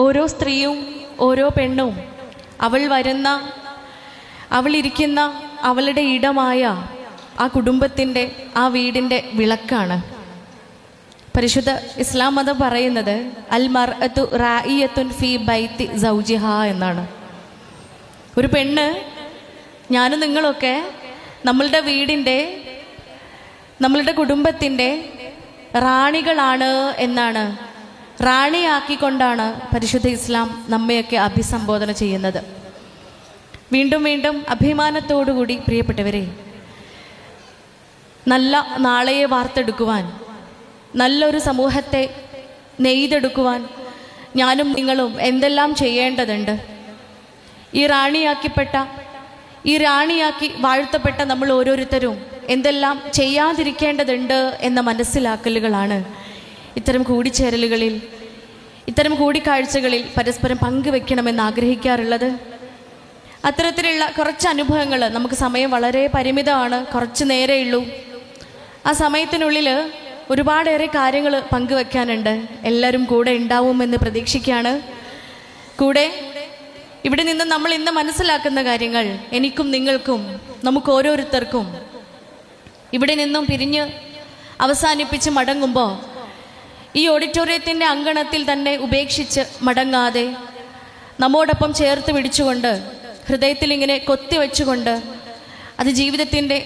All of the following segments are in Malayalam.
ഓരോ സ്ത്രീയും ഓരോ പെണ്ണും അവളിരിക്കുന്ന അവളുടെ ഇടമായ ആ കുടുംബത്തിൻ്റെ ആ വീടിൻ്റെ വിളക്കാണ്. പരിശുദ്ധ ഇസ്ലാം മതം പറയുന്നത് അൽ മർഅതു റായിയത്തുൻ ഫീ ബൈത്തി സൗജിഹ എന്നാണ്. ഒരു പെണ്ണ്, ഞാനും നിങ്ങളൊക്കെ നമ്മളുടെ വീടിൻ്റെ, നമ്മളുടെ കുടുംബത്തിൻ്റെ റാണികളാണ് എന്നാണ്, റാണിയാക്കിക്കൊണ്ടാണ് പരിശുദ്ധ ഇസ്ലാം നമ്മയൊക്കെ അഭിസംബോധന ചെയ്യുന്നത്. വീണ്ടും വീണ്ടും അഭിമാനത്തോടുകൂടി പ്രിയപ്പെട്ടവരെ, നല്ല നാളെയെ വാർത്തെടുക്കുവാൻ, നല്ലൊരു സമൂഹത്തെ നെയ്തെടുക്കുവാൻ ഞാനും നിങ്ങളും എന്തെല്ലാം ചെയ്യേണ്ടതുണ്ട്. ഈ റാണിയാക്കി വാഴ്ത്തപ്പെട്ട നമ്മൾ ഓരോരുത്തരും എന്തെല്ലാം ചെയ്യാതിരിക്കേണ്ടതുണ്ട് എന്ന മനസ്സിലാക്കലുകളാണ് ഇത്തരം കൂടിച്ചേരലുകളിൽ, ഇത്തരം കൂടിക്കാഴ്ചകളിൽ പരസ്പരം പങ്കുവെക്കണമെന്ന് ആഗ്രഹിക്കാറുള്ളത്. അത്തരത്തിലുള്ള കുറച്ച് അനുഭവങ്ങൾ, നമുക്ക് സമയം വളരെ പരിമിതമാണ്, കുറച്ച് നേരമേ ആ സമയത്തിനുള്ളിൽ ഒരുപാടേറെ കാര്യങ്ങൾ പങ്കുവെക്കാനുണ്ട്. എല്ലാവരും കൂടെ ഉണ്ടാവുമെന്ന് പ്രതീക്ഷിക്കുകയാണ്. കൂടെ ഇവിടെ നിന്ന് നമ്മൾ ഇന്ന് മനസ്സിലാക്കുന്ന കാര്യങ്ങൾ എനിക്കും നിങ്ങൾക്കും, നമുക്ക് ഓരോരുത്തർക്കും ഇവിടെ നിന്നും പിരിഞ്ഞ് അവസാനിപ്പിച്ച് മടങ്ങുമ്പോൾ ഈ ഓഡിറ്റോറിയത്തിൻ്റെ അങ്കണത്തിൽ തന്നെ ഉപേക്ഷിച്ച് മടങ്ങാതെ നമ്മോടൊപ്പം ചേർത്ത് പിടിച്ചുകൊണ്ട്, ഹൃദയത്തിൽ ഇങ്ങനെ കൊത്തിവെച്ചുകൊണ്ട്, അത് ജീവിതത്തിൻ്റെ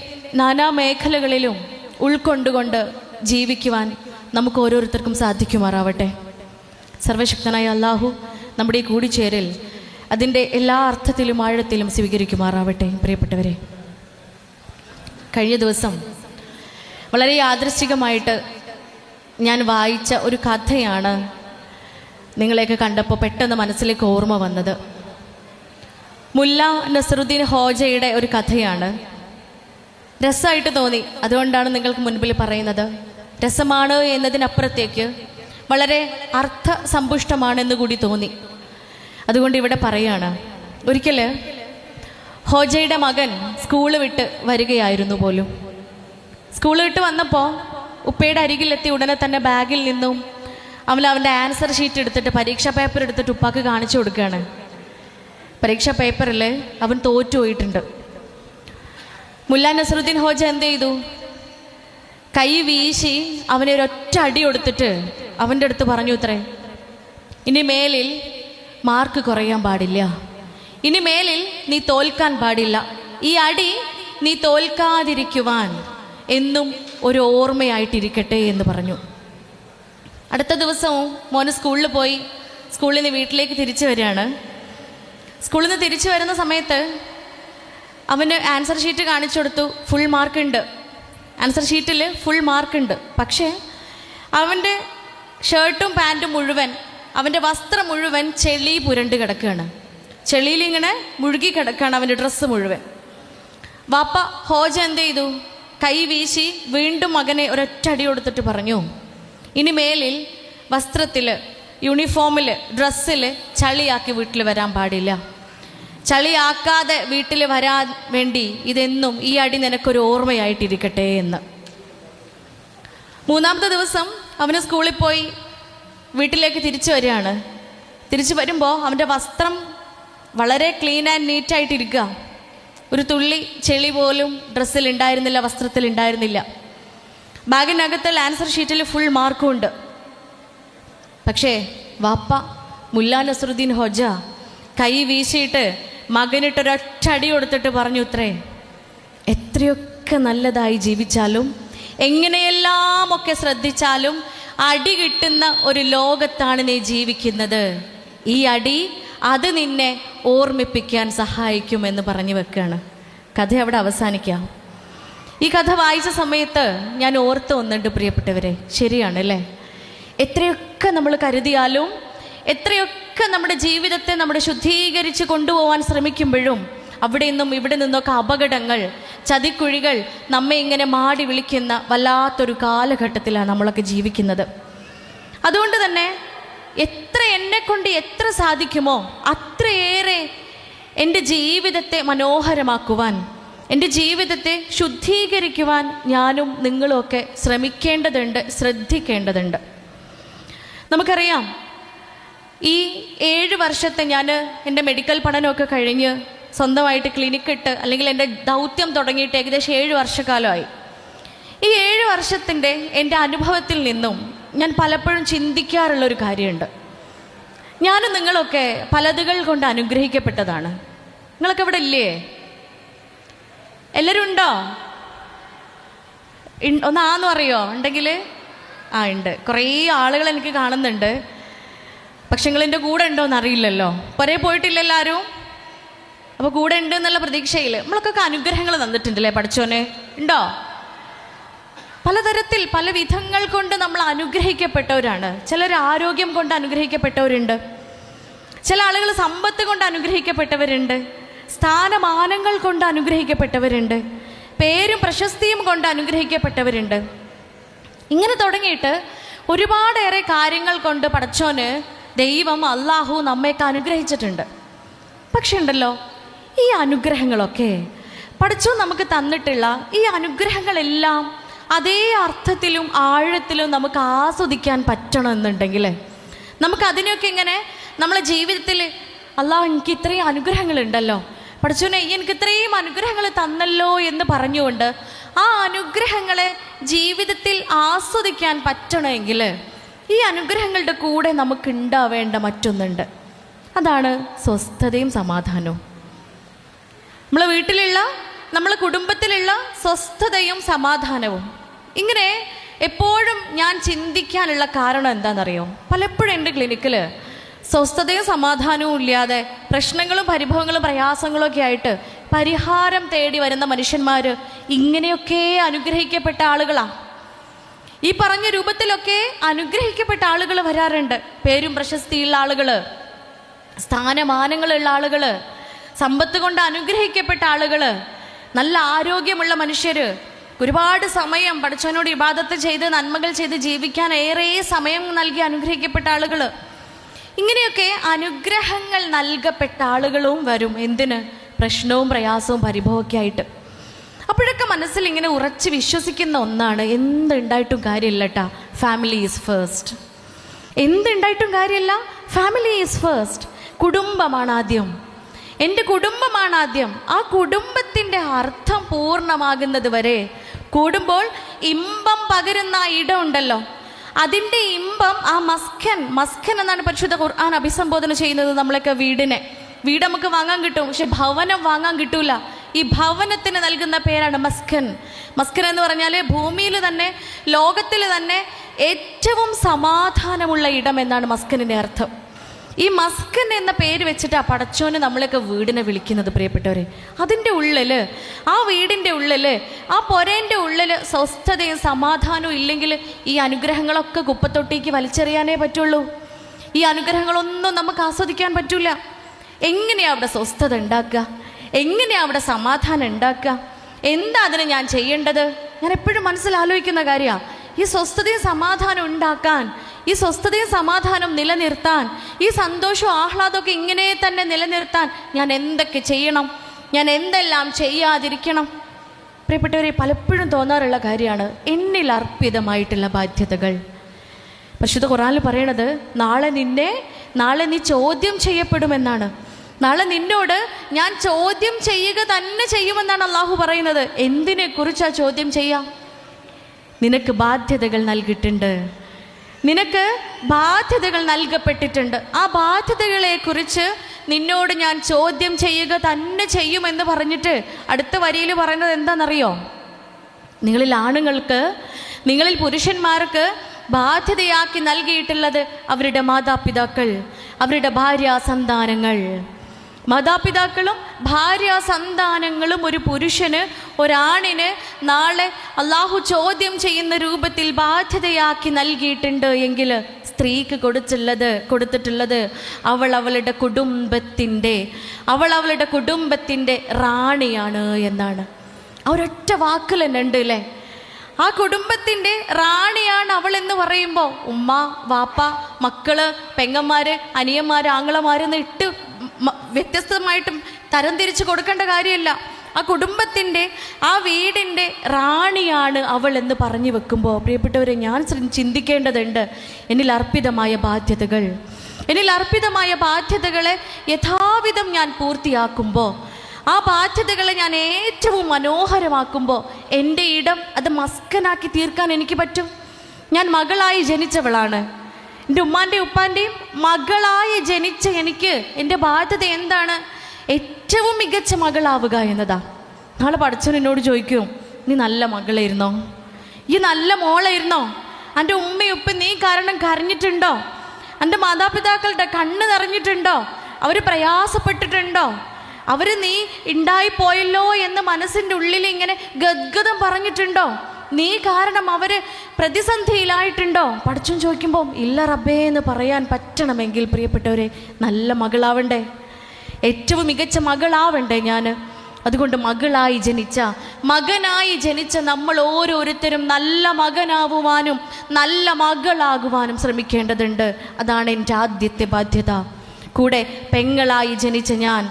നാനാ മേഖലകളിലും ഉൾക്കൊണ്ടുകൊണ്ട് ജീവിക്കുവാൻ നമുക്ക് ഓരോരുത്തർക്കും സാധിക്കുമാറാവട്ടെ. സർവശക്തനായ അല്ലാഹു നമ്മുടെ ഈ കൂടിച്ചേരൽ അതിൻ്റെ എല്ലാ അർത്ഥത്തിലും ആഴത്തിലും സ്വീകരിക്കുമാറാവട്ടെ. പ്രിയപ്പെട്ടവരെ, കഴിഞ്ഞ ദിവസം വളരെ യാദൃശ്ചികമായിട്ട് ഞാൻ വായിച്ച ഒരു കഥയാണ് നിങ്ങളെയൊക്കെ കണ്ടപ്പോൾ പെട്ടെന്ന് മനസ്സിലേക്ക് ഓർമ്മ വന്നത്. മുല്ല നസറുദ്ദീൻ ഹോജയുടെ ഒരു കഥയാണ്. രസമായിട്ട് തോന്നി, അതുകൊണ്ടാണ് നിങ്ങൾക്ക് മുൻപിൽ പറയുന്നത്. രസമാണ് എന്നതിനപ്പുറത്തേക്ക് വളരെ അർത്ഥസമ്പുഷ്ടമാണെന്ന് കൂടി തോന്നി, അതുകൊണ്ട് ഇവിടെ പറയാണ്. ഒരിക്കൽ ഹോജയുടെ മകൻ സ്കൂള് വിട്ട് വരികയായിരുന്നു പോലും. സ്കൂള് വിട്ട് വന്നപ്പോൾ ഉപ്പയുടെ അരികിലെത്തി ഉടനെ തന്നെ ബാഗിൽ നിന്നും അവൻ്റെ ആൻസർ ഷീറ്റ് എടുത്തിട്ട്, പരീക്ഷാ പേപ്പർ എടുത്തിട്ട് ഉപ്പാക്ക് കാണിച്ചു കൊടുക്കുകയാണ്. പരീക്ഷാ പേപ്പറിൽ അവൻ തോറ്റുപോയിട്ടുണ്ട്. മുല്ല നസറുദ്ദീൻ ഹോജ എന്ത് ചെയ്തു? കൈ വീശി അവനെ ഒരൊറ്റ അടി കൊടുത്തിട്ട് അവൻ്റെ അടുത്ത് പറഞ്ഞു, ഇത്രേ, ഇനി മേലിൽ മാർക്ക് കുറയാൻ പാടില്ല, ഇനി മേലിൽ നീ തോൽക്കാൻ പാടില്ല, ഈ അടി നീ തോൽക്കാതിരിക്കുവാൻ എന്നും ഒരു ഓർമ്മയായിട്ടിരിക്കട്ടെ എന്ന് പറഞ്ഞു. അടുത്ത ദിവസവും മോന് സ്കൂളിൽ പോയി, സ്കൂളിൽ നിന്ന് വീട്ടിലേക്ക് തിരിച്ചു വരികയാണ്. സ്കൂളിൽ നിന്ന് തിരിച്ചു വരുന്ന സമയത്ത് അവന് ആൻസർ ഷീറ്റ് കാണിച്ചു കൊടുത്തു. ഫുൾ മാർക്കുണ്ട്, ആൻസർ ഷീറ്റിൽ ഫുൾ മാർക്കുണ്ട്. പക്ഷേ അവൻ്റെ ഷർട്ടും പാൻറ്റും മുഴുവൻ, അവൻ്റെ വസ്ത്രം മുഴുവൻ ചെളി പുരണ്ട് കിടക്കുകയാണ്. ചെളിയിൽ ഇങ്ങനെ മുഴുകി കിടക്കുകയാണ് അവൻ്റെ ഡ്രസ്സ് മുഴുവൻ. വാപ്പ ഹോജ എന്ത് ചെയ്തു? കൈ വീശി വീണ്ടും മകനെ ഒരൊറ്റടി കൊടുത്തിട്ട് പറഞ്ഞു, ഇനി മേലിൽ വസ്ത്രത്തിൽ, യൂണിഫോമിൽ, ഡ്രസ്സിൽ ചളിയാക്കി വീട്ടിൽ വരാൻ പാടില്ല, ചളിയാക്കാതെ വീട്ടിൽ വരാൻ വേണ്ടി ഇതെന്നും ഈ അടി നിനക്കൊരു ഓർമ്മയായിട്ടിരിക്കട്ടെ എന്ന്. മൂന്നാമത്തെ ദിവസം അവന് സ്കൂളിൽ പോയി വീട്ടിലേക്ക് തിരിച്ചു വരികയാണ്. തിരിച്ചു വരുമ്പോൾ അവൻ്റെ വസ്ത്രം വളരെ ക്ലീൻ ആൻഡ് നീറ്റായിട്ടിരിക്കുക. ഒരു തുള്ളി ചെളി പോലും ഡ്രസ്സിൽ ഉണ്ടായിരുന്നില്ല, വസ്ത്രത്തിൽ ഉണ്ടായിരുന്നില്ല. ബാഗിനകത്ത് ആൻസർ ഷീറ്റിൽ ഫുൾ മാർക്കും ഉണ്ട്. പക്ഷേ വാപ്പ മുല്ല നസറുദ്ദീൻ ഹോജ കൈ വീശിയിട്ട് മകനിട്ടൊരൊറ്റടി കൊടുത്തിട്ട് പറഞ്ഞു, ഇത്രേ, എത്രയൊക്കെ നല്ലതായി ജീവിച്ചാലും, എങ്ങനെയെല്ലാം ഒക്കെ ശ്രദ്ധിച്ചാലും അടി കിട്ടുന്ന ഒരു ലോകത്താണ് നീ ജീവിക്കുന്നത്. ഈ അടി അത് നിന്നെ ഓർമ്മിപ്പിക്കാൻ സഹായിക്കുമെന്ന് പറഞ്ഞു വെക്കുകയാണ്. കഥ അവിടെ അവസാനിക്കാം. ഈ കഥ വായിച്ച സമയത്ത് ഞാൻ ഓർത്ത് ഒന്നുണ്ട് പ്രിയപ്പെട്ടവരെ, ശരിയാണ് അല്ലേ? എത്രയൊക്കെ നമ്മൾ കരുതിയാലും, എത്രയൊക്കെ നമ്മുടെ ജീവിതത്തെ നമ്മൾ ശുദ്ധീകരിച്ച് കൊണ്ടുപോകാൻ ശ്രമിക്കുമ്പോഴും അവിടെ നിന്നും ഇവിടെ നിന്നൊക്കെ അപകടങ്ങൾ, ചതിക്കുഴികൾ നമ്മെ ഇങ്ങനെ മാടി വിളിക്കുന്ന വല്ലാത്തൊരു കാലഘട്ടത്തിലാണ് നമ്മളൊക്കെ ജീവിക്കുന്നത്. അതുകൊണ്ട് തന്നെ എന്നെക്കൊണ്ട് എത്ര സാധിക്കുമോ അത്രയേറെ എൻ്റെ ജീവിതത്തെ മനോഹരമാക്കുവാൻ, എൻ്റെ ജീവിതത്തെ ശുദ്ധീകരിക്കുവാൻ ഞാനും നിങ്ങളുമൊക്കെ ശ്രമിക്കേണ്ടതുണ്ട്, ശ്രദ്ധിക്കേണ്ടതുണ്ട്. നമുക്കറിയാം, ഈ 7 വർഷത്തെ ഞാൻ എൻ്റെ മെഡിക്കൽ പഠനമൊക്കെ കഴിഞ്ഞ് സ്വന്തമായിട്ട് ക്ലിനിക്കിട്ട് അല്ലെങ്കിൽ എൻ്റെ ദൗത്യം തുടങ്ങിയിട്ട് ഏകദേശം 7 വർഷക്കാലമായി. ഈ 7 വർഷത്തിൻ്റെ എൻ്റെ അനുഭവത്തിൽ നിന്നും ഞാൻ പലപ്പോഴും ചിന്തിക്കാറുള്ളൊരു കാര്യമുണ്ട്. ഞാനും നിങ്ങളൊക്കെ പലതുകൾ കൊണ്ട് അനുഗ്രഹിക്കപ്പെട്ടതാണ്. നിങ്ങളൊക്കെ ഇവിടെ ഇല്ലേ? എല്ലാവരും ഉണ്ടോ? ഒന്ന് ആന്ന് പറയോ? ഉണ്ടെങ്കിൽ ഉണ്ട്. കുറേ ആളുകൾ എനിക്ക് കാണുന്നുണ്ട്. പക്ഷെ നിങ്ങളെൻ്റെ കൂടെ ഉണ്ടോ എന്നറിയില്ലല്ലോ. പുറേ പോയിട്ടില്ലല്ലോ ആരും. അപ്പോൾ കൂടെ ഉണ്ട് എന്നുള്ള പ്രതീക്ഷയിൽ നമ്മളൊക്കെ അനുഗ്രഹങ്ങൾ തന്നിട്ടുണ്ടല്ലേ പഠിച്ചോനെ? ഉണ്ടോ? പലതരത്തിൽ പല വിധങ്ങൾ കൊണ്ട് നമ്മൾ അനുഗ്രഹിക്കപ്പെട്ടവരാണ്. ചിലർ ആരോഗ്യം കൊണ്ട് അനുഗ്രഹിക്കപ്പെട്ടവരുണ്ട്, ചില ആളുകൾ സമ്പത്ത് കൊണ്ട് അനുഗ്രഹിക്കപ്പെട്ടവരുണ്ട്, സ്ഥാനമാനങ്ങൾ കൊണ്ട് അനുഗ്രഹിക്കപ്പെട്ടവരുണ്ട്, പേരും പ്രശസ്തിയും കൊണ്ട് അനുഗ്രഹിക്കപ്പെട്ടവരുണ്ട്. ഇങ്ങനെ തുടങ്ങിയിട്ട് ഒരുപാടേറെ കാര്യങ്ങൾ കൊണ്ട് പടച്ചോന് ദൈവം അള്ളാഹു നമ്മയൊക്കെ അനുഗ്രഹിച്ചിട്ടുണ്ട്. പക്ഷെ ഉണ്ടല്ലോ, ഈ അനുഗ്രഹങ്ങളൊക്കെ പടച്ചോൻ നമുക്ക് തന്നിട്ടുള്ള ഈ അനുഗ്രഹങ്ങളെല്ലാം അതേ അർത്ഥത്തിലും ആഴത്തിലും നമുക്ക് ആസ്വദിക്കാൻ പറ്റണമെന്നുണ്ടെങ്കിൽ നമുക്ക് അതിനൊക്കെ ഇങ്ങനെ നമ്മളെ ജീവിതത്തിൽ അള്ളാഹു എനിക്ക് ഇത്രയും അനുഗ്രഹങ്ങളുണ്ടല്ലോ, പടച്ചോനെ എനിക്ക് ഇത്രയും അനുഗ്രഹങ്ങൾ തന്നല്ലോ എന്ന് പറഞ്ഞുകൊണ്ട് ആ അനുഗ്രഹങ്ങളെ ജീവിതത്തിൽ ആസ്വദിക്കാൻ പറ്റണമെങ്കിൽ ഈ അനുഗ്രഹങ്ങളുടെ കൂടെ നമുക്ക് ഉണ്ടാവേണ്ട മറ്റൊന്നുണ്ട്. അതാണ് സ്വസ്ഥതയും സമാധാനവും. നമ്മളെ വീട്ടിലുള്ള നമ്മളെ കുടുംബത്തിലുള്ള സ്വസ്ഥതയും സമാധാനവും. ഇങ്ങനെ എപ്പോഴും ഞാൻ ചിന്തിക്കാനുള്ള കാരണം എന്താണെന്നറിയോ? പലപ്പോഴും എൻ്റെ ക്ലിനിക്കിൽ സ്വസ്ഥതയും സമാധാനവും ഇല്ലാതെ പ്രശ്നങ്ങളും പരിഭവങ്ങളും പ്രയാസങ്ങളും ഒക്കെ ആയിട്ട് പരിഹാരം തേടി വരുന്ന മനുഷ്യന്മാർ ഇങ്ങനെയൊക്കെ അനുഗ്രഹിക്കപ്പെട്ട ആളുകളാണ്. ഈ പറഞ്ഞ രൂപത്തിലൊക്കെ അനുഗ്രഹിക്കപ്പെട്ട ആളുകൾ വരാറുണ്ട്. പേരും പ്രശസ്തിയുള്ള ആളുകൾ, സ്ഥാനമാനങ്ങളുള്ള ആളുകൾ, സമ്പത്ത് കൊണ്ട് അനുഗ്രഹിക്കപ്പെട്ട ആളുകൾ, നല്ല ആരോഗ്യമുള്ള മനുഷ്യർ, ഒരുപാട് സമയം പടച്ചവനോട് ഇബാദത്ത് ചെയ്ത് നന്മകൾ ചെയ്ത് ജീവിക്കാൻ ഏറെ സമയം നൽകി അനുഗ്രഹിക്കപ്പെട്ട ആളുകൾ. ഇങ്ങനെയൊക്കെ അനുഗ്രഹങ്ങൾ നൽകപ്പെട്ട ആളുകളും വരും. എന്തിന്? പ്രശ്നവും പ്രയാസവും പരിഭവമൊക്കെ ആയിട്ട്. അപ്പോഴൊക്കെ മനസ്സിൽ ഇങ്ങനെ ഉറച്ച് വിശ്വസിക്കുന്ന ഒന്നാണ്, എന്തുണ്ടായിട്ടും കാര്യമില്ല കേട്ടാ, ഫാമിലി ഈസ് ഫസ്റ്റ്. എന്തുണ്ടായിട്ടും കാര്യമില്ല, ഫാമിലി ഈസ് ഫസ്റ്റ്. കുടുംബമാണ് ആദ്യം, എൻ്റെ കുടുംബമാണ് ആദ്യം. ആ കുടുംബത്തിൻ്റെ അർത്ഥം പൂർണ്ണമാകുന്നത് വരെ കൂടുമ്പോൾ ഇമ്പം പകരുന്ന ആ ഇടം ഉണ്ടല്ലോ, അതിൻ്റെ ഇമ്പം ആ മസ്കൻ എന്നാണ് പരിശുദ്ധ ഖുർആൻ അഭിസംബോധന ചെയ്യുന്നത്. നമ്മളൊക്കെ വീട് നമുക്ക് വാങ്ങാൻ കിട്ടും, പക്ഷെ ഭവനം വാങ്ങാൻ കിട്ടൂല. ഈ ഭവനത്തിന് നൽകുന്ന പേരാണ് മസ്കൻ. മസ്കൻ എന്ന് പറഞ്ഞാൽ ഭൂമിയിൽ തന്നെ ലോകത്തിൽ തന്നെ ഏറ്റവും സമാധാനമുള്ള ഇടം എന്നാണ് മസ്കനിൻ്റെ അർത്ഥം. ഈ മസ്കൻ എന്ന പേര് വെച്ചിട്ട് ആ പടച്ചോന് നമ്മളൊക്കെ വീടിനെ വിളിക്കുന്നത് പ്രിയപ്പെട്ടവരെ. അതിൻ്റെ ഉള്ളിൽ, ആ വീടിൻ്റെ ഉള്ളിൽ, ആ പൊരേൻ്റെ ഉള്ളിൽ സ്വസ്ഥതയും സമാധാനവും ഇല്ലെങ്കിൽ ഈ അനുഗ്രഹങ്ങളൊക്കെ കുപ്പത്തൊട്ടിക്ക് വലിച്ചെറിയാനേ പറ്റുള്ളൂ. ഈ അനുഗ്രഹങ്ങളൊന്നും നമുക്ക് ആസ്വദിക്കാൻ പറ്റില്ല. എങ്ങനെയാണ് അവിടെ സ്വസ്ഥത ഉണ്ടാക്കുക? എങ്ങനെയാണ് അവിടെ സമാധാനം ഉണ്ടാക്കുക? എന്താ അതിന് ഞാൻ ചെയ്യേണ്ടത്? ഞാൻ എപ്പോഴും മനസ്സിലാലോചിക്കുന്ന കാര്യമാണ്. ഈ സ്വസ്ഥതയും സമാധാനം ഉണ്ടാക്കാൻ, ഈ സ്വസ്ഥതയും സമാധാനം നിലനിർത്താൻ, ഈ സന്തോഷവും ആഹ്ലാദമൊക്കെ ഇങ്ങനെ തന്നെ നിലനിർത്താൻ ഞാൻ എന്തൊക്കെ ചെയ്യണം? ഞാൻ എന്തെല്ലാം ചെയ്യാതിരിക്കണം? പ്രിയപ്പെട്ടവരെ, പലപ്പോഴും തോന്നാറുള്ള കാര്യമാണ് എന്നിൽ അർപ്പിതമായിട്ടുള്ള ബാധ്യതകൾ. പരിശുദ്ധ ഖുർആനിൽ പറയണത് നാളെ നീ ചോദ്യം ചെയ്യപ്പെടുമെന്നാണ്. നാളെ നിന്നോട് ഞാൻ ചോദ്യം ചെയ്യുക തന്നെ ചെയ്യുമെന്നാണ് അള്ളാഹു പറയുന്നത്. എന്തിനെക്കുറിച്ചാ ചോദ്യം ചെയ്യാം? നിനക്ക് ബാധ്യതകൾ നൽകിയിട്ടുണ്ട്, നിനക്ക് ബാധ്യതകൾ നൽകപ്പെട്ടിട്ടുണ്ട്. ആ ബാധ്യതകളെ കുറിച്ച് നിന്നോട് ഞാൻ ചോദ്യം ചെയ്യുക തന്നെ ചെയ്യുമെന്ന് പറഞ്ഞിട്ട് അടുത്ത വരിയിൽ പറയുന്നത് എന്താണെന്നറിയോ? നിങ്ങളിൽ ആണുങ്ങൾക്ക്, നിങ്ങളിൽ പുരുഷന്മാർക്ക് ബാധ്യതയാക്കി നൽകിയിട്ടുള്ളത് അവരുടെ മാതാപിതാക്കൾ, അവരുടെ ഭാര്യാസന്താനങ്ങൾ. മാതാപിതാക്കളും ഭാര്യാസന്താനങ്ങളും ഒരു പുരുഷന്, ഒരാണിന് നാളെ അള്ളാഹു ചോദ്യം ചെയ്യുന്ന രൂപത്തിൽ ബാധ്യതയാക്കി നൽകിയിട്ടുണ്ട് എങ്കിൽ സ്ത്രീക്ക് കൊടുത്തിട്ടുള്ളത് അവൾ അവളുടെ കുടുംബത്തിൻ്റെ റാണിയാണ് എന്നാണ്. ആ ഒരൊറ്റ വാക്കിൽ തന്നെ ഉണ്ട് അല്ലേ? ആ കുടുംബത്തിൻ്റെ റാണിയാണ് അവൾ എന്ന് പറയുമ്പോൾ ഉമ്മ, വാപ്പ, മക്കള്, പെങ്ങന്മാര്, അനിയന്മാര്, ആങ്ങളമാരെന്ന് ഇട്ട് വ്യത്യസ്തമായിട്ടും തരംതിരിച്ച് കൊടുക്കേണ്ട കാര്യമില്ല. ആ കുടുംബത്തിൻ്റെ, ആ വീടിൻ്റെ റാണിയാണ് അവൾ എന്ന് പറഞ്ഞു വെക്കുമ്പോൾ പ്രിയപ്പെട്ടവരെ, ഞാൻ ചിന്തിക്കേണ്ടതുണ്ട് എന്നിൽ അർപ്പിതമായ ബാധ്യതകൾ. എന്നിൽ അർപ്പിതമായ ബാധ്യതകളെ യഥാവിധം ഞാൻ പൂർത്തിയാക്കുമ്പോൾ, ആ ബാധ്യതകളെ ഞാൻ ഏറ്റവും മനോഹരമാക്കുമ്പോൾ എൻ്റെ ഇടം അത് മസ്കനാക്കി തീർക്കാൻ എനിക്ക് പറ്റും. ഞാൻ മകളായി ജനിച്ചവളാണ്. എൻ്റെ ഉമ്മാൻ്റെയും ഉപ്പാൻ്റെയും മകളായി ജനിച്ച എനിക്ക് എൻ്റെ ബാധ്യത എന്താണ്? ഏറ്റവും മികച്ച മകളാവുക എന്നതാ. നാളെ പഠിച്ചവൻ എന്നോട് ചോദിക്കും, നീ നല്ല മകളായിരുന്നോ? ഈ നല്ല മോളായിരുന്നോ? എൻ്റെ ഉമ്മയും ഉപ്പ നീ കാരണം കരഞ്ഞിട്ടുണ്ടോ? എൻ്റെ മാതാപിതാക്കളുടെ കണ്ണ് നിറഞ്ഞിട്ടുണ്ടോ? അവർ പ്രയാസപ്പെട്ടിട്ടുണ്ടോ? അവർ നീ ഉണ്ടായിപ്പോയല്ലോ എന്ന് മനസ്സിൻ്റെ ഉള്ളിൽ ഇങ്ങനെ ഗദ്ഗതം പറഞ്ഞിട്ടുണ്ടോ? നീ കാരണം അവർ പ്രതിസന്ധിയിലായിട്ടുണ്ടോ? പഠിച്ചും ചോദിക്കുമ്പോൾ ഇല്ല റബ്ബേ എന്ന് പറയാൻ പറ്റണമെങ്കിൽ പ്രിയപ്പെട്ടവരെ നല്ല മകളാവണ്ടേ, ഏറ്റവും മികച്ച മകളാവണ്ടേ ഞാൻ. അതുകൊണ്ട് മകളായി ജനിച്ച, മകനായി ജനിച്ച നമ്മൾ ഓരോരുത്തരും നല്ല മകനാവുവാനും നല്ല മകളാകുവാനും ശ്രമിക്കേണ്ടതുണ്ട്. അതാണ് എൻ്റെ ആദ്യത്തെ ബാധ്യത. കൂടെ പെങ്ങളായി ജനിച്ച ഞാൻ,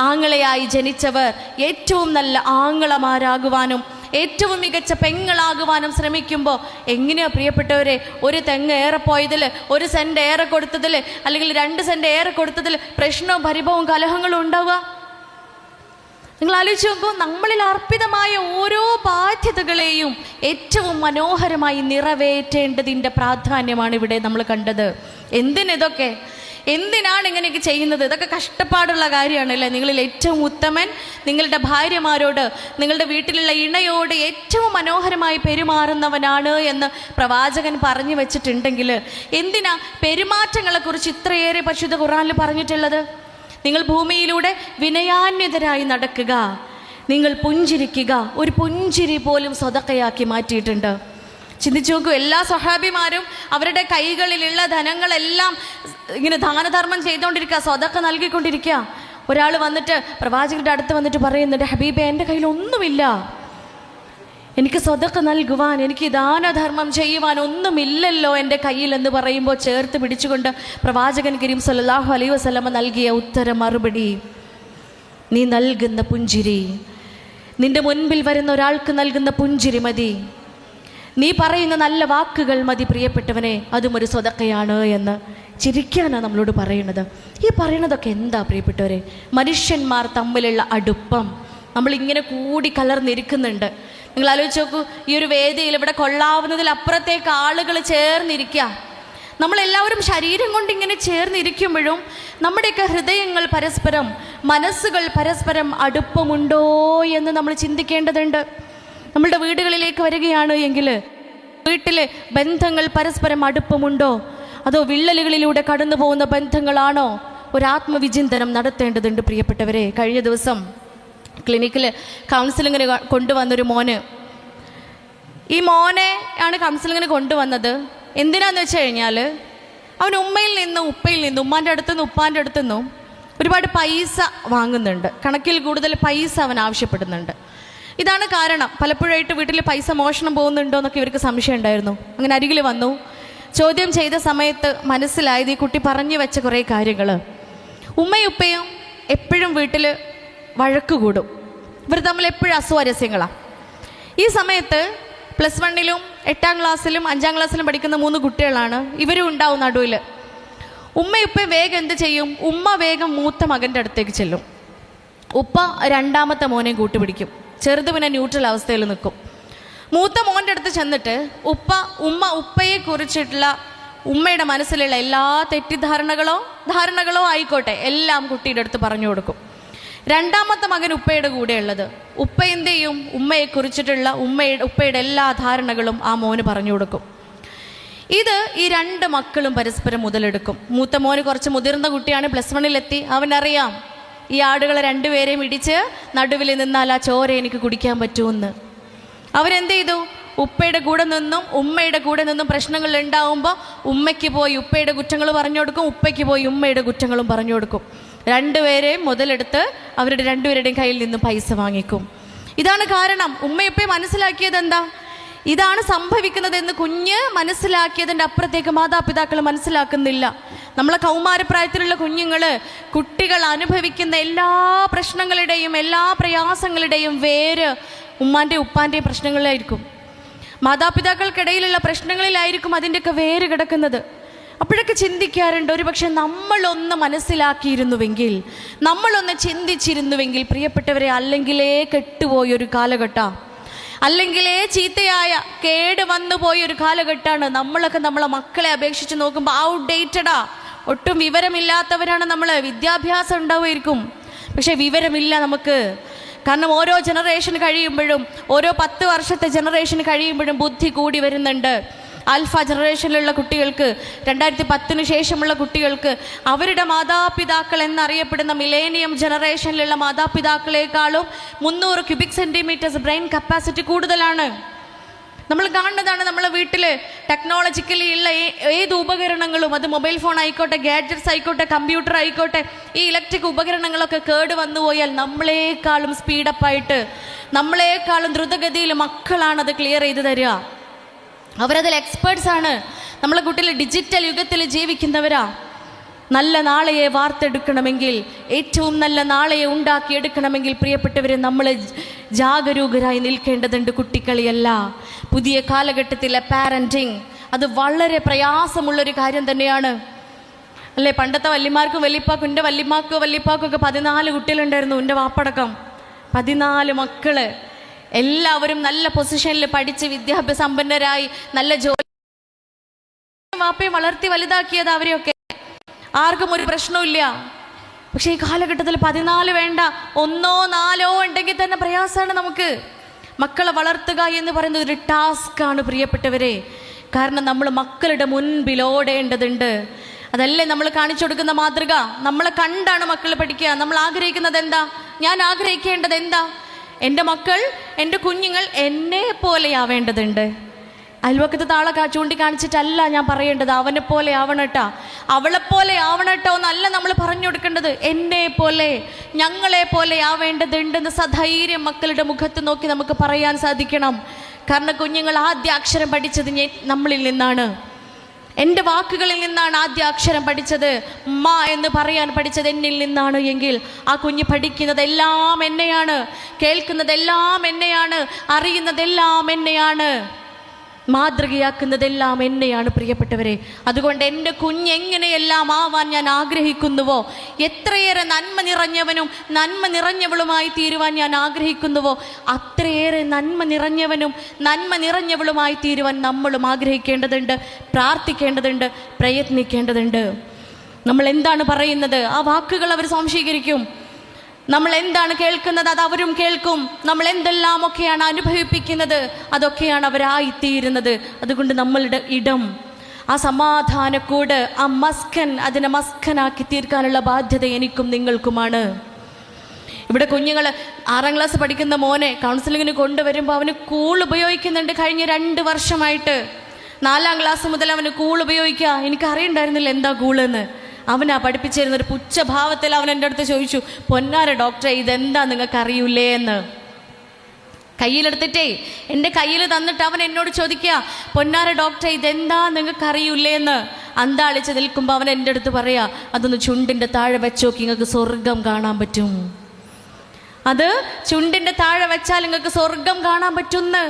ആങ്ങളയായി ജനിച്ചവർ ഏറ്റവും നല്ല ആങ്ങളമാരാകുവാനും ഏറ്റവും മികച്ച പെങ്ങളാകുവാനും ശ്രമിക്കുമ്പോൾ എങ്ങനെയാ പ്രിയപ്പെട്ടവരെ ഒരു തെങ്ങ് ഏറെ പോയതിൽ, ഒരു സെൻറ്റ് ഏറെ കൊടുത്തതിൽ, അല്ലെങ്കിൽ 2 സെൻറ്റ് ഏറെ കൊടുത്തതിൽ പ്രശ്നവും പരിഭവവും കലഹങ്ങളും ഉണ്ടാവുക? നിങ്ങൾ ആലോചിച്ച് നോക്കൂ. നമ്മളിൽ അർപ്പിതമായ ഓരോ ബാധ്യതകളെയും ഏറ്റവും മനോഹരമായി നിറവേറ്റേണ്ടതിൻ്റെ പ്രാധാന്യമാണ് ഇവിടെ നമ്മൾ കണ്ടത്. എന്തിനിതൊക്കെ? എന്തിനാണ് ഇങ്ങനെയൊക്കെ ചെയ്യുന്നത്? ഇതൊക്കെ കഷ്ടപ്പാടുള്ള കാര്യമാണല്ലേ. നിങ്ങളിൽ ഏറ്റവും ഉത്തമൻ നിങ്ങളുടെ ഭാര്യമാരോട്, നിങ്ങളുടെ വീട്ടിലുള്ള ഇണയോട് ഏറ്റവും മനോഹരമായി പെരുമാറുന്നവനാണ് എന്ന് പ്രവാചകൻ പറഞ്ഞു വെച്ചിട്ടുണ്ടെങ്കിൽ എന്തിനാ പെരുമാറ്റങ്ങളെക്കുറിച്ച് ഇത്രയേറെ പരിശുദ്ധ ഖുർആനിൽ പറഞ്ഞിട്ടുള്ളത്? നിങ്ങൾ ഭൂമിയിലൂടെ വിനയാന്വിതരായി നടക്കുക, നിങ്ങൾ പുഞ്ചിരിക്കുക. ഒരു പുഞ്ചിരി പോലും സ്വതക്കയാക്കി മാറ്റിയിട്ടുണ്ട്. ചിന്തിച്ചു നോക്കൂ. എല്ലാ സ്വഹാബിമാരും അവരുടെ കൈകളിലുള്ള ധനങ്ങളെല്ലാം ഇങ്ങനെ ദാനധർമ്മം ചെയ്തുകൊണ്ടിരിക്കുക, സ്വതക്ക നൽകിക്കൊണ്ടിരിക്കുക. ഒരാൾ വന്നിട്ട് പ്രവാചകരുടെ അടുത്ത് വന്നിട്ട് പറയുന്നുണ്ട്, ഹബീബെ എൻ്റെ കയ്യിൽ ഒന്നുമില്ല, എനിക്ക് സ്വതക്ക നൽകുവാൻ, എനിക്ക് ദാനധർമ്മം ചെയ്യുവാൻ ഒന്നുമില്ലല്ലോ എൻ്റെ കയ്യിൽ എന്ന് പറയുമ്പോൾ ചേർത്ത് പിടിച്ചുകൊണ്ട് പ്രവാചകൻ കരീം സല്ലല്ലാഹു അലൈഹി വസല്ലമ നൽകിയ ഉത്തര മറുപടി, നീ നൽകുന്ന പുഞ്ചിരി, നിന്റെ മുൻപിൽ വരുന്ന ഒരാൾക്ക് നൽകുന്ന പുഞ്ചിരി മതി, നീ പറയുന്ന നല്ല വാക്കുകൾ മതി പ്രിയപ്പെട്ടവനെ, അതും ഒരു സ്വതക്കയാണ് എന്ന്. ചിരിക്കാനാണ് നമ്മളോട് പറയുന്നത്. ഈ പറയുന്നതൊക്കെ എന്താ പ്രിയപ്പെട്ടവരെ? മനുഷ്യന്മാർ തമ്മിലുള്ള അടുപ്പം നമ്മളിങ്ങനെ കൂടി കലർന്നിരിക്കുന്നുണ്ട്. നിങ്ങൾ ആലോചിച്ച് നോക്കൂ. ഈ ഒരു വേദിയിൽ ഇവിടെ കൊള്ളാവുന്നതിൽ അപ്പുറത്തേക്ക് ആളുകൾ ചേർന്നിരിക്കുക. നമ്മളെല്ലാവരും ശരീരം കൊണ്ട് ഇങ്ങനെ ചേർന്നിരിക്കുമ്പോഴും നമ്മുടെയൊക്കെ ഹൃദയങ്ങൾ പരസ്പരം, മനസ്സുകൾ പരസ്പരം അടുപ്പമുണ്ടോ എന്ന് നമ്മൾ ചിന്തിക്കേണ്ടതുണ്ട്. നമ്മളുടെ വീടുകളിലേക്ക് വരികയാണ് എങ്കിൽ വീട്ടിലെ ബന്ധങ്ങൾ പരസ്പരം അടുപ്പമുണ്ടോ, അതോ വിള്ളലുകളിലൂടെ കടന്നു പോകുന്ന ബന്ധങ്ങളാണോ? ഒരാത്മവിചിന്തനം നടത്തേണ്ടതുണ്ട് പ്രിയപ്പെട്ടവരെ. കഴിഞ്ഞ ദിവസം ക്ലിനിക്കിൽ കൗൺസിലിങ്ങിന് കൊണ്ടുവന്നൊരു മോന്, ഈ മോനെ ആണ് കൗൺസിലിങ്ങിന് കൊണ്ടുവന്നത്. എന്തിനാന്ന് വെച്ച് കഴിഞ്ഞാൽ അവൻ ഉമ്മയിൽ നിന്നും ഉപ്പയിൽ നിന്നും, ഉമ്മാൻ്റെ അടുത്തുനിന്നും ഉപ്പാൻ്റെ അടുത്തുനിന്നും ഒരുപാട് പൈസ വാങ്ങുന്നുണ്ട്. കണക്കിൽ കൂടുതൽ പൈസ അവൻ ആവശ്യപ്പെടുന്നുണ്ട്. ഇതാണ് കാരണം. പലപ്പോഴായിട്ട് വീട്ടിൽ പൈസ മോഷണം പോകുന്നുണ്ടോ എന്നൊക്കെ ഇവർക്ക് സംശയം ഉണ്ടായിരുന്നു. അങ്ങനെ അരികിൽ വന്നു, ചോദ്യം ചെയ്ത സമയത്ത് മനസ്സിലായത് ഈ കുട്ടി പറഞ്ഞു വെച്ച കുറേ കാര്യങ്ങൾ. ഉമ്മയും ഉപ്പയും എപ്പോഴും വീട്ടിൽ വഴക്ക് കൂടും. ഇവർ തമ്മിൽ എപ്പോഴും അസ്വാരസ്യങ്ങളാണ്. ഈ സമയത്ത് +1-ലും 8ാം ക്ലാസ്സിലും 5ാം ക്ലാസ്സിലും പഠിക്കുന്ന 3 കുട്ടികളാണ്. ഇവരും ഉണ്ടാവും നടുവിൽ. ഉമ്മയും ഉപ്പയും വേഗം എന്ത് ചെയ്യും? ഉമ്മ വേഗം മൂത്ത മകൻ്റെ അടുത്തേക്ക് ചെല്ലും, ഉപ്പ 2ാമത്തെ മോനെയും കൂട്ടുപിടിക്കും. ചെറുത് പിന്നെ ന്യൂട്രൽ അവസ്ഥയിൽ നിൽക്കും. മൂത്ത മോൻ്റെ അടുത്ത് ചെന്നിട്ട് ഉമ്മ ഉപ്പയെ കുറിച്ചിട്ടുള്ള ഉമ്മയുടെ മനസ്സിലുള്ള എല്ലാ ധാരണകളോ ആയിക്കോട്ടെ എല്ലാം കുട്ടിയുടെ അടുത്ത് പറഞ്ഞു കൊടുക്കും. 2ാമത്തെ മകൻ ഉപ്പയുടെ കൂടെയുള്ളത്. ഉപ്പ എന്ത് ചെയ്യും? ഉമ്മയെക്കുറിച്ചിട്ടുള്ള ഉപ്പയുടെ എല്ലാ ധാരണകളും ആ മോന് പറഞ്ഞു കൊടുക്കും. ഇത് ഈ 2 മക്കളും പരസ്പരം മുതലെടുക്കും. മൂത്ത മോന് കുറച്ച് മുതിർന്ന കുട്ടിയാണ്, +1-ലെത്തി. അവനറിയാം ഈ ആടുകളെ 2 പേരെയും ഇടിച്ച് നടുവിൽ നിന്നാൽ ആ ചോര എനിക്ക് കുടിക്കാൻ പറ്റുമെന്ന്. അവരെന്ത് ചെയ്തു? ഉപ്പയുടെ കൂടെ നിന്നും ഉമ്മയുടെ കൂടെ നിന്നും പ്രശ്നങ്ങൾ ഉണ്ടാവുമ്പോൾ ഉമ്മയ്ക്ക് പോയി ഉപ്പയുടെ കുറ്റങ്ങൾ പറഞ്ഞു കൊടുക്കും, ഉപ്പയ്ക്ക് പോയി ഉമ്മയുടെ കുറ്റങ്ങളും പറഞ്ഞു കൊടുക്കും. 2 പേരെയും മുതലെടുത്ത് അവരുടെ 2 പേരുടെയും കയ്യിൽ നിന്നും പൈസ വാങ്ങിക്കും. ഇതാണ് കാരണം. ഉമ്മയപ്പയും മനസ്സിലാക്കിയത് എന്താ? ഇതാണ് സംഭവിക്കുന്നതെന്ന് കുഞ്ഞ് മനസ്സിലാക്കിയതിൻ്റെ അപ്പുറത്തേക്ക് മാതാപിതാക്കൾ മനസ്സിലാക്കുന്നില്ല. നമ്മളെ കൗമാരപ്രായത്തിലുള്ള കുട്ടികൾ അനുഭവിക്കുന്ന എല്ലാ പ്രശ്നങ്ങളുടെയും എല്ലാ പ്രയാസങ്ങളുടെയും വേര് ഉമ്മാൻ്റെയും ഉപ്പാൻ്റെയും പ്രശ്നങ്ങളിലായിരിക്കും. മാതാപിതാക്കൾക്കിടയിലുള്ള പ്രശ്നങ്ങളിലായിരിക്കും അതിൻ്റെയൊക്കെ വേര് കിടക്കുന്നത്. അപ്പോൾ എപ്പോഴൊക്കെ ചിന്തിക്കാറുണ്ട്, ഒരു പക്ഷെ നമ്മളൊന്ന് മനസ്സിലാക്കിയിരുന്നുവെങ്കിൽ, നമ്മളൊന്ന് ചിന്തിച്ചിരുന്നുവെങ്കിൽ പ്രിയപ്പെട്ടവരെ, അല്ലെങ്കിലേ കെട്ടുപോയൊരു കാലഘട്ടം, അല്ലെങ്കിലേ ചീത്തയായ കേട് വന്നു പോയൊരു കാലഘട്ടമാണ്. നമ്മളൊക്കെ നമ്മളെ മക്കളെ അപേക്ഷിച്ച് നോക്കുമ്പോൾ ഔട്ട്ഡേറ്റഡാ, ഒട്ടും വിവരമില്ലാത്തവരാണ് നമ്മൾ. വിദ്യാഭ്യാസം ഉണ്ടാവുമായിരിക്കും, പക്ഷെ വിവരമില്ല നമുക്ക്. കാരണം ഓരോ ജനറേഷൻ കഴിയുമ്പോഴും, ഓരോ 10 വർഷത്തെ ജനറേഷൻ കഴിയുമ്പോഴും ബുദ്ധി കൂടി വരുന്നുണ്ട്. ആൽഫ ജനറേഷനിലുള്ള കുട്ടികൾക്ക്, 2010 ശേഷമുള്ള കുട്ടികൾക്ക് അവരുടെ മാതാപിതാക്കൾ എന്നറിയപ്പെടുന്ന മിലേനിയം ജനറേഷനിലുള്ള മാതാപിതാക്കളെക്കാളും 300 ക്യൂബിക് സെൻറ്റിമീറ്റേഴ്സ് ബ്രെയിൻ കപ്പാസിറ്റി കൂടുതലാണ്. നമ്മൾ കാണുന്നതാണ്. നമ്മളെ വീട്ടിൽ ടെക്നോളജിക്കലി ഉള്ള ഏത് ഉപകരണങ്ങളും, അത് മൊബൈൽ ഫോൺ ആയിക്കോട്ടെ, ഗാഡ്ജറ്റ്സ് ആയിക്കോട്ടെ, കമ്പ്യൂട്ടർ ആയിക്കോട്ടെ, ഈ ഇലക്ട്രിക് ഉപകരണങ്ങളൊക്കെ കേട് വന്നു പോയാൽ നമ്മളെക്കാളും സ്പീഡപ്പായിട്ട്, നമ്മളെക്കാളും ദ്രുതഗതിയിൽ മക്കളാണ് അത് ക്ലിയർ ചെയ്ത് തരിക. അവരതിൽ എക്സ്പേർട്സാണ്. നമ്മളെ കുട്ടികൾ ഡിജിറ്റൽ യുഗത്തിൽ ജീവിക്കുന്നവരാ. നല്ല നാളെയെ വാർത്തെടുക്കണമെങ്കിൽ, ഏറ്റവും നല്ല നാളെയെ ഉണ്ടാക്കിയെടുക്കണമെങ്കിൽ പ്രിയപ്പെട്ടവരെ, നമ്മൾ ജാഗരൂകരായി നിൽക്കേണ്ടതുണ്ട്. കുട്ടിക്കളിയല്ല. പുതിയ കാലഘട്ടത്തിലെ പാരൻറ്റിങ് അത് വളരെ പ്രയാസമുള്ളൊരു കാര്യം തന്നെയാണ്, അല്ലേ? പണ്ടത്തെ വല്യമാർക്കും വല്യപ്പാക്കും, എൻ്റെ വല്യപ്പാക്കൊക്കെ 14 കുട്ടികളുണ്ടായിരുന്നു, എൻ്റെ വാപ്പടക്കം 14 മക്കള്. എല്ലാവരും നല്ല പൊസിഷനിൽ പഠിച്ച് വിദ്യാഭ്യാസ സമ്പന്നരായി നല്ല ജോലി. വാപ്പയെ വളർത്തി വലുതാക്കിയത് അവരെയൊക്കെ, ആർക്കും ഒരു പ്രശ്നമില്ല. പക്ഷേ ഈ കാലഘട്ടത്തിൽ 14 വേണ്ട, 1 4 ഉണ്ടെങ്കിൽ തന്നെ പ്രയാസമാണ് നമുക്ക്. മക്കളെ വളർത്തുക എന്ന് പറയുന്നത് ഒരു ടാസ്ക്കാണ് പ്രിയപ്പെട്ടവരെ. കാരണം നമ്മൾ മക്കളുടെ മുൻപിൽ ഓടേണ്ടതുണ്ട്. അതല്ലേ നമ്മൾ കാണിച്ചു കൊടുക്കുന്ന മാതൃക. നമ്മളെ കണ്ടാണ് മക്കൾ പഠിക്കുക. നമ്മൾ ആഗ്രഹിക്കുന്നത് എന്താ? ഞാൻ ആഗ്രഹിക്കേണ്ടത് എന്താ? എൻ്റെ മക്കൾ, എൻ്റെ കുഞ്ഞുങ്ങൾ എന്നെ പോലെയാവേണ്ടതുണ്ട്. അയൽവക്കത്ത് താളെ ചൂണ്ടിക്കാണിച്ചിട്ടല്ല ഞാൻ പറയേണ്ടത് അവനെ പോലെ ആവണട്ടാ, അവളെപ്പോലെ ആവണട്ടോ എന്നല്ല നമ്മൾ പറഞ്ഞു കൊടുക്കേണ്ടത്. എന്നെ പോലെ, ഞങ്ങളെ പോലെ ആവേണ്ടതുണ്ടെന്ന് സധൈര്യം മക്കളുടെ മുഖത്ത് നോക്കി നമുക്ക് പറയാൻ സാധിക്കണം. കാരണം കുഞ്ഞുങ്ങൾ ആദ്യ അക്ഷരം പഠിച്ചത് നമ്മളിൽ നിന്നാണ്. എൻ്റെ വാക്കുകളിൽ നിന്നാണ് ആദ്യ അക്ഷരം പഠിച്ചത്. ഉമ്മ എന്ന് പറയാൻ പഠിച്ചത് എന്നിൽ നിന്നാണ് എങ്കിൽ ആ കുഞ്ഞ് പഠിക്കുന്നതെല്ലാം എന്നെയാണ്, കേൾക്കുന്നതെല്ലാം എന്നെയാണ്, അറിയുന്നതെല്ലാം എന്നെയാണ്, മാതൃകയാക്കുന്നതെല്ലാം എന്നെയാണ് പ്രിയപ്പെട്ടവരെ. അതുകൊണ്ട് എൻ്റെ കുഞ്ഞെങ്ങനെയെല്ലാം ആവാൻ ഞാൻ ആഗ്രഹിക്കുന്നുവോ, എത്രയേറെ നന്മ നിറഞ്ഞവനും നന്മ നിറഞ്ഞവളുമായി തീരുവാൻ ഞാൻ ആഗ്രഹിക്കുന്നുവോ, അത്രയേറെ നന്മ നിറഞ്ഞവനും നന്മ നിറഞ്ഞവളുമായി തീരുവാൻ നമ്മളും ആഗ്രഹിക്കേണ്ടതുണ്ട്, പ്രാർത്ഥിക്കേണ്ടതുണ്ട്, പ്രയത്നിക്കേണ്ടതുണ്ട്. നമ്മൾ എന്താണ് പറയുന്നത് ആ വാക്കുകൾ അവർ സ്വാംശീകരിക്കും. നമ്മൾ എന്താണ് കേൾക്കുന്നത് അത് അവരും കേൾക്കും. നമ്മൾ എന്തെല്ലാമൊക്കെയാണ് അനുഭവിപ്പിക്കുന്നത് അതൊക്കെയാണ് അവരായിത്തീരുന്നത്. അതുകൊണ്ട് നമ്മളുടെ ഇടം, ആ സമാധാനക്കൂട്, ആ മസ്കൻ, അതിനെ മസ്കനാക്കി തീർക്കാനുള്ള ബാധ്യത എനിക്കും നിങ്ങൾക്കുമാണ്. ഇവിടെ കുഞ്ഞുങ്ങൾ 6ാം ക്ലാസ് പഠിക്കുന്ന മോനെ കൗൺസിലിങ്ങിന് കൊണ്ടുവരുമ്പോൾ അവന് കൂൾ ഉപയോഗിക്കുന്നുണ്ട്. കഴിഞ്ഞ 2 വർഷമായിട്ട് 4ാം ക്ലാസ് മുതൽ അവന് കൂൾ ഉപയോഗിക്കുക. എനിക്കറിയണ്ടായിരുന്നില്ല എന്താ കൂളെന്ന്. അവനാ പഠിപ്പിച്ചിരുന്ന ഒരു പുച്ഛഭാവത്തിൽ അവൻ എൻ്റെ അടുത്ത് ചോദിച്ചു, പൊന്നാര ഡോക്ടറെ ഇതെന്താ നിങ്ങൾക്ക് അറിയൂലേ എന്ന്. കയ്യിലെടുത്തിട്ടേ എൻ്റെ കയ്യിൽ തന്നിട്ട് അവൻ എന്നോട് ചോദിക്കുക, പൊന്നാര ഡോക്ടറെ ഇതെന്താ നിങ്ങൾക്ക് അറിയൂലേ എന്ന്. അന്താളിച്ച് നിൽക്കുമ്പോൾ അവൻ എൻ്റെ അടുത്ത് പറയാ, അതൊന്ന് ചുണ്ടിൻ്റെ താഴെ വെച്ചോക്കി, നിങ്ങൾക്ക് സ്വർഗം കാണാൻ പറ്റും. അത് ചുണ്ടിൻ്റെ താഴെ വെച്ചാൽ നിങ്ങൾക്ക് സ്വർഗം കാണാൻ പറ്റുമെന്ന്.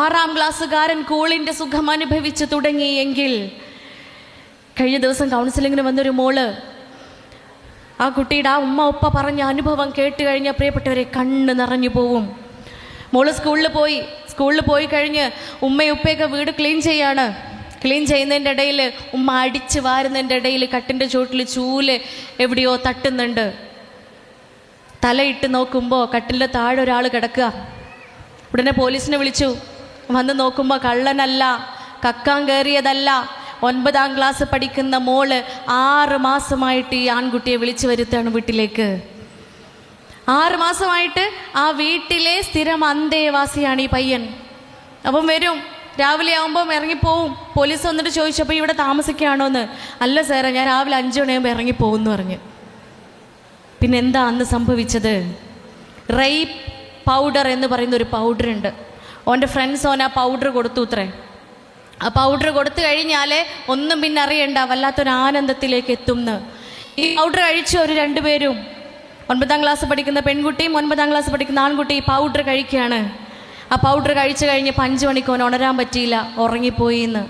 6ാം ക്ലാസ്സുകാരൻ കൂളിൻ്റെ സുഖം അനുഭവിച്ച് തുടങ്ങിയെങ്കിൽ, കഴിഞ്ഞ ദിവസം കൗൺസിലിങ്ങിന് വന്നൊരു മോള്, ആ കുട്ടിയുടെ ആ ഉമ്മ ഉപ്പ പറഞ്ഞ അനുഭവം കേട്ട് കഴിഞ്ഞാൽ പ്രിയപ്പെട്ടവരെ കണ്ണ് നിറഞ്ഞു പോവും. മോള് സ്കൂളിൽ പോയി കഴിഞ്ഞ് ഉമ്മയും ഉപ്പയൊക്കെ വീട് ക്ലീൻ ചെയ്യാണ്. ക്ലീൻ ചെയ്യുന്നതിൻ്റെ ഇടയിൽ ഉമ്മ അടിച്ച് വാരുന്നതിൻ്റെ ഇടയിൽ കട്ടിൻ്റെ ചുവട്ടിൽ ചൂല് എവിടെയോ തട്ടുന്നുണ്ട്. തലയിട്ട് നോക്കുമ്പോൾ കട്ടിലിൻ്റെ താഴെ ഒരാൾ കിടക്കുക. ഉടനെ പോലീസിനെ വിളിച്ചു. വന്ന് നോക്കുമ്പോൾ കള്ളനല്ല, കക്കാൻ കയറിയതല്ല, 9ാം ക്ലാസ് പഠിക്കുന്ന മോള് 6 മാസമായിട്ട് ഈ ആൺകുട്ടിയെ വിളിച്ചു വരുത്താണ് വീട്ടിലേക്ക്. 6 മാസമായിട്ട് ആ വീട്ടിലെ സ്ഥിരം അന്തേവാസിയാണ് ഈ പയ്യൻ. അപ്പം വരും, രാവിലെ ആകുമ്പോൾ ഇറങ്ങിപ്പോവും. പോലീസ് വന്നിട്ട് ചോദിച്ചപ്പോൾ ഇവിടെ താമസിക്കുകയാണോ എന്ന്. അല്ല സാറേ, ഞാൻ രാവിലെ 5 മണിയാകുമ്പോൾ ഇറങ്ങിപ്പോകുമെന്ന് പറഞ്ഞു. പിന്നെ എന്താ അന്ന് സംഭവിച്ചത്? റേപ്പ് പൗഡർ എന്ന് പറയുന്ന ഒരു പൗഡറുണ്ട്. ഓൻ്റെ ഫ്രണ്ട്സ് ഓൻ ആ പൗഡർ കൊടുത്തു അത്രേ. ആ പൗഡർ കൊടുത്തു കഴിഞ്ഞാൽ ഒന്നും പിന്നെ അറിയണ്ട, വല്ലാത്തൊരു ആനന്ദത്തിലേക്ക് എത്തുമെന്ന്. ഈ പൗഡർ കഴിച്ചു അവർ 2 പേരും. 9ാം ക്ലാസ് പഠിക്കുന്ന പെൺകുട്ടിയും 9ാം ക്ലാസ് പഠിക്കുന്ന ആൺകുട്ടി ഈ പൗഡർ കഴിക്കുകയാണ്. ആ പൗഡർ കഴിച്ചു കഴിഞ്ഞ് 5 മണിക്ക് ഓൻ ഉണരാൻ പറ്റിയില്ല, ഉറങ്ങിപ്പോയി എന്ന്.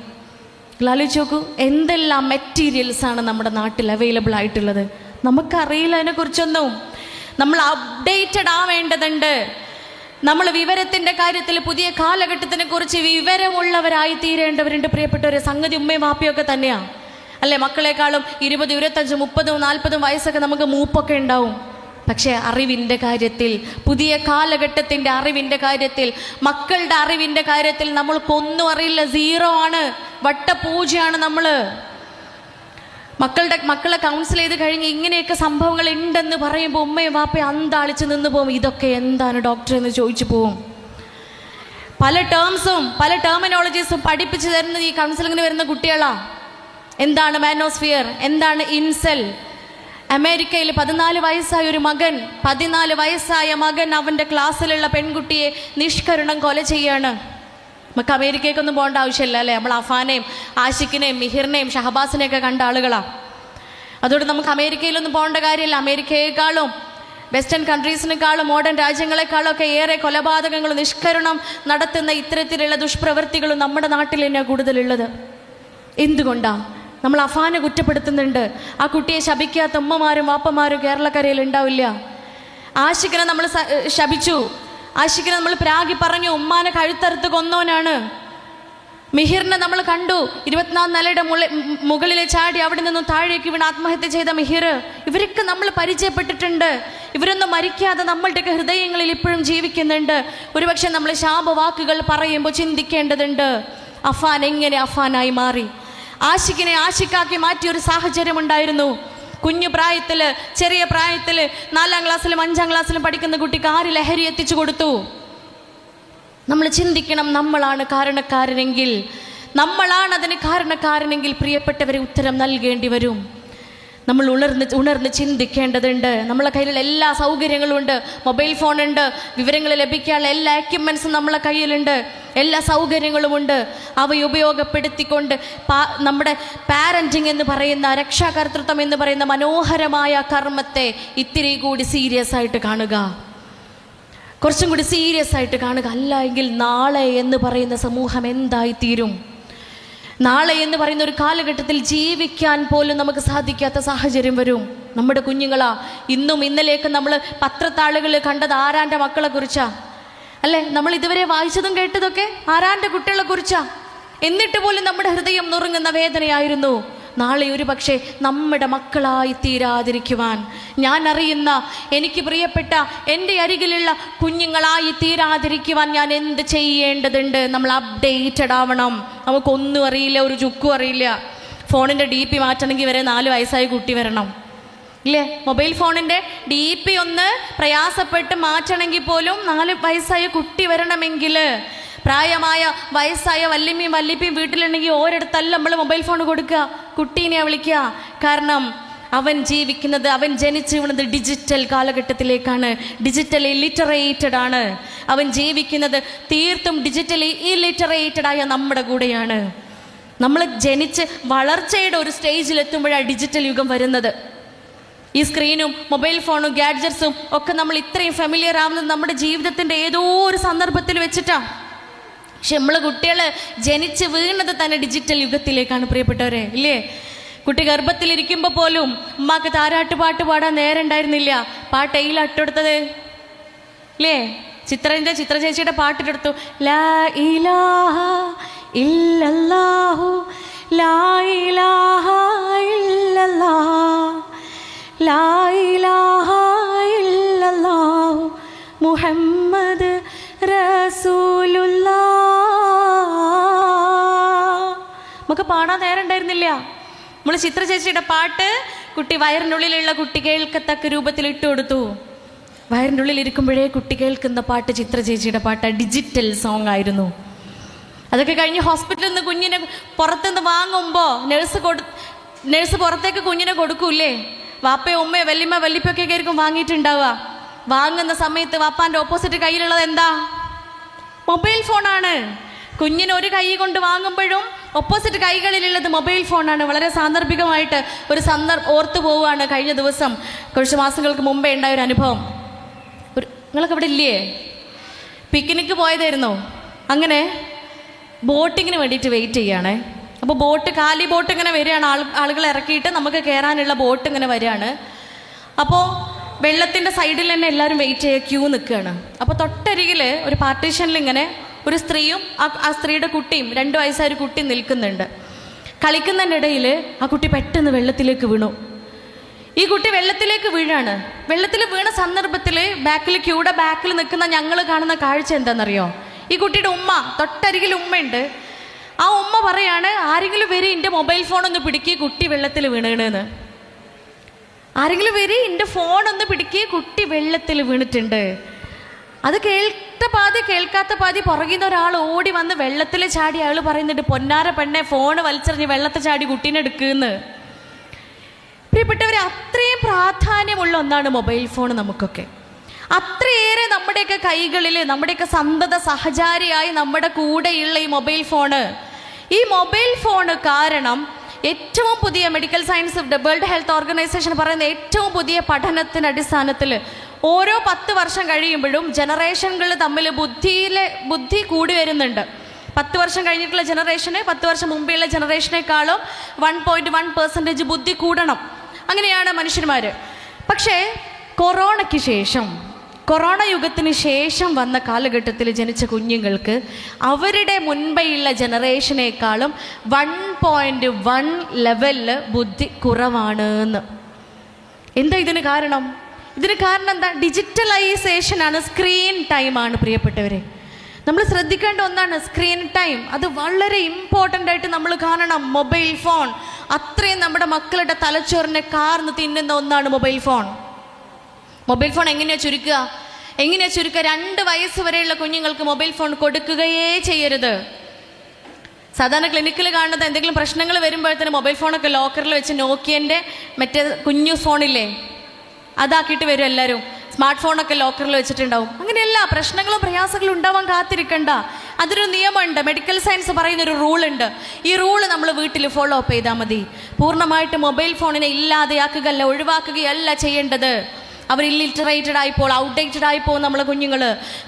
ആലോചിച്ച് നോക്കൂ, എന്തെല്ലാം മെറ്റീരിയൽസാണ് നമ്മുടെ നാട്ടിൽ അവൈലബിൾ ആയിട്ടുള്ളത്. നമുക്കറിയില്ല അതിനെക്കുറിച്ചൊന്നും. നമ്മൾ അപ്ഡേറ്റഡ് ആവേണ്ടതുണ്ട്. നമ്മൾ വിവരത്തിൻ്റെ കാര്യത്തിൽ പുതിയ കാലഘട്ടത്തിനെ കുറിച്ച് വിവരമുള്ളവരായി തീരേണ്ടവരുണ്ട് പ്രിയപ്പെട്ടവരെ. സംഗതി ഉമ്മയും വാപ്പയൊക്കെ തന്നെയാണ് അല്ലേ? മക്കളെക്കാളും 20, 25, 30, 40 വയസ്സൊക്കെ നമുക്ക് മൂപ്പൊക്കെ ഉണ്ടാവും. പക്ഷേ അറിവിൻ്റെ കാര്യത്തിൽ, പുതിയ കാലഘട്ടത്തിൻ്റെ അറിവിൻ്റെ കാര്യത്തിൽ, മക്കളുടെ അറിവിൻ്റെ കാര്യത്തിൽ നമ്മൾക്കൊന്നും അറിയില്ല. 0 ആണ്, വട്ടപൂജയാണ് നമ്മൾ. മക്കളെ കൗൺസിൽ ചെയ്ത് കഴിഞ്ഞ് ഇങ്ങനെയൊക്കെ സംഭവങ്ങൾ ഉണ്ടെന്ന് പറയുമ്പോൾ ഉമ്മയും വാപ്പയും അന്താളിച്ച് നിന്ന് പോകും. ഇതൊക്കെ എന്താണ് ഡോക്ടർ എന്ന് ചോദിച്ചു പോവും. പല ടേംസും പല ടെർമിനോളജീസും പഠിപ്പിച്ചു തരുന്നത് ഈ കൗൺസിലിങ്ങിന് വരുന്ന കുട്ടികളാ. എന്താണ് മാനോസ്ഫിയർ, എന്താണ് ഇൻസെൽ. അമേരിക്കയിൽ 14 വയസ്സായ ഒരു മകൻ, 14 വയസ്സായ മകൻ അവൻ്റെ ക്ലാസ്സിലുള്ള പെൺകുട്ടിയെ നിഷ്കരുണം കൊല ചെയ്യാണ്. നമുക്ക് അമേരിക്കയ്ക്കൊന്നും പോകേണ്ട ആവശ്യമില്ല അല്ലേ? നമ്മൾ അഫാനെയും ആഷിഖിനെയും മിഹിറിനെയും ഷഹബാസിനെയൊക്കെ കണ്ട ആളുകളാണ്. അതുകൊണ്ട് നമുക്ക് അമേരിക്കയിലൊന്നും പോകേണ്ട കാര്യമില്ല. അമേരിക്കയെക്കാളും വെസ്റ്റേൺ കൺട്രീസിനേക്കാളും മോഡേൺ രാജ്യങ്ങളെക്കാളും ഒക്കെ ഏറെ കൊലപാതകങ്ങളും നിഷ്കരണം നടത്തുന്ന ഇത്തരത്തിലുള്ള ദുഷ്പ്രവൃത്തികളും നമ്മുടെ നാട്ടിൽ തന്നെയാണ് കൂടുതലുള്ളത്. എന്തുകൊണ്ടാണ്? നമ്മൾ അഫാനെ കുറ്റപ്പെടുത്തുന്നുണ്ട്. ആ കുട്ടിയെ ശപിക്കാത്ത ഉമ്മമാരും വാപ്പമാരും കേരളക്കരയിൽ ഉണ്ടാവില്ല. ആഷിഖിനെ നമ്മൾ ശപിച്ചു, ആഷിഖിനെ നമ്മൾ പ്രാഗി പറഞ്ഞു, ഉമ്മാനെ കഴുത്തറുത്ത് കൊന്നോനാണ്. മിഹിറിനെ നമ്മൾ കണ്ടു, 24 നിലയുടെ മുകളിലെ ചാടി അവിടെ നിന്നും താഴേക്ക് വീണ് ആത്മഹത്യ ചെയ്ത മിഹിർ. ഇവരൊക്കെ നമ്മൾ പരിചയപ്പെട്ടിട്ടുണ്ട്. ഇവരൊന്നും മരിക്കാതെ നമ്മളുടെയൊക്കെ ഹൃദയങ്ങളിൽ ഇപ്പോഴും ജീവിക്കുന്നുണ്ട്. ഒരുപക്ഷെ നമ്മൾ ശാപവാക്കുകൾ പറയുമ്പോൾ ചിന്തിക്കേണ്ടതുണ്ട്, അഫാൻ എങ്ങനെ അഫാനായി മാറി? ആഷിഖിനെ ആഷിഖാക്കി മാറ്റിയൊരു സാഹചര്യം ഉണ്ടായിരുന്നു. കുഞ്ഞു പ്രായത്തിൽ, ചെറിയ പ്രായത്തിൽ 4ാം ക്ലാസ്സിലും 5ാം ക്ലാസ്സിലും പഠിക്കുന്ന കുട്ടിക്ക് ആര് ലഹരി എത്തിച്ചു കൊടുത്തു? നമ്മൾ ചിന്തിക്കണം. നമ്മളാണ് കാരണക്കാരനെങ്കിൽ, നമ്മളാണ് അതിന് കാരണക്കാരനെങ്കിൽ പ്രിയപ്പെട്ടവരെ ഉത്തരം നൽകേണ്ടി വരും. നമ്മൾ ഉണർന്ന് ചിന്തിക്കേണ്ടതുണ്ട്. നമ്മളെ കയ്യിൽ എല്ലാ സൗകര്യങ്ങളും ഉണ്ട്. മൊബൈൽ ഫോണുണ്ട്, വിവരങ്ങൾ ലഭിക്കാനുള്ള എല്ലാ എക്യുപ്മെൻസും നമ്മളെ കയ്യിലുണ്ട്, എല്ലാ സൗകര്യങ്ങളുമുണ്ട്. അവ ഉപയോഗപ്പെടുത്തിക്കൊണ്ട് നമ്മുടെ പാരൻറ്റിങ് എന്ന് പറയുന്ന, രക്ഷാകർതൃത്വം എന്ന് പറയുന്ന മനോഹരമായ കർമ്മത്തെ ഇത്തിരി കൂടി സീരിയസ് ആയിട്ട് കാണുക, കുറച്ചും കൂടി സീരിയസ് ആയിട്ട് കാണുക. അല്ല എങ്കിൽ നാളെ എന്ന് പറയുന്ന സമൂഹം എന്തായിത്തീരും? നാളെ എന്ന് പറയുന്ന ഒരു കാലഘട്ടത്തിൽ ജീവിക്കാൻ പോലും നമുക്ക് സാധിക്കാത്ത സാഹചര്യം വരും. നമ്മുടെ കുഞ്ഞുങ്ങളാ. ഇന്നും ഇന്നലെയൊക്കെ നമ്മൾ പത്രത്താളുകൾ കണ്ടത് ആരാൻ്റെ മക്കളെ കുറിച്ചാ അല്ലേ? നമ്മൾ ഇതുവരെ വായിച്ചതും കേട്ടതൊക്കെ ആരാൻ്റെ കുട്ടികളെ കുറിച്ചാ. എന്നിട്ട് പോലും നമ്മുടെ ഹൃദയം നുറുങ്ങുന്ന വേദനയായിരുന്നു. നാളെ ഒരു പക്ഷേ നമ്മുടെ മക്കളായി തീരാതിരിക്കുവാൻ, ഞാൻ അറിയുന്ന എനിക്ക് പ്രിയപ്പെട്ട എൻ്റെ അരികിലുള്ള കുഞ്ഞുങ്ങളായി തീരാതിരിക്കുവാൻ ഞാൻ എന്ത് ചെയ്യേണ്ടതുണ്ട്? നമ്മൾ അപ്ഡേറ്റഡ് ആവണം. നമുക്കൊന്നും അറിയില്ല, ഒരു ചുക്കും അറിയില്ല. ഫോണിൻ്റെ DP മാറ്റണമെങ്കിൽ വരെ 4 വയസ്സായ കുട്ടി വരണം ഇല്ലേ? മൊബൈൽ ഫോണിൻ്റെ DP ഒന്ന് പ്രയാസപ്പെട്ട് മാറ്റണമെങ്കിൽ പോലും 4 വയസ്സായ കുട്ടി വരണമെങ്കിൽ, പ്രായമായ വയസ്സായ വല്യമ്മയും വല്യപ്പയും വീട്ടിലുണ്ടെങ്കിൽ ഓരോരുത്തല്ല നമ്മൾ മൊബൈൽ ഫോൺ കൊടുക്കുക, കുട്ടീനെ വിളിക്കുക. കാരണം അവൻ ജീവിക്കുന്നത്, അവൻ ജനിച്ചു വീണത് ഡിജിറ്റൽ കാലഘട്ടത്തിലേക്കാണ്. ഡിജിറ്റലി ലിറ്ററേറ്റഡ് ആണ് അവൻ ജീവിക്കുന്നത്. തീർത്തും ഡിജിറ്റലി ഇല്ലിറ്ററേറ്റഡ് ആയ നമ്മുടെ കൂടെയാണ്. നമ്മൾ ജനിച്ച് വളർച്ചയുടെ ഒരു സ്റ്റേജിലെത്തുമ്പോഴാണ് ഡിജിറ്റൽ യുഗം വരുന്നത്. ഈ സ്ക്രീനും മൊബൈൽ ഫോണും ഗാഡ്ജറ്റ്സും ഒക്കെ നമ്മൾ ഇത്രയും ഫെമിലിയർ ആവുന്നത് നമ്മുടെ ജീവിതത്തിൻ്റെ ഏതോ ഒരു സന്ദർഭത്തിൽ വെച്ചിട്ടാണ്. പക്ഷെ നമ്മൾ കുട്ടികൾ ജനിച്ച് വീണത് തന്നെ ഡിജിറ്റൽ യുഗത്തിലേക്കാണ് പ്രിയപ്പെട്ടവരെ, ഇല്ലേ? കുട്ടി ഗർഭത്തിലിരിക്കുമ്പോൾ പോലും ഉമ്മാക്ക് താരാട്ട് പാട്ട് പാടാൻ നേരം ഉണ്ടായിരുന്നില്ല. പാട്ട് എയിലട്ടെടുത്തത് ഇല്ലേ? ചിത്ര ചേച്ചിയുടെ പാട്ടിട്ടെടുത്തു. ലാ ഇലാഹ ഇല്ലല്ലാഹു ലാ ഇലാഹ ഇല്ലല്ലാഹ് ലാ ഇലാഹ ഇല്ലല്ലാഹു മുഹമ്മദ് റസൂലുള്ളാഹ്. നമുക്ക് പാടാൻ നേരം ഉണ്ടായിരുന്നില്ല. നമ്മൾ ചിത്ര ചേച്ചിയുടെ പാട്ട് കുട്ടി വയറിനുള്ളിലുള്ള കുട്ടി കേൾക്കത്തക്ക രൂപത്തിൽ ഇട്ട് കൊടുത്തു. വയറിൻ്റെ ഉള്ളിൽ ഇരിക്കുമ്പോഴേ കുട്ടി കേൾക്കുന്ന പാട്ട് ചിത്ര ചേച്ചിയുടെ പാട്ട് ഡിജിറ്റൽ സോങ് ആയിരുന്നു. അതൊക്കെ കഴിഞ്ഞ് ഹോസ്പിറ്റലിൽ നിന്ന് കുഞ്ഞിനെ പുറത്തുനിന്ന് വാങ്ങുമ്പോൾ നഴ്സ് പുറത്തേക്ക് കുഞ്ഞിനെ കൊടുക്കൂല്ലേ? വാപ്പയോ ഉമ്മയോ വല്യമ്മ വല്യപ്പൊക്കെ ആയിരിക്കും വാങ്ങിയിട്ടുണ്ടാവുക. വാങ്ങുന്ന സമയത്ത് വാപ്പാൻ്റെ ഓപ്പോസിറ്റ് കയ്യിലുള്ളത് എന്താ? മൊബൈൽ ഫോണാണ്. കുഞ്ഞിന് ഒരു കൈ കൊണ്ട് വാങ്ങുമ്പോഴും ഓപ്പോസിറ്റ് കൈകളിലുള്ളത് മൊബൈൽ ഫോണാണ്. വളരെ സാന്ദർഭികമായിട്ട് ഒരു ഓർത്തു പോവുകയാണ്. കഴിഞ്ഞ ദിവസം കുറച്ച് മാസങ്ങൾക്ക് മുമ്പേ ഉണ്ടായ ഒരു അനുഭവം. നിങ്ങളൊക്കെ ഇവിടെ ഇല്ലേ? പിക്നിക്ക് പോയതായിരുന്നു. അങ്ങനെ ബോട്ടിങ്ങിന് വേണ്ടിയിട്ട് വെയിറ്റ് ചെയ്യുകയാണേ. അപ്പോൾ കാലി ബോട്ട് ഇങ്ങനെ വരികയാണ്, ആളുകൾ ഇറക്കിയിട്ട് നമുക്ക് കയറാനുള്ള ബോട്ട് ഇങ്ങനെ വരികയാണ്. അപ്പോൾ വെള്ളത്തിൻ്റെ സൈഡിൽ തന്നെ എല്ലാവരും വെയിറ്റ് ചെയ്യുക, ക്യൂ നിൽക്കുകയാണ്. അപ്പോൾ തൊട്ടരികിൽ ഒരു പാർട്ടീഷനിൽ ഇങ്ങനെ ഒരു സ്ത്രീയും ആ സ്ത്രീയുടെ കുട്ടിയും 2 വയസ്സായ ഒരു കുട്ടി നിൽക്കുന്നുണ്ട്. കളിക്കുന്നതിനിടയിൽ ആ കുട്ടി പെട്ടെന്ന് വെള്ളത്തിലേക്ക് വീണു. ഈ കുട്ടി വെള്ളത്തിലേക്ക് വീഴാണ്. വെള്ളത്തിൽ വീണ സന്ദർഭത്തിൽ ക്യൂടെ ബാക്കിൽ നിൽക്കുന്ന ഞങ്ങൾ കാണുന്ന കാഴ്ച എന്താണെന്നറിയോ? ഈ കുട്ടിയുടെ ഉമ്മ, തൊട്ടരികിൽ ഉമ്മയുണ്ട്. ആ ഉമ്മ പറയാണ്, ആരെങ്കിലും വരി എൻ്റെ മൊബൈൽ ഫോൺ ഒന്ന് പിടിക്കുക, കുട്ടി വെള്ളത്തിൽ വീണേണെന്ന്. ആരെങ്കിലും വരി എൻ്റെ ഫോൺ ഒന്ന് പിടിക്കുക, കുട്ടി വെള്ളത്തിൽ വീണിട്ടുണ്ട്. അത് കേട്ട പാതി കേൾക്കാത്ത പാതി പുറകിന്ന് ഒരാൾ ഓടി വന്ന് വെള്ളത്തിൽ ചാടി. അയാൾ പറയുന്നുണ്ട്, പൊന്നാര പെണ്ണെ, ഫോണ് വലിച്ചെറിഞ്ഞ് വെള്ളത്തിൽ ചാടി കുട്ടീനെ എടുക്കുന്ന്. പ്രിയപ്പെട്ടവരെ, അത്രയും പ്രാധാന്യമുള്ള ഒന്നാണ് മൊബൈൽ ഫോൺ. നമുക്കൊക്കെ അത്രയേറെ നമ്മുടെയൊക്കെ കൈകളിൽ, നമ്മുടെയൊക്കെ സന്തത സഹചാരിയായി നമ്മുടെ കൂടെയുള്ള ഈ മൊബൈൽ ഫോണ് കാരണം ഏറ്റവും പുതിയ medical science world health organisation പറയുന്ന ഏറ്റവും പുതിയ പഠനത്തിൻ്റെ അടിസ്ഥാനത്തിൽ ഓരോ 10 വർഷം കഴിയുമ്പോഴും ജനറേഷനുകൾ തമ്മിൽ ബുദ്ധി കൂടി വരുന്നുണ്ട്. 10 വർഷം കഴിഞ്ഞിട്ടുള്ള ജനറേഷന് 10 വർഷം മുമ്പെയുള്ള ജനറേഷനേക്കാളും 1.1% ബുദ്ധി കൂടണം. അങ്ങനെയാണ് മനുഷ്യന്മാർ. പക്ഷേ കൊറോണ യുഗത്തിന് ശേഷം വന്ന കാലഘട്ടത്തിൽ ജനിച്ച കുഞ്ഞുങ്ങൾക്ക് അവരുടെ മുൻപെയുള്ള ജനറേഷനേക്കാളും 1.1 ലെവലിൽ ബുദ്ധി കുറവാണ് എന്ന്. എന്താ ഇതിന് കാരണം? എന്താ? ഡിജിറ്റലൈസേഷനാണ്, സ്ക്രീൻ ടൈമാണ്. പ്രിയപ്പെട്ടവരെ, നമ്മൾ ശ്രദ്ധിക്കേണ്ട ഒന്നാണ് സ്ക്രീൻ ടൈം. അത് വളരെ ഇമ്പോർട്ടൻ്റ് ആയിട്ട് നമ്മൾ കാണണം. മൊബൈൽ ഫോൺ അത്രയും നമ്മുടെ മക്കളുടെ തലച്ചോറിനെ കാർന്ന് തിന്നുന്ന ഒന്നാണ് മൊബൈൽ ഫോൺ. എങ്ങനെയാ ചുരുക്കുക? 2 വയസ്സ് വരെയുള്ള കുഞ്ഞുങ്ങൾക്ക് മൊബൈൽ ഫോൺ കൊടുക്കുകയേ ചെയ്യരുത്. സാധാരണ ക്ലിനിക്കിൽ കാണുന്നത് എന്തെങ്കിലും പ്രശ്നങ്ങൾ വരുമ്പോഴത്തേന് മൊബൈൽ ഫോണൊക്കെ ലോക്കറിൽ വെച്ച് നോക്കിയൻ്റെ മറ്റേ കുഞ്ഞു ഫോണില്ലേ അതാക്കിയിട്ട് വരും എല്ലാവരും. സ്മാർട്ട് ഫോണൊക്കെ ലോക്കറിൽ വെച്ചിട്ടുണ്ടാവും. അങ്ങനെയല്ല, പ്രശ്നങ്ങളും പ്രയാസങ്ങളും ഉണ്ടാവാൻ കാത്തിരിക്കണ്ട. അതൊരു നിയമമുണ്ട്. മെഡിക്കൽ സയൻസ് പറയുന്നൊരു റൂളുണ്ട്. ഈ റൂള് നമ്മൾ വീട്ടിൽ ഫോളോ അപ്പ് ചെയ്താൽ മതി. പൂർണ്ണമായിട്ട് മൊബൈൽ ഫോണിനെ ഇല്ലാതെയാക്കുകയല്ല, ഒഴിവാക്കുകയല്ല ചെയ്യേണ്ടത്. അവർ ഇല്ലിറ്ററേറ്റഡ് ആയിപ്പോൾ, ഔട്ട്ഡേറ്റഡ് ആയിപ്പോൾ നമ്മളെ കുഞ്ഞുങ്ങൾ.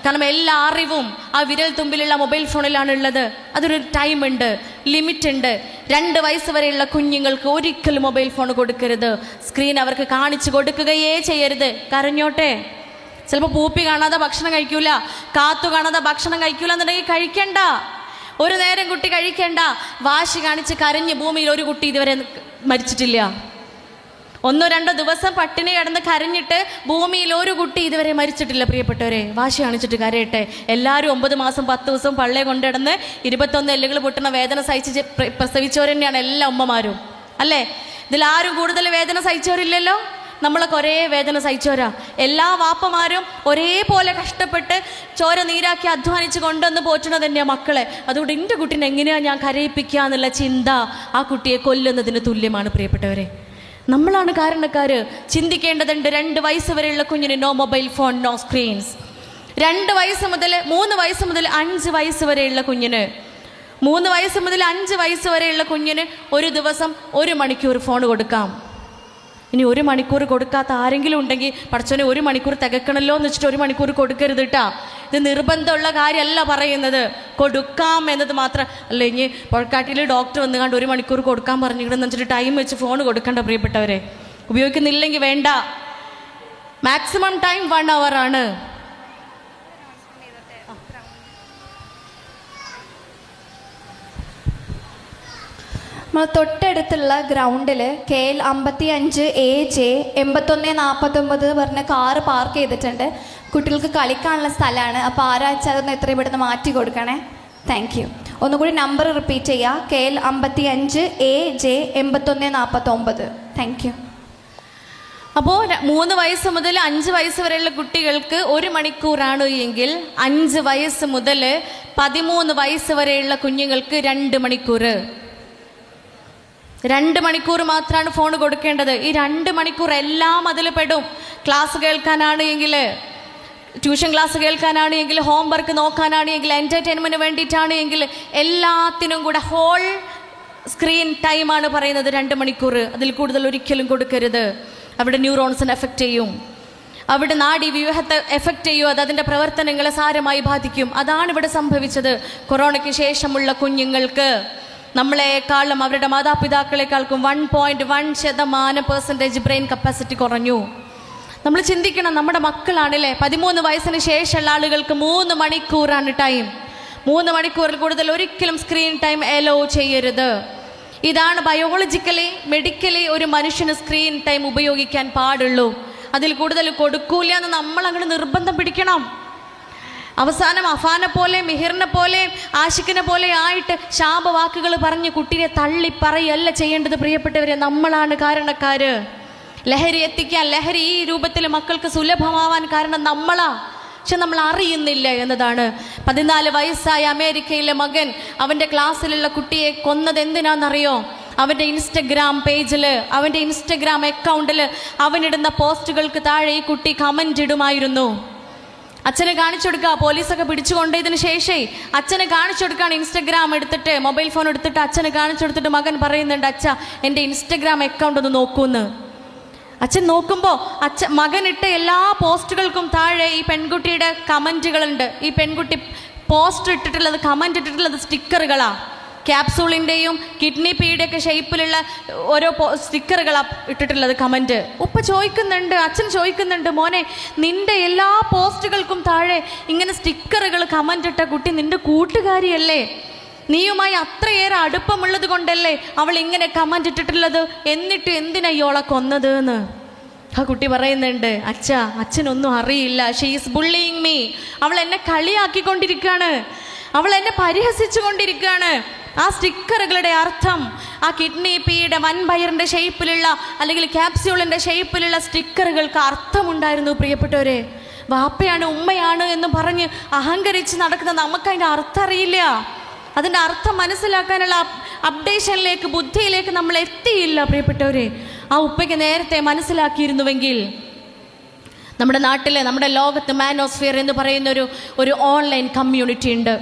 കാരണം എല്ലാ അറിവും ആ വിരൽ തുമ്പിലുള്ള മൊബൈൽ ഫോണിലാണ് ഉള്ളത്. അതൊരു ടൈമുണ്ട്, ലിമിറ്റ് ഉണ്ട്. 2 വയസ്സ് വരെയുള്ള കുഞ്ഞുങ്ങൾക്ക് ഒരിക്കലും മൊബൈൽ ഫോൺ കൊടുക്കരുത്. സ്ക്രീൻ അവർക്ക് കാണിച്ചു കൊടുക്കുകയേ ചെയ്യരുത്. കരഞ്ഞോട്ടെ, ചിലപ്പോൾ പൂപ്പി കാണാതെ ഭക്ഷണം കഴിക്കൂല, കാത്തു കാണാതെ ഭക്ഷണം കഴിക്കൂല എന്നുണ്ടെങ്കിൽ കഴിക്കണ്ട. ഒരു നേരം കുട്ടി കഴിക്കണ്ട. വാശി കാണിച്ച് കരഞ്ഞ് ഭൂമിയിൽ ഒരു കുട്ടി ഇതുവരെ മരിച്ചിട്ടില്ല. 1-2 ദിവസം പട്ടിണി കിടന്ന് കരഞ്ഞിട്ട് ഭൂമിയിൽ ഒരു കുട്ടി ഇതുവരെ മരിച്ചിട്ടില്ല. പ്രിയപ്പെട്ടവരെ, വാശി കാണിച്ചിട്ട് കരയട്ടെ. എല്ലാവരും 9 മാസം 10 ദിവസം പള്ളയെ കൊണ്ടിടന്ന് 21 എല്ലുകൾ പൊട്ടുന്ന വേദന സഹിച്ച് പ്രസവിച്ചവർ തന്നെയാണ് എല്ലാ ഉമ്മമാരും, അല്ലേ? ഇതിലാരും കൂടുതൽ വേദന സഹിച്ചവരില്ലല്ലോ. നമ്മളൊക്കെ ഒരേ വേദന സഹിച്ചവരാ. എല്ലാ വാപ്പമാരും ഒരേപോലെ കഷ്ടപ്പെട്ട് ചോര നീരാക്കി അധ്വാനിച്ച് കൊണ്ടുവന്ന് പോറ്റുന്നത് തന്നെയാണ് മക്കളെ. അതുകൊണ്ട് എൻ്റെ കുട്ടീനെ എങ്ങനെയാണ് ഞാൻ കരയിപ്പിക്കുക എന്നുള്ള ചിന്ത ആ കുട്ടിയെ കൊല്ലുന്നതിന് തുല്യമാണ്. പ്രിയപ്പെട്ടവരെ, നമ്മളാണ് കാരണക്കാർ. ചിന്തിക്കേണ്ടതുണ്ട്. 2 വയസ്സ് വരെയുള്ള കുഞ്ഞിന് no mobile phone, no screens. 3 വയസ്സ് മുതൽ 5 വയസ്സ് വരെയുള്ള കുഞ്ഞിന് 3 വയസ്സ് മുതൽ 5 വയസ്സ് വരെയുള്ള കുഞ്ഞിന് ഒരു ദിവസം 1 മണിക്കൂർ ഫോൺ കൊടുക്കാം. ഇനി 1 മണിക്കൂർ കൊടുക്കാത്ത ആരെങ്കിലും ഉണ്ടെങ്കിൽ പഠിച്ചോനെ 1 മണിക്കൂർ തികക്കണമല്ലോ എന്ന് വെച്ചിട്ട് 1 മണിക്കൂർ കൊടുക്കരുത് കേട്ടാ. ഇത് നിർബന്ധമുള്ള കാര്യമല്ല പറയുന്നത്, കൊടുക്കാം എന്നത് മാത്രം അല്ല. ഇനി പുഴക്കാട്ടിൽ ഡോക്ടർ വന്നു കണ്ട് 1 മണിക്കൂർ കൊടുക്കാൻ പറഞ്ഞിട്ടുണ്ടെന്ന് വെച്ചിട്ട് ടൈം വെച്ച് ഫോൺ കൊടുക്കണ്ട പ്രിയപ്പെട്ടവരെ. ഉപയോഗിക്കുന്നില്ലെങ്കിൽ വേണ്ട. മാക്സിമം ടൈം 1 hour ആണ്. നമ്മൾ തൊട്ടടുത്തുള്ള ഗ്രൗണ്ടിൽ KL 55 AJ 8149 പറഞ്ഞ കാറ് പാർക്ക് ചെയ്തിട്ടുണ്ട്. കുട്ടികൾക്ക് കളിക്കാനുള്ള സ്ഥലമാണ്. അപ്പോൾ ആരാച്ചാൽ അതൊന്ന് എത്രയും പെട്ടെന്ന് മാറ്റി കൊടുക്കണേ. Thank you. ഒന്നുകൂടി നമ്പർ റിപ്പീറ്റ് ചെയ്യുക. KL 55 AJ 8149. Thank you. അപ്പോൾ 3 വയസ്സ് മുതൽ 5 വയസ്സ് വരെയുള്ള കുട്ടികൾക്ക് 1 മണിക്കൂറാണ് എങ്കിൽ 5 വയസ്സ് മുതൽ 13 വയസ്സ് വരെയുള്ള കുഞ്ഞുങ്ങൾക്ക് 2 മണിക്കൂർ. 2 മണിക്കൂർ മാത്രമാണ് ഫോൺ കൊടുക്കേണ്ടത്. ഈ 2 മണിക്കൂർ എല്ലാം അതിൽ പെടും. ക്ലാസ് കേൾക്കാനാണ് എങ്കിൽ, ട്യൂഷൻ ക്ലാസ് കേൾക്കാനാണ് എങ്കിൽ, ഹോംവർക്ക് നോക്കാനാണ് എങ്കിൽ, എൻ്റർടൈൻമെൻറ്റിന് വേണ്ടിയിട്ടാണ് എങ്കിൽ, എല്ലാത്തിനും കൂടെ ഹോൾ സ്ക്രീൻ ടൈമാണ് പറയുന്നത് 2 മണിക്കൂർ. അതിൽ കൂടുതൽ ഒരിക്കലും കൊടുക്കരുത്. അവിടെ ന്യൂറോൺസിനെ എഫക്റ്റ് ചെയ്യും, അവിടെ നാഡീവ്യൂഹത്തെ എഫക്റ്റ് ചെയ്യും. അത് അതിൻ്റെ പ്രവർത്തനങ്ങളെ സാരമായി ബാധിക്കും. അതാണ് ഇവിടെ സംഭവിച്ചത്. കൊറോണയ്ക്ക് ശേഷമുള്ള കുഞ്ഞുങ്ങൾക്ക് നമ്മളെക്കാളും അവരുടെ മാതാപിതാക്കളെക്കാൾക്കും 1.1% ബ്രെയിൻ കപ്പാസിറ്റി കുറഞ്ഞു. നമ്മൾ ചിന്തിക്കണം, നമ്മുടെ മക്കളാണല്ലേ, 13 വയസ്സിന് ശേഷമുള്ള ആളുകൾക്ക് 3 മണിക്കൂറാണ് ടൈം. 3 മണിക്കൂറിൽ കൂടുതൽ ഒരിക്കലും സ്ക്രീൻ ടൈം അലോ ചെയ്യരുത്. ഇതാണ് ബയോളജിക്കലി മെഡിക്കലി ഒരു മനുഷ്യന് സ്ക്രീൻ ടൈം ഉപയോഗിക്കാൻ പാടുള്ളൂ. അതിൽ കൂടുതൽ കൊടുക്കൂല എന്ന് നമ്മൾ അങ്ങോട്ട് നിർബന്ധം പിടിക്കണം. അവസാനം അഫാനെ പോലെ മിഹിറിനെ പോലെ ആഷിഖിനെ പോലെ ആയിട്ട് ശാപവാക്കുകൾ പറഞ്ഞ് കുട്ടിയെ തള്ളി പറയല്ല ചെയ്യേണ്ടത്. പ്രിയപ്പെട്ടവരെ, നമ്മളാണ് കാരണക്കാര്. ലഹരി എത്തിക്കാൻ, ലഹരി ഈ രൂപത്തിൽ മക്കൾക്ക് സുലഭമാവാൻ കാരണം നമ്മളാ. പക്ഷെ നമ്മൾ അറിയുന്നില്ല എന്നതാണ്. 14 വയസ്സായ അമേരിക്കയിലെ മകൻ അവൻ്റെ ക്ലാസ്സിലുള്ള കുട്ടിയെ കൊന്നത് എന്തിനാണെന്നറിയോ? അവൻ്റെ ഇൻസ്റ്റഗ്രാം പേജിൽ, അവൻ്റെ ഇൻസ്റ്റഗ്രാം അക്കൗണ്ടിൽ അവനിടുന്ന പോസ്റ്റുകൾക്ക് താഴെ ഈ കുട്ടി കമൻ്റ് ഇടുമായിരുന്നു. അച്ഛനെ കാണിച്ചു കൊടുക്കുക. പോലീസൊക്കെ പിടിച്ചുകൊണ്ടതിന് ശേഷം അച്ഛനെ കാണിച്ചു കൊടുക്കുകയാണ്. ഇൻസ്റ്റഗ്രാം എടുത്തിട്ട്, മൊബൈൽ ഫോൺ എടുത്തിട്ട് അച്ഛനെ കാണിച്ചു കൊടുത്തിട്ട് മകൻ പറയുന്നുണ്ട്, അച്ഛ എൻ്റെ ഇൻസ്റ്റഗ്രാം അക്കൗണ്ട് ഒന്ന് നോക്കൂന്ന്. അച്ഛൻ നോക്കുമ്പോൾ മകനിട്ട എല്ലാ പോസ്റ്റുകൾക്കും താഴെ ഈ പെൺകുട്ടിയുടെ കമൻറ്റുകളുണ്ട്. ഈ പെൺകുട്ടി പോസ്റ്റ് ഇട്ടിട്ടുള്ളത്, കമൻ്റ് ഇട്ടിട്ടുള്ളത് സ്റ്റിക്കറുകളാണ്. ക്യാപ്സൂളിൻ്റെയും കിഡ്നി പീയുടെയൊക്കെ ഷേപ്പിലുള്ള ഓരോ സ്റ്റിക്കറുകളാണ് ഇട്ടിട്ടുള്ളത് കമൻറ്റ്. ഉപ്പ ചോദിക്കുന്നുണ്ട്, അച്ഛൻ ചോദിക്കുന്നുണ്ട്, മോനെ നിൻ്റെ എല്ലാ പോസ്റ്റുകൾക്കും താഴെ ഇങ്ങനെ സ്റ്റിക്കറുകൾ കമൻ്റ് ഇട്ട കുട്ടി നിൻ്റെ കൂട്ടുകാരിയല്ലേ? നീയുമായി അത്രയേറെ അടുപ്പമുള്ളത് കൊണ്ടല്ലേ അവൾ ഇങ്ങനെ കമൻ്റ് ഇട്ടിട്ടുള്ളത്? എന്നിട്ട് എന്തിനാ ഇയോളെ കൊന്നത് എന്ന് ആ കുട്ടി പറയുന്നുണ്ട്, അച്ഛനൊന്നും അറിയില്ല. She is bullying me. അവൾ എന്നെ കളിയാക്കിക്കൊണ്ടിരിക്കുകയാണ്, അവൾ എന്നെ പരിഹസിച്ചു കൊണ്ടിരിക്കുകയാണ്. ആ സ്റ്റിക്കറുകളുടെ അർത്ഥം, ആ കിഡ്നി പീയുടെ വൻപയറിൻ്റെ ഷേപ്പിലുള്ള അല്ലെങ്കിൽ ക്യാപ്സ്യൂളിൻ്റെ ഷേപ്പിലുള്ള സ്റ്റിക്കറുകൾക്ക് അർത്ഥമുണ്ടായിരുന്നു. പ്രിയപ്പെട്ടവരെ, വാപ്പയാണ് ഉമ്മയാണ് എന്ന് പറഞ്ഞ് അഹങ്കരിച്ച് നടക്കുന്ന നമുക്കതിൻ്റെ അർത്ഥം അറിയില്ല. അതിൻ്റെ അർത്ഥം മനസ്സിലാക്കാനുള്ള അപ്ഡേഷനിലേക്ക്, ബുദ്ധിയിലേക്ക് നമ്മൾ എത്തിയില്ല. പ്രിയപ്പെട്ടവരെ, ആ ഉപ്പയ്ക്ക് നേരത്തെ മനസ്സിലാക്കിയിരുന്നുവെങ്കിൽ നമ്മുടെ നാട്ടിൽ, നമ്മുടെ ലോകത്ത് മാനോസ്ഫിയർ എന്ന് പറയുന്ന ഒരു ഓൺലൈൻ കമ്മ്യൂണിറ്റി ഉണ്ട്.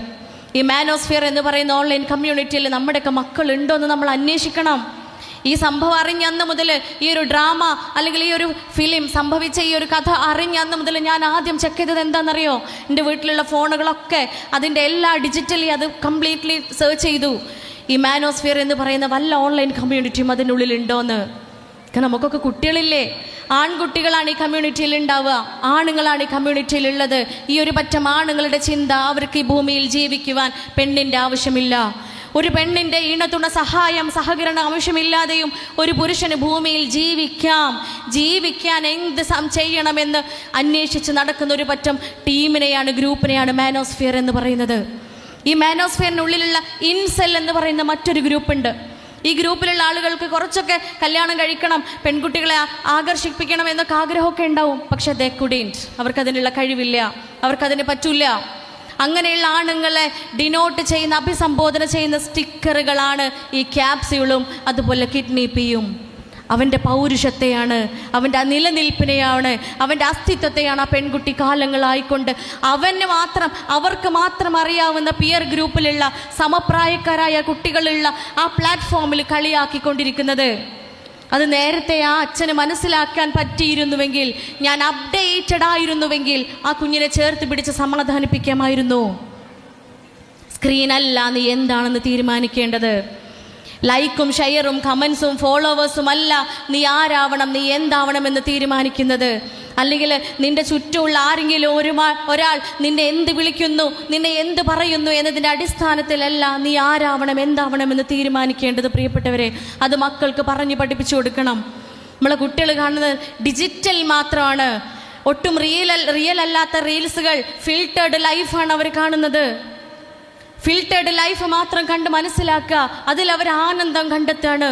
ഈ മാനോസ്ഫിയർ എന്ന് പറയുന്ന ഓൺലൈൻ കമ്മ്യൂണിറ്റിയിൽ നമ്മുടെയൊക്കെ മക്കളുണ്ടോ എന്ന് നമ്മൾ അന്വേഷിക്കണം. ഈ സംഭവം അറിഞ്ഞ അന്ന് മുതൽ, ഈ ഒരു ഡ്രാമ അല്ലെങ്കിൽ ഈ ഒരു ഫിലിം സംഭവിച്ച ഈ ഒരു കഥ അറിഞ്ഞ അന്ന് മുതൽ ഞാൻ ആദ്യം ചെക്ക് ചെയ്തത് എന്താണെന്നറിയോ? എൻ്റെ വീട്ടിലുള്ള ഫോണുകളൊക്കെ അതിൻ്റെ എല്ലാ ഡിജിറ്റലി അത് കംപ്ലീറ്റ്ലി സെർച്ച് ചെയ്തു. ഈ മാനോസ്ഫിയർ എന്ന് പറയുന്ന വല്ല ഓൺലൈൻ കമ്മ്യൂണിറ്റിയും അതിനുള്ളിൽ ഉണ്ടോയെന്ന്. കാരണം നമുക്കൊക്കെ കുട്ടികളില്ലേ, ആൺകുട്ടികളാണ് ഈ കമ്മ്യൂണിറ്റിയിൽ ഉണ്ടാവുക, ആണുങ്ങളാണ് ഈ കമ്മ്യൂണിറ്റിയിലുള്ളത്. ഈ ഒരു പറ്റം ആണുങ്ങളുടെ ചിന്ത, അവർക്ക് ഈ ഭൂമിയിൽ ജീവിക്കുവാൻ പെണ്ണിൻ്റെ ആവശ്യമില്ല, ഒരു പെണ്ണിൻ്റെ ഈണത്തുണ സഹായം സഹകരണം ആവശ്യമില്ലാതെയും ഒരു പുരുഷന് ഭൂമിയിൽ ജീവിക്കാൻ എന്ത് ചെയ്യണമെന്ന് അന്വേഷിച്ച് നടക്കുന്ന ഒരു പറ്റം ടീമിനെയാണ്, ഗ്രൂപ്പിനെയാണ് മാനോസ്ഫിയർ എന്ന് പറയുന്നത്. ഈ മാനോസ്ഫിയറിനുള്ളിലുള്ള ഇൻസെൽ എന്ന് പറയുന്ന മറ്റൊരു ഗ്രൂപ്പുണ്ട്. ഈ ഗ്രൂപ്പിലുള്ള ആളുകൾക്ക് കുറച്ചൊക്കെ കല്യാണം കഴിക്കണം, പെൺകുട്ടികളെ ആകർഷിപ്പിക്കണം എന്നൊക്കെ ആഗ്രഹമൊക്കെ ഉണ്ടാവും. പക്ഷെ ദേ കുഡിൻറ്റ്, അവർക്കതിനുള്ള കഴിവില്ല, അവർക്കതിന് പറ്റില്ല. അങ്ങനെയുള്ള ആണുങ്ങളെ ഡിനോട്ട് ചെയ്യുന്ന, അഭിസംബോധന ചെയ്യുന്ന സ്റ്റിക്കറുകളാണ് ഈ ക്യാപ്സ്യൂളും അതുപോലെ കിഡ്നി പീയും. അവൻ്റെ പൗരുഷത്തെയാണ്, അവൻ്റെ നിലനിൽപ്പിനെയാണ്, അവൻ്റെ അസ്തിത്വത്തെയാണ് ആ പെൺകുട്ടി കാലങ്ങളായിക്കൊണ്ട് അവർക്ക് മാത്രം അറിയാവുന്ന പിയർ ഗ്രൂപ്പിലുള്ള സമപ്രായക്കാരായ കുട്ടികളുള്ള ആ പ്ലാറ്റ്ഫോമിൽ കളിയാക്കിക്കൊണ്ടിരിക്കുന്നത്. അത് നേരത്തെ ആ അച്ഛന് മനസ്സിലാക്കാൻ പറ്റിയിരുന്നുവെങ്കിൽ, ഞാൻ അപ്ഡേറ്റഡ് ആയിരുന്നുവെങ്കിൽ ആ കുഞ്ഞിനെ ചേർത്ത് പിടിച്ച് സമാധാനിപ്പിക്കാമായിരുന്നു. സ്ക്രീനല്ല നീ എന്താണെന്ന് തീരുമാനിക്കേണ്ടത്. ലൈക്കും ഷെയറും കമൻസും ഫോളോവേഴ്സും അല്ല നീ ആരാവണം, നീ എന്താവണമെന്ന് തീരുമാനിക്കുന്നത്. അല്ലെങ്കിൽ നിന്റെ ചുറ്റുമുള്ള ആരെങ്കിലും ഒരാൾ നിന്നെ എന്ത് വിളിക്കുന്നു, നിന്നെ എന്ത് പറയുന്നു എന്നതിൻ്റെ അടിസ്ഥാനത്തിലല്ല നീ ആരാവണം, എന്താവണമെന്ന് തീരുമാനിക്കേണ്ടത്. പ്രിയപ്പെട്ടവരെ, അത് മക്കൾക്ക് പറഞ്ഞു പഠിപ്പിച്ചു കൊടുക്കണം. നമ്മളെ കുട്ടികൾ കാണുന്നത് ഡിജിറ്റൽ മാത്രമാണ്, ഒട്ടും റിയൽ അല്ലാത്ത റീൽസുകൾ, ഫിൽറ്റേർഡ് ലൈഫാണ് അവർ കാണുന്നത്. ഫിൽറ്റേർഡ് ലൈഫ് മാത്രം കണ്ട് മനസ്സിലാക്കുക, അതിൽ അവർ ആനന്ദം കണ്ടെത്താണ്.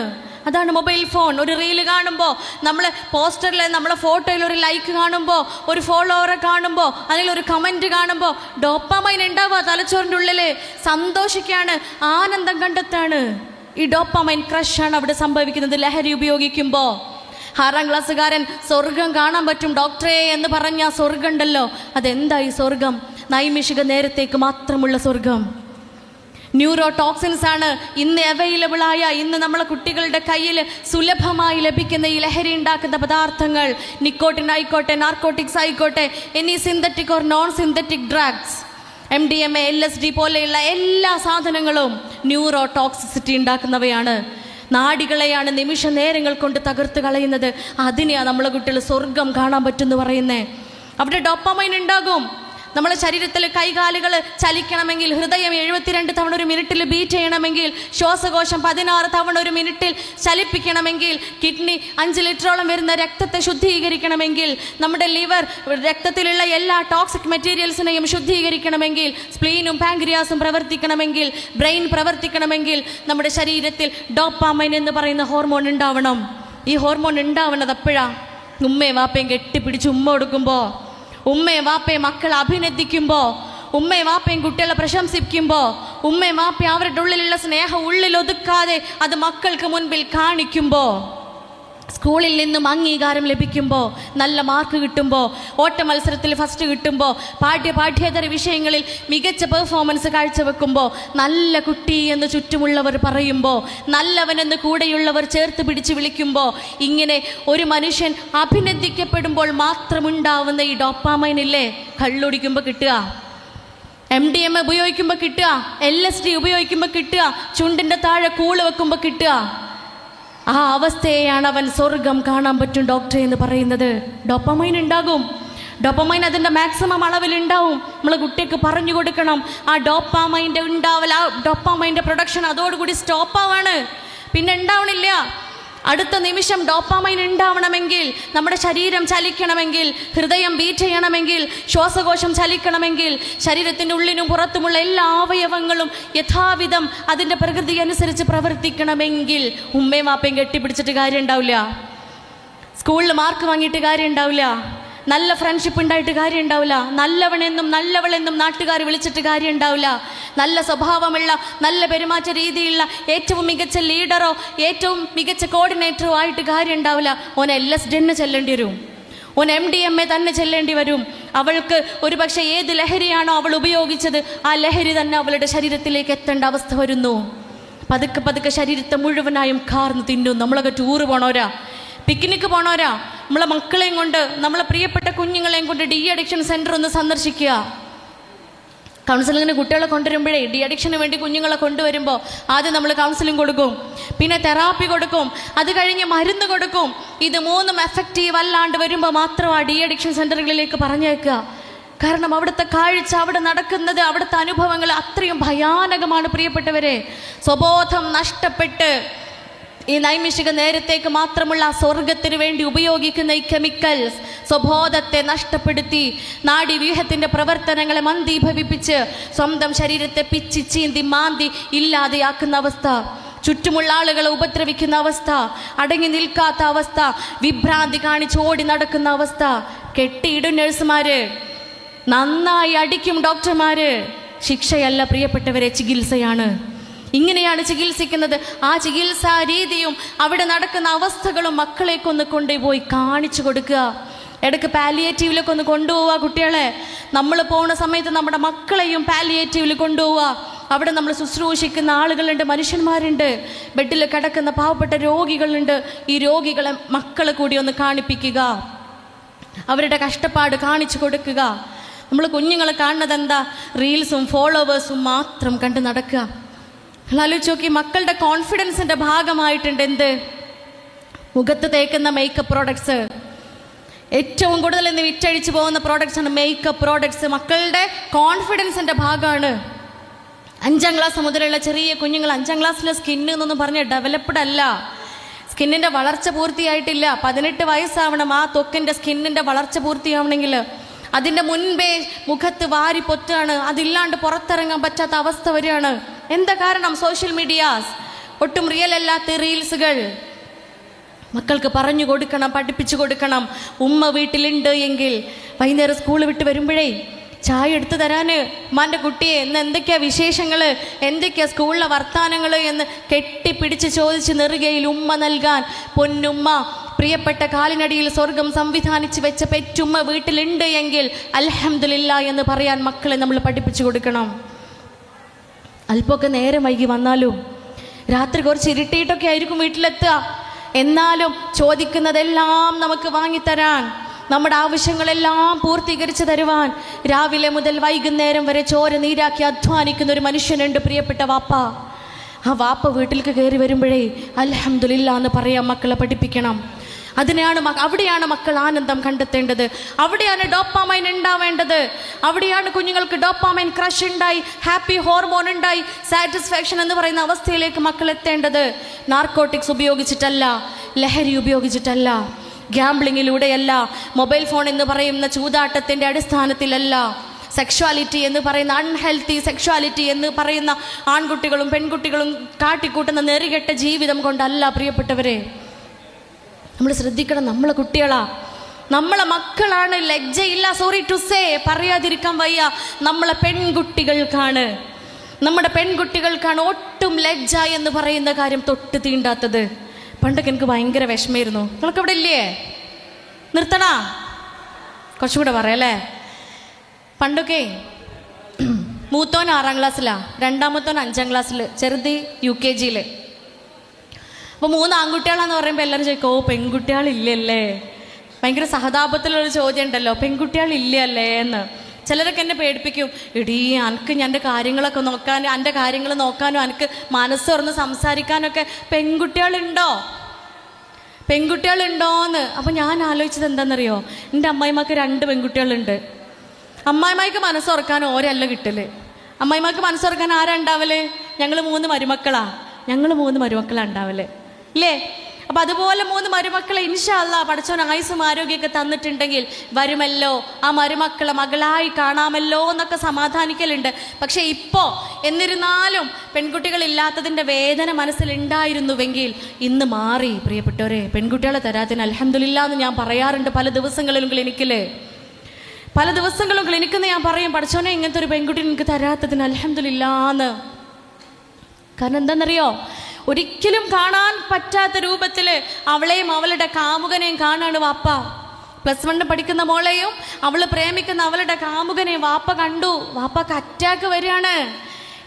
അതാണ് മൊബൈൽ ഫോൺ. ഒരു റീല് കാണുമ്പോൾ, നമ്മൾ പോസ്റ്ററിൽ നമ്മളെ ഫോട്ടോയിൽ ഒരു ലൈക്ക് കാണുമ്പോൾ, ഒരു ഫോളോവറെ കാണുമ്പോൾ, അല്ലെങ്കിൽ ഒരു കമൻറ്റ് കാണുമ്പോൾ ഡോപ്പാമൈൻ ഉണ്ടാവുക തലച്ചോറിൻ്റെ ഉള്ളിൽ. സന്തോഷിക്കുകയാണ്, ആനന്ദം കണ്ടെത്താണ്. ഈ ഡോപ്പാമൈൻ ക്രഷാണ് അവിടെ സംഭവിക്കുന്നത് ലഹരി ഉപയോഗിക്കുമ്പോൾ. 6ാം ക്ലാസ്സുകാരൻ സ്വർഗം കാണാൻ പറ്റും ഡോക്ടറെ എന്ന് പറഞ്ഞ സ്വർഗം ഉണ്ടല്ലോ, അതെന്തായി സ്വർഗം? നൈമിഷിക നേരത്തേക്ക് മാത്രമുള്ള സ്വർഗം. ന്യൂറോ ടോക്സിൻസ് ആണ് ഇന്ന് അവൈലബിൾ ആയ, ഇന്ന് നമ്മളെ കുട്ടികളുടെ കയ്യിൽ സുലഭമായി ലഭിക്കുന്ന ഈ ലഹരി ഉണ്ടാക്കുന്ന പദാർത്ഥങ്ങൾ. നിക്കോട്ടിൻ ആയിക്കോട്ടെ, നാർക്കോട്ടിക്സ് ആയിക്കോട്ടെ, any synthetic or non synthetic drugs. MDMA, LSD പോലെയുള്ള എല്ലാ സാധനങ്ങളും ന്യൂറോ ടോക്സിസിറ്റി ഉണ്ടാക്കുന്നവയാണ്. നാഡികളെയാണ് നിമിഷ നേരങ്ങൾ കൊണ്ട് തകർത്ത് കളയുന്നത്. അതിനെയാണ് നമ്മളെ കുട്ടികൾ സ്വർഗം കാണാൻ പറ്റുമെന്ന് പറയുന്നത്. അവിടെ ഡോപ്പാമൈൻ ഉണ്ടാകും. നമ്മളെ ശരീരത്തിൽ കൈകാലുകൾ ചലിക്കണമെങ്കിൽ, ഹൃദയം 72 തവണ ഒരു മിനിറ്റിൽ ബീറ്റ് ചെയ്യണമെങ്കിൽ, ശ്വാസകോശം 16 തവണ ഒരു മിനിറ്റിൽ ചലിപ്പിക്കണമെങ്കിൽ, കിഡ്നി 5 ലിറ്ററോളം വരുന്ന രക്തത്തെ ശുദ്ധീകരിക്കണമെങ്കിൽ, നമ്മുടെ ലിവർ രക്തത്തിലുള്ള എല്ലാ ടോക്സിക് മെറ്റീരിയൽസിനെയും ശുദ്ധീകരിക്കണമെങ്കിൽ, സ്പ്ലീനും പാങ്ക്രിയാസും പ്രവർത്തിക്കണമെങ്കിൽ, ബ്രെയിൻ പ്രവർത്തിക്കണമെങ്കിൽ നമ്മുടെ ശരീരത്തിൽ ഡോപ്പാമൈൻ എന്ന് പറയുന്ന ഹോർമോൺ ഉണ്ടാവണം. ഈ ഹോർമോൺ ഉണ്ടാവുന്നത് എപ്പോഴാണ്? ഉമ്മയും വാപ്പയും കെട്ടിപ്പിടിച്ച് ഉമ്മ കൊടുക്കുമ്പോൾ, ഉമ്മയും വാപ്പയും മക്കൾ അഭിനന്ദിക്കുമ്പോൾ, ഉമ്മയും വാപ്പയും കുട്ടികളെ പ്രശംസിക്കുമ്പോൾ, ഉമ്മയും വാപ്പയും അവരുടെ ഉള്ളിലുള്ള സ്നേഹം ഉള്ളിൽ ഒതുക്കാതെ അത് മക്കൾക്ക് മുൻപിൽ കാണിക്കുമ്പോൾ, സ്കൂളിൽ നിന്നും അംഗീകാരം ലഭിക്കുമ്പോൾ, നല്ല മാർക്ക് കിട്ടുമ്പോൾ, ഓട്ട മത്സരത്തിൽ ഫസ്റ്റ് കിട്ടുമ്പോൾ, പാഠ്യേതര വിഷയങ്ങളിൽ മികച്ച പെർഫോമൻസ് കാഴ്ചവെക്കുമ്പോൾ, നല്ല കുട്ടി എന്ന് ചുറ്റുമുള്ളവർ പറയുമ്പോൾ, നല്ലവനെന്ന് കൂടെയുള്ളവർ ചേർത്ത് പിടിച്ച് വിളിക്കുമ്പോൾ, ഇങ്ങനെ ഒരു മനുഷ്യൻ അഭിനന്ദിക്കപ്പെടുമ്പോൾ മാത്രമുണ്ടാവുന്ന ഈ ഡോപ്പാമൈൻ ഇല്ലേ, കള്ളുടിക്കുമ്പോൾ കിട്ടുക, MDMA ഉപയോഗിക്കുമ്പോൾ കിട്ടുക, LSD ഉപയോഗിക്കുമ്പോൾ കിട്ടുക, ചുണ്ടിൻ്റെ താഴെ കൂള് വെക്കുമ്പോൾ കിട്ടുക, ആ അവസ്ഥയെയാണ് അവൻ സ്വർഗം കാണാൻ പറ്റും ഡോക്ടറെ എന്ന് പറയുന്നത്. ഡോപ്പമൈൻ ഉണ്ടാകും. ഡോപ്പമൈൻ അതിൻ്റെ മാക്സിമം അളവിലുണ്ടാവും. നമ്മൾ കുട്ടിക്ക് പറഞ്ഞു കൊടുക്കണം. ആ ഡോപ്പാമൈൻ്റെ ഉണ്ടാവൽ, ആ ഡോപ്പാമൈൻ്റെ പ്രൊഡക്ഷൻ അതോടുകൂടി സ്റ്റോപ്പാവാണ്, പിന്നെ ഉണ്ടാവണില്ല. അടുത്ത നിമിഷം ഡോപ്പാമൈൻ ഉണ്ടാവണമെങ്കിൽ, നമ്മുടെ ശരീരം ചലിക്കണമെങ്കിൽ, ഹൃദയം ബീറ്റ് ചെയ്യണമെങ്കിൽ, ശ്വാസകോശം ചലിക്കണമെങ്കിൽ, ശരീരത്തിൻ്റെ ഉള്ളിനും പുറത്തുമുള്ള എല്ലാ അവയവങ്ങളും യഥാവിധം അതിൻ്റെ പ്രകൃതി അനുസരിച്ച് പ്രവർത്തിക്കണമെങ്കിൽ ഉമ്മയും വാപ്പയും കെട്ടിപ്പിടിച്ചിട്ട് കാര്യം ഉണ്ടാവില്ല, സ്കൂളിൽ മാർക്ക് വാങ്ങിയിട്ട് കാര്യം ഉണ്ടാവില്ല, നല്ല ഫ്രണ്ട്ഷിപ്പ് ഉണ്ടായിട്ട് കാര്യം ഉണ്ടാവില്ല, നല്ലവനെന്നും നല്ലവളെന്നും നാട്ടുകാർ വിളിച്ചിട്ട് കാര്യം ഉണ്ടാവില്ല, നല്ല സ്വഭാവമുള്ള നല്ല പെരുമാറ്റ രീതിയുള്ള ഏറ്റവും മികച്ച ലീഡറോ ഏറ്റവും മികച്ച കോർഡിനേറ്ററോ ആയിട്ട് കാര്യം ഉണ്ടാവില്ല. ഓൻ LSD തന്നെ ചെല്ലേണ്ടി വരും, ഓൻ MDMA തന്നെ ചെല്ലേണ്ടി വരും. അവൾക്ക് ഒരു പക്ഷേ ഏത് ലഹരിയാണോ അവൾ ഉപയോഗിച്ചത് ആ ലഹരി തന്നെ അവളുടെ ശരീരത്തിലേക്ക് എത്തേണ്ട അവസ്ഥ വരുന്നു. പതുക്കെ പതുക്കെ ശരീരത്തെ മുഴുവനായും കാർന്ന് തിന്നും. നമ്മളൊക്കെ ടൂറ് പോണോരാ, പിക്നിക്ക് പോണോരാ, നമ്മളെ മക്കളെയും കൊണ്ട്, നമ്മളെ പ്രിയപ്പെട്ട കുഞ്ഞുങ്ങളെയും കൊണ്ട് ഡി അഡിക്ഷൻ സെൻറ്റർ ഒന്ന് സന്ദർശിക്കുക. കൗൺസിലിങ്ങിന് കുട്ടികളെ കൊണ്ടുവരുമ്പോഴേ, ഡി അഡിക്ഷന് വേണ്ടി കുഞ്ഞുങ്ങളെ കൊണ്ടുവരുമ്പോൾ ആദ്യം നമ്മൾ കൗൺസിലിംഗ് കൊടുക്കും, പിന്നെ തെറാപ്പി കൊടുക്കും, അത് കഴിഞ്ഞ് മരുന്ന് കൊടുക്കും. ഇത് മൂന്നും എഫക്റ്റീവ് അല്ലാണ്ട് വരുമ്പോൾ മാത്രം ആ ഡി അഡിക്ഷൻ സെൻറ്ററുകളിലേക്ക് പറഞ്ഞേക്കുക. കാരണം അവിടുത്തെ കാഴ്ച, അവിടെ നടക്കുന്നത്, അവിടുത്തെ അനുഭവങ്ങൾ അത്രയും ഭയാനകമാണ് പ്രിയപ്പെട്ടവരെ. സ്വബോധം നഷ്ടപ്പെട്ട് ഈ നൈമിഷിക നേരത്തേക്ക് മാത്രമുള്ള സ്വർഗത്തിന് വേണ്ടി ഉപയോഗിക്കുന്ന ഈ കെമിക്കൽസ് സ്വബോധത്തെ നഷ്ടപ്പെടുത്തി നാഡീവ്യൂഹത്തിൻ്റെ പ്രവർത്തനങ്ങളെ മന്ദീഭവിപ്പിച്ച് സ്വന്തം ശരീരത്തെ പിച്ചി ചീന്തി മാന്തി ഇല്ലാതെയാക്കുന്ന അവസ്ഥ, ചുറ്റുമുള്ള ആളുകളെ ഉപദ്രവിക്കുന്ന അവസ്ഥ, അടങ്ങി നിൽക്കാത്ത അവസ്ഥ, വിഭ്രാന്തി കാണിച്ച് ഓടി നടക്കുന്ന അവസ്ഥ. കെട്ടിയിടും നഴ്സുമാര്, നന്നായി അടിക്കും ഡോക്ടർമാര്. ശിക്ഷയല്ല പ്രിയപ്പെട്ടവരെ, ചികിത്സയാണ്. ഇങ്ങനെയാണ് ചികിത്സിക്കുന്നത്. ആ ചികിത്സാ രീതിയും അവിടെ നടക്കുന്ന അവസ്ഥകളും മക്കളേക്കൊന്ന് കൊണ്ടുപോയി കാണിച്ചു കൊടുക്കുക. ഇടയ്ക്ക് പാലിയേറ്റീവിലൊക്കെ ഒന്ന് കൊണ്ടുപോവുക കുട്ടികളെ. നമ്മൾ പോകുന്ന സമയത്ത് നമ്മുടെ മക്കളെയും പാലിയേറ്റീവിൽ കൊണ്ടുപോവുക. അവിടെ നമ്മൾ ശുശ്രൂഷിക്കുന്ന ആളുകളുണ്ട്, മനുഷ്യന്മാരുണ്ട്, ബെഡിൽ കിടക്കുന്ന പാവപ്പെട്ട രോഗികളുണ്ട്. ഈ രോഗികളെ മക്കളെ കൂടി ഒന്ന് കാണിപ്പിക്കുക, അവരുടെ കഷ്ടപ്പാട് കാണിച്ചു കൊടുക്കുക. നമ്മൾ കുഞ്ഞുങ്ങളെ കാണുന്നത് എന്താ? റീൽസും ഫോളോവേഴ്സും മാത്രം കണ്ട് നടക്കുക. ആലോചിച്ച് നോക്കി, മക്കളുടെ കോൺഫിഡൻസിൻ്റെ ഭാഗമായിട്ടുണ്ട് എന്ത്? മുഖത്ത് തേക്കുന്ന മേക്കപ്പ് പ്രോഡക്ട്സ്. ഏറ്റവും കൂടുതൽ ഇന്ന് വിറ്റഴിച്ചു പോകുന്ന പ്രോഡക്ട്സാണ് മേക്കപ്പ് പ്രോഡക്ട്സ്. മക്കളുടെ കോൺഫിഡൻസിൻ്റെ ഭാഗമാണ്. 5ാം ക്ലാസ് മുതലുള്ള ചെറിയ കുഞ്ഞുങ്ങൾ, 5ാം ക്ലാസ്സിലെ സ്കിന്ന് എന്നൊന്നും പറഞ്ഞ് ഡെവലപ്ഡ് അല്ല, സ്കിന്നിൻ്റെ വളർച്ച പൂർത്തിയായിട്ടില്ല. 18 വയസ്സാവണം ആ ത്വക്കിൻ്റെ സ്കിന്നിൻ്റെ വളർച്ച പൂർത്തിയാവണമെങ്കിൽ. അതിൻ്റെ മുൻപേ മുഖത്ത് വാരി പൊത്താണ്, അതില്ലാണ്ട് പുറത്തിറങ്ങാൻ പറ്റാത്ത അവസ്ഥ വരികയാണ്. എന്താ കാരണം? സോഷ്യൽ മീഡിയാസ്, ഒട്ടും റിയൽ അല്ലാത്ത റീൽസുകൾ. മക്കൾക്ക് പറഞ്ഞു കൊടുക്കണം, പഠിപ്പിച്ചു കൊടുക്കണം. ഉമ്മ വീട്ടിലുണ്ട് എങ്കിൽ വൈകുന്നേരം സ്കൂൾ വിട്ട് വരുമ്പോഴേ ചായ എടുത്തു തരാന് ഉമ്മാൻ്റെ കുട്ടിയെ ഇന്ന് എന്തൊക്കെയാ വിശേഷങ്ങൾ, എന്തൊക്കെയാ സ്കൂളിലെ വർത്താനങ്ങൾ എന്ന് കെട്ടിപ്പിടിച്ച് ചോദിച്ച് നെറുകയിൽ ഉമ്മ നൽകാൻ പൊന്നുമ്മ, പ്രിയപ്പെട്ട കാലിനടിയിൽ സ്വർഗം സംവിധാനിച്ച് വെച്ച പെറ്റുമ്മ വീട്ടിലുണ്ട് എങ്കിൽ അൽഹംദുലില്ലാ എന്ന് പറയാൻ മക്കളെ നമ്മൾ പഠിപ്പിച്ചു കൊടുക്കണം. അല്പമൊക്കെ നേരം വൈകി വന്നാലും, രാത്രി കുറച്ച് ഇരുട്ടിയിട്ടൊക്കെ ആയിരിക്കും വീട്ടിലെത്തുക, എന്നാലും ചോദിക്കുന്നതെല്ലാം നമുക്ക് വാങ്ങിത്തരാൻ നമ്മുടെ ആവശ്യങ്ങളെല്ലാം പൂർത്തീകരിച്ച് തരുവാൻ രാവിലെ മുതൽ വൈകുന്നേരം വരെ ചോര നീരാക്കി അധ്വാനിക്കുന്ന ഒരു മനുഷ്യനുണ്ട് പ്രിയപ്പെട്ട വാപ്പ. ആ വാപ്പ വീട്ടിലേക്ക് കയറി വരുമ്പോഴേ അൽഹംദുലില്ലാ എന്ന് പറയാൻ മക്കളെ പഠിപ്പിക്കണം. അവിടെയാണ് മക്കൾ ആനന്ദം കണ്ടെത്തേണ്ടത്. അവിടെയാണ് ഡോപ്പാമൈൻ ഉണ്ടാവേണ്ടത്. അവിടെയാണ് കുഞ്ഞുങ്ങൾക്ക് ഡോപ്പാമൈൻ ക്രഷ് ഉണ്ടായി, ഹാപ്പി ഹോർമോൺ ഉണ്ടായി, സാറ്റിസ്ഫാക്ഷൻ എന്ന് പറയുന്ന അവസ്ഥയിലേക്ക് മക്കൾ എത്തേണ്ടത്. നാർക്കോട്ടിക്സ് ഉപയോഗിച്ചിട്ടല്ല, ലഹരി ഉപയോഗിച്ചിട്ടല്ല, ഗ്യാംബ്ലിങ്ങിലൂടെയല്ല, മൊബൈൽ ഫോൺ എന്ന് പറയുന്ന ചൂതാട്ടത്തിൻ്റെ അടിസ്ഥാനത്തിലല്ല, സെക്ഷുവാലിറ്റി എന്ന് പറയുന്ന അൺഹെൽത്തി സെക്ഷുവാലിറ്റി എന്ന് പറയുന്ന ആൺകുട്ടികളും പെൺകുട്ടികളും കാട്ടിക്കൂട്ടുന്ന നെറികെട്ട ജീവിതം കൊണ്ടല്ല പ്രിയപ്പെട്ടവരെ. നമ്മൾ ശ്രദ്ധിക്കണം, നമ്മളെ കുട്ടികളാ, നമ്മളെ മക്കളാണ്. ലജ്ജയില്ല, സോറി ടു സേ, പറയാതിരിക്കാൻ വയ്യ. നമ്മളെ പെൺകുട്ടികൾക്കാണ്, നമ്മുടെ പെൺകുട്ടികൾക്കാണ് ഒട്ടും ലജ്ജ എന്ന് പറയുന്ന കാര്യം തൊട്ട് തീണ്ടാത്തത്. പണ്ടൊക്കെ എനിക്ക് ഭയങ്കര വിഷമായിരുന്നു. നിങ്ങളൊക്കെ ഇവിടെ ഇല്ലേ? നിർത്തണാ? കുറച്ചുകൂടെ പറയല്ലേ. പണ്ടൊക്കെ മൂത്തോൻ 6ാം ക്ലാസ്സിലാ, രണ്ടാമത്തോൻ 5ാം ക്ലാസ്സിൽ, ചെറുതി UKG. അപ്പോൾ 3 ആൺകുട്ടികളാന്ന് പറയുമ്പോൾ എല്ലാവരും ചോദിക്കും, ഓ പെൺകുട്ടികളില്ലല്ലേ. ഭയങ്കര സഹതാപത്തിലുള്ളൊരു ചോദ്യം ഉണ്ടല്ലോ, പെൺകുട്ടികളില്ലല്ലേ എന്ന്. ചിലരൊക്കെ എന്നെ പേടിപ്പിക്കും, എടീ എനിക്ക് എൻ്റെ കാര്യങ്ങളൊക്കെ നോക്കാനും എൻ്റെ കാര്യങ്ങൾ നോക്കാനും എനിക്ക് മനസ്സ് തുറന്ന് സംസാരിക്കാനൊക്കെ പെൺകുട്ടികളുണ്ടോയെന്ന്. അപ്പോൾ ഞാൻ ആലോചിച്ചത് എന്താണെന്നറിയോ, എൻ്റെ അമ്മായിമാർക്ക് 2 പെൺകുട്ടികളുണ്ട്. അമ്മായിമാർക്ക് മനസ്സുറക്കാൻ ഓരല്ല കിട്ടല്. അമ്മായിമാർക്ക് മനസ്സുറക്കാൻ ആരാ ഉണ്ടാവല്? ഞങ്ങൾ 3 മരുമക്കളാണ്. ഞങ്ങൾ 3 മരുമക്കളാണ് ഉണ്ടാവല് ഇല്ലേ? അപ്പം അതുപോലെ 3 മരുമക്കളെ ഇൻഷാ അല്ലാഹ് പടച്ചോൻ ആയുസ്സും ആരോഗ്യമൊക്കെ തന്നിട്ടുണ്ടെങ്കിൽ വരുമല്ലോ, ആ മരുമക്കളെ മകളായി കാണാമല്ലോ എന്നൊക്കെ സമാധാനിക്കലുണ്ട്. പക്ഷേ ഇപ്പോൾ എന്നിരുന്നാലും പെൺകുട്ടികളില്ലാത്തതിൻ്റെ വേദന മനസ്സിലുണ്ടായിരുന്നുവെങ്കിൽ ഇന്ന് മാറി പ്രിയപ്പെട്ടവരെ. പെൺകുട്ടികളെ തരാത്തിന് അൽഹംദുലില്ലാ എന്ന് ഞാൻ പറയാറുണ്ട് പല ദിവസങ്ങളിലും ക്ലിനിക്കിൽ ഞാൻ പറയും, പടച്ചോനെ ഇങ്ങനത്തെ ഒരു പെൺകുട്ടി എനിക്ക് തരാത്തതിന് അൽഹംദുലില്ലാ എന്ന്. കാരണം എന്താണെന്നറിയോ, ഒരിക്കലും കാണാൻ പറ്റാത്ത രൂപത്തിൽ അവളെയും അവളുടെ കാമുകനെയും കാണാണ് വാപ്പ. +1 പഠിക്കുന്ന മോളെയും അവൾ പ്രേമിക്കുന്ന അവളുടെ കാമുകനെയും വാപ്പ കണ്ടു. വാപ്പക്ക് അറ്റാക്ക് വരികയാണ്.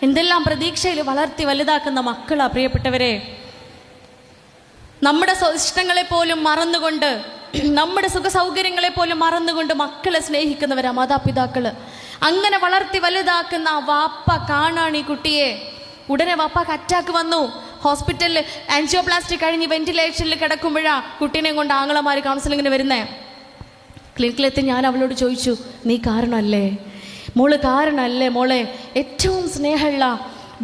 എന്തെല്ലാം പ്രതീക്ഷയിൽ വളർത്തി വലുതാക്കുന്ന മക്കളാ പ്രിയപ്പെട്ടവരെ. നമ്മുടെ ഇഷ്ടങ്ങളെ പോലും മറന്നുകൊണ്ട്, നമ്മുടെ സുഖ സൗകര്യങ്ങളെ പോലും മറന്നുകൊണ്ട് മക്കളെ സ്നേഹിക്കുന്നവരാ മാതാപിതാക്കൾ. അങ്ങനെ വളർത്തി വലുതാക്കുന്ന വാപ്പ കാണാണ് ഈ കുട്ടിയെ. ഉടനെ വാപ്പാക്ക് അറ്റാക്ക് വന്നു. ഹോസ്പിറ്റലിൽ ആൻജിയോപ്ലാസ്റ്റി കഴിഞ്ഞ് വെന്റിലേഷനിൽ കിടക്കുമ്പോഴാണ് കുട്ടീനെ കൊണ്ട് ആങ്ങളമാർ കൗൺസിലിങ്ങിന് വരുന്നേ. ക്ലിനിക്കിലെത്തി ഞാൻ അവളോട് ചോദിച്ചു, നീ കാരണമല്ലേ മോളെ? ഏറ്റവും സ്നേഹമുള്ള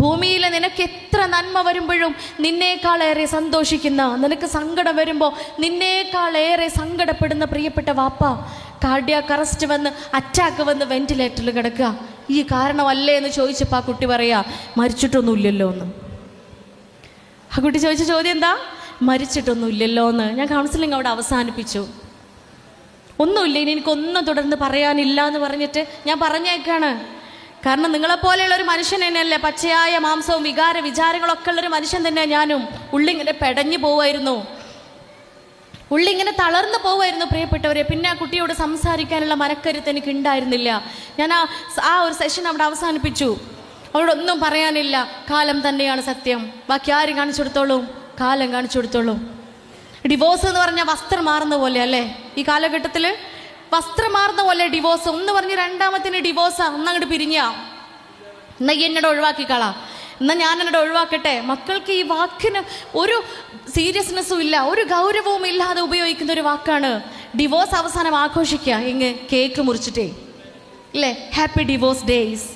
ഭൂമിയിൽ നിനക്ക് എത്ര നന്മ വരുമ്പോഴും നിന്നേക്കാളേറെ സന്തോഷിക്കുന്ന, നിനക്ക് സങ്കടം വരുമ്പോൾ നിന്നേക്കാളേറെ സങ്കടപ്പെടുന്ന പ്രിയപ്പെട്ട വാപ്പ കാർഡിയാക് അറസ്റ്റ് വന്ന് അറ്റാക്ക് വന്ന് വെന്റിലേറ്ററിൽ കിടക്കുക. ഈ കാരണമല്ലേ എന്ന് ചോദിച്ചപ്പോൾ ആ കുട്ടി പറയാ, മരിച്ചിട്ടൊന്നുമില്ലല്ലോ എന്ന്. ആ കുട്ടി ചോദിച്ച ചോദ്യം എന്താ? മരിച്ചിട്ടൊന്നുമില്ലല്ലോ എന്ന്. ഞാൻ കൗൺസിലിംഗ് അവിടെ അവസാനിപ്പിച്ചു. ഒന്നുമില്ല, ഇനി എനിക്കൊന്നും തുടർന്ന് പറയാനില്ല എന്ന് പറഞ്ഞിട്ട് ഞാൻ പറഞ്ഞേക്കാണ്. കാരണം നിങ്ങളെപ്പോലെയുള്ള ഒരു മനുഷ്യൻ തന്നെയല്ലേ, പച്ചയായ മാംസവും വിചാരങ്ങളൊക്കെ ഉള്ളൊരു മനുഷ്യൻ തന്നെയാണ് ഞാനും. ഉള്ളിങ്ങനെ പെടഞ്ഞു പോവായിരുന്നു, ഉള്ളിങ്ങനെ തളർന്നു പോവായിരുന്നു പ്രിയപ്പെട്ടവരെ. പിന്നെ ആ കുട്ടിയോട് സംസാരിക്കാനുള്ള മനക്കരുത്ത് എനിക്ക് ഉണ്ടായിരുന്നില്ല. ഞാൻ ആ ഒരു സെഷൻ അവിടെ അവസാനിപ്പിച്ചു. അവളോടൊന്നും പറയാനില്ല. കാലം തന്നെയാണ് സത്യം. ബാക്കി ആരും കാണിച്ചു കൊടുത്തോളൂ, കാലം കാണിച്ചു കൊടുത്തോളൂ. ഡിവോഴ്സ് എന്ന് പറഞ്ഞാൽ വസ്ത്രം മാറുന്ന പോലെ അല്ലേ ഈ കാലഘട്ടത്തിൽ? വസ്ത്രം മാറുന്ന പോലെ ഡിവോഴ്സ്. ഒന്ന് പറഞ്ഞ് രണ്ടാമത്തിന് ഡിവോഴ്സാ, ഒന്നങ്ങോട്ട് പിരിഞ്ഞാ, എന്നാ ഈ എന്നോട് ഒഴിവാക്കിക്കളാ, എന്നാൽ ഞാൻ എന്നോട് ഒഴിവാക്കട്ടെ. മക്കൾക്ക് ഈ വാക്കിന് ഒരു സീരിയസ്നെസ്സും ഇല്ല, ഒരു ഗൗരവവും ഇല്ലാതെ ഉപയോഗിക്കുന്ന ഒരു വാക്കാണ് ഡിവോഴ്സ്. അവസാനം ആഘോഷിക്കുക എങ്ങ് കേക്ക് മുറിച്ചിട്ടേ ഇല്ലേ, happy divorce days,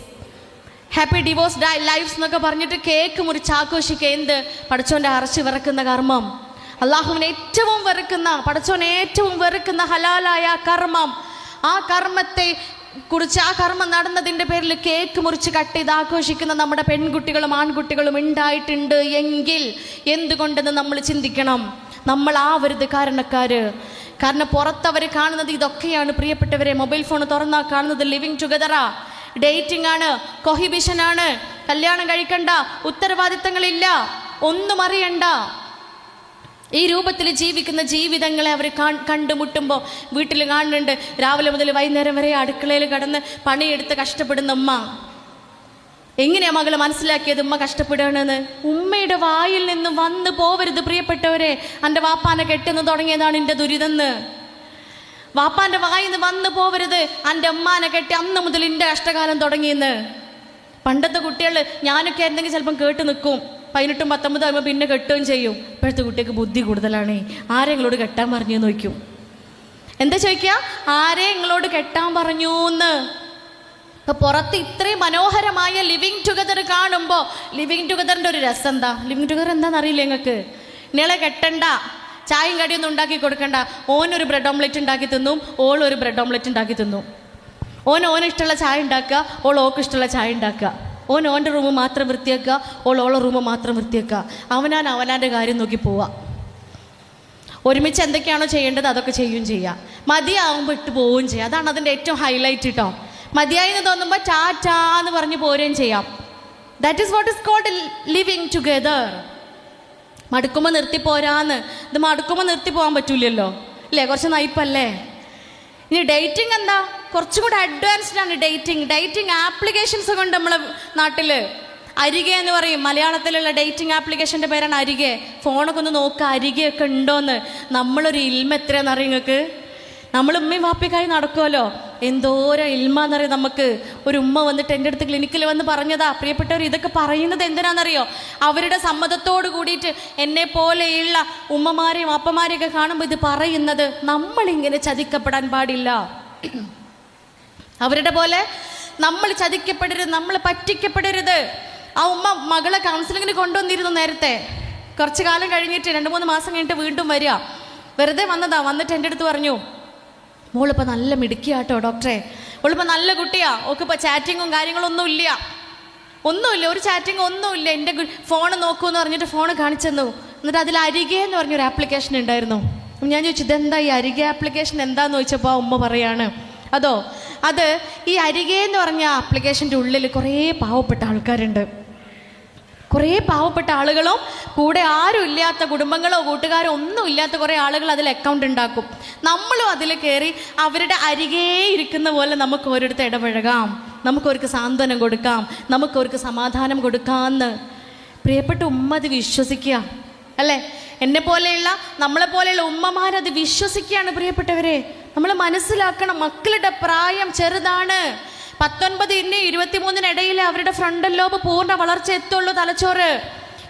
happy divorce lifes എന്നൊക്കെ പറഞ്ഞിട്ട് കേക്ക് മുറിച്ച് ആഘോഷിക്കുക. എന്ത്? പടച്ചോൻ്റെ അറച്ച് വിറക്കുന്ന കർമ്മം, അള്ളാഹുവിനെ ഏറ്റവും വെറുക്കുന്ന, പടച്ചോനെ ഏറ്റവും വെറുക്കുന്ന ഹലാലായ കർമ്മം. ആ കർമ്മത്തെ കുറിച്ച്, ആ കർമ്മം നടന്നതിൻ്റെ പേരിൽ കേക്ക് മുറിച്ച് കട്ട് ചെയ്ത് ആഘോഷിക്കുന്ന നമ്മുടെ പെൺകുട്ടികളും ആൺകുട്ടികളും ഉണ്ടായിട്ടുണ്ട് എങ്കിൽ എന്തുകൊണ്ടെന്ന് നമ്മൾ ചിന്തിക്കണം. നമ്മൾ ആവരുത് കാരണക്കാര്. കാരണം പുറത്തവർ കാണുന്നത് ഇതൊക്കെയാണ് പ്രിയപ്പെട്ടവരെ. മൊബൈൽ ഫോൺ തുറന്നാൽ കാണുന്നത് ലിവിങ് ടുഗദറാ, ഡേറ്റിംഗ് ആണ്, കൊഹിബിഷനാണ്, കല്യാണം കഴിക്കണ്ട, ഉത്തരവാദിത്തങ്ങളില്ല, ഒന്നും അറിയണ്ട. ഈ രൂപത്തിൽ ജീവിക്കുന്ന ജീവിതങ്ങളെ അവർ കണ്ടുമുട്ടുമ്പോൾ വീട്ടിൽ കാണുന്നുണ്ട് രാവിലെ മുതൽ വൈകുന്നേരം വരെ അടുക്കളയിൽ കിടന്ന് പണിയെടുത്ത് കഷ്ടപ്പെടുന്ന ഉമ്മ. എങ്ങനെയാണ് മകൾ മനസ്സിലാക്കിയത് ഉമ്മ കഷ്ടപ്പെടുകയാണെന്ന്? ഉമ്മയുടെ വായിൽ നിന്നും വന്നു പോവരുത് പ്രിയപ്പെട്ടവരെ. എൻ്റെ വാപ്പാനെ കെട്ടുന്ന് തുടങ്ങിയതാണ് എൻ്റെ ദുരിതമെന്ന്. വാപ്പാൻ്റെ വായിന്ന് വന്നു പോവരുത്, എൻ്റെ അമ്മാനെ കെട്ടി അന്ന് മുതൽ എൻ്റെ കഷ്ടകാലം തുടങ്ങിയെന്ന്. പണ്ടത്തെ കുട്ടികൾ ഞാനൊക്കെ ആയിരുന്നെങ്കിൽ ചിലപ്പം കേട്ട് നിൽക്കും, 18, 19 ആകുമ്പോൾ പിന്നെ കെട്ടുകയും ചെയ്യും. ഇപ്പോഴത്തെ കുട്ടികൾക്ക് ബുദ്ധി കൂടുതലാണ്. ആരെങ്ങളോട് കെട്ടാൻ പറഞ്ഞു എന്ന് ചോദിക്കും. എന്താ ചോദിക്കുക? ആരെ നിങ്ങളോട് കെട്ടാൻ പറഞ്ഞു എന്ന്. ഇപ്പം പുറത്ത് ഇത്രയും മനോഹരമായ ലിവിങ് ടുഗദർ കാണുമ്പോൾ ലിവിങ് ടുഗദറിൻ്റെ ഒരു രസം എന്താ? ലിവിങ് ടുഗദർ എന്താണെന്ന് അറിയില്ല നിങ്ങൾക്ക്? നിങ്ങളെ കെട്ടണ്ട, ചായയും കടിയൊന്നും ഉണ്ടാക്കി കൊടുക്കണ്ട. ഓനൊരു ബ്രെഡ് ഓംലെറ്റ് ഉണ്ടാക്കി തിന്നും, ഓളൊരു ബ്രെഡ് ഓംലെറ്റ് ഉണ്ടാക്കി തിന്നും. ഓന് ഇഷ്ടമുള്ള ചായ ഉണ്ടാക്കുക, ഓൾക്ക് ഇഷ്ടമുള്ള ചായ ഉണ്ടാക്കുക. ഓൻ്റെ റൂം മാത്രം വൃത്തിയാക്കുക, ഓളോളെ റൂം മാത്രം വൃത്തിയാക്കുക. അവനാൻ്റെ കാര്യം നോക്കി പോവുക. ഒരുമിച്ച് എന്തൊക്കെയാണോ ചെയ്യേണ്ടത് അതൊക്കെ ചെയ്യുകയും ചെയ്യുക. മതിയാവുമ്പോൾ ഇട്ട് പോവുകയും ചെയ്യുക. അതാണ് അതിൻ്റെ ഏറ്റവും ഹൈലൈറ്റ് കേട്ടോ. മതിയായി എന്ന് തോന്നുമ്പോൾ ടാറ്റാ എന്ന് പറഞ്ഞ് പോരുകയും ചെയ്യാം. That is what is called living together. മടുക്കുമ്പോൾ നിർത്തി പോരാന്ന്. ഇത് മടുക്കുമ്പോൾ നിർത്തി പോകാൻ പറ്റൂലല്ലോ, ഇല്ലേ? കുറച്ച് നയിപ്പല്ലേ. ഇനി ഡേറ്റിംഗ് എന്താ? കുറച്ചും കൂടെ അഡ്വാൻസ്ഡ് ആണ് ഡേറ്റിംഗ് ആപ്ലിക്കേഷൻസ് കൊണ്ട് നമ്മളെ നാട്ടിൽ അരികെ എന്ന് പറയും. മലയാളത്തിലുള്ള ഡേറ്റിംഗ് ആപ്ലിക്കേഷൻ്റെ പേരാണ് അരികെ. ഫോണൊക്കെ ഒന്ന് നോക്കുക, അരികെയൊക്കെ ഉണ്ടോയെന്ന്. നമ്മളൊരു ഇൽമ എത്രയാണെന്നറിയും നിങ്ങൾക്ക്? നമ്മൾ ഉമ്മയും വാപ്പിക്കായി നടക്കുമല്ലോ, എന്തോരം ഇൽമാന്നറിയാം നമുക്ക്. ഒരു ഉമ്മ വന്നിട്ട് എൻ്റെ അടുത്ത് ക്ലിനിക്കിൽ വന്ന് പറഞ്ഞതാ, പ്രിയപ്പെട്ടവർ ഇതൊക്കെ പറയുന്നത് എന്തിനാണെന്നറിയോ? അവരുടെ സമ്മതത്തോട് കൂടിയിട്ട് എന്നെ പോലെയുള്ള ഉമ്മമാരെയും അപ്പമാരെയൊക്കെ കാണുമ്പോൾ ഇത് പറയുന്നത് നമ്മളിങ്ങനെ ചതിക്കപ്പെടാൻ പാടില്ല. അവരുടെ പോലെ നമ്മൾ ചതിക്കപ്പെടരുത്, നമ്മൾ പറ്റിക്കപ്പെടരുത്. ആ ഉമ്മ മകളെ കൗൺസിലിങ്ങിന് കൊണ്ടുവന്നിരുന്നു നേരത്തെ. കുറച്ച് കാലം കഴിഞ്ഞിട്ട് 2-3 മാസം കഴിഞ്ഞിട്ട് വീണ്ടും വരിക. വെറുതെ വന്നതാ. വന്നിട്ട് എൻ്റെ അടുത്ത് പറഞ്ഞു, മോളിപ്പോൾ നല്ല മിടുക്കിയാട്ടോ ഡോക്ടറെ, മോളിപ്പോൾ നല്ല കുട്ടിയാ, ഓക്കിപ്പോൾ ചാറ്റിങ്ങും കാര്യങ്ങളൊന്നും ഇല്ല, ഒരു ചാറ്റിങ്ങും ഒന്നുമില്ല. എൻ്റെ ഫോൺ നോക്കൂ എന്ന് പറഞ്ഞിട്ട് ഫോൺ കാണിച്ചെന്നു. എന്നിട്ട് അതിൽ അരികെ എന്ന് പറഞ്ഞൊരു ആപ്ലിക്കേഷൻ ഉണ്ടായിരുന്നു. ഞാൻ ചോദിച്ചു, ഇതെന്താ ഈ അരികെ ആപ്ലിക്കേഷൻ എന്താന്ന് ചോദിച്ചപ്പോൾ ആ ഉമ്മ പറയാണ്, അത് ഈ അരികെ എന്ന് പറഞ്ഞ ആപ്ലിക്കേഷൻ്റെ ഉള്ളിൽ കുറേ പാവപ്പെട്ട ആൾക്കാരുണ്ട്. കുറേ പാവപ്പെട്ട ആളുകളും കൂടെ ആരും ഇല്ലാത്ത കുടുംബങ്ങളോ കൂട്ടുകാരോ ഒന്നും ഇല്ലാത്ത കുറേ ആളുകൾ അതിൽ അക്കൗണ്ട് ഉണ്ടാക്കും. നമ്മളും അതിൽ കയറി അവരുടെ അരികെ ഇരിക്കുന്ന പോലെ നമുക്ക് ഓരോരുത്തർ ഇടപഴകാം, നമുക്കവർക്ക് സാന്ത്വനം കൊടുക്കാം, നമുക്കവർക്ക് സമാധാനം കൊടുക്കാമെന്ന്. പ്രിയപ്പെട്ട ഉമ്മ അത് വിശ്വസിക്കുക അല്ലേ? എന്നെപ്പോലെയുള്ള നമ്മളെപ്പോലെയുള്ള ഉമ്മമാരത് വിശ്വസിക്കുകയാണ്. പ്രിയപ്പെട്ടവരെ, നമ്മൾ മനസ്സിലാക്കണം, മക്കളുടെ പ്രായം ചെറുതാണ്. 19-23 ഇടയിൽ അവരുടെ ഫ്രണ്ടൽ ലോബ് പൂർണ്ണ വളർച്ച എത്തുള്ളൂ.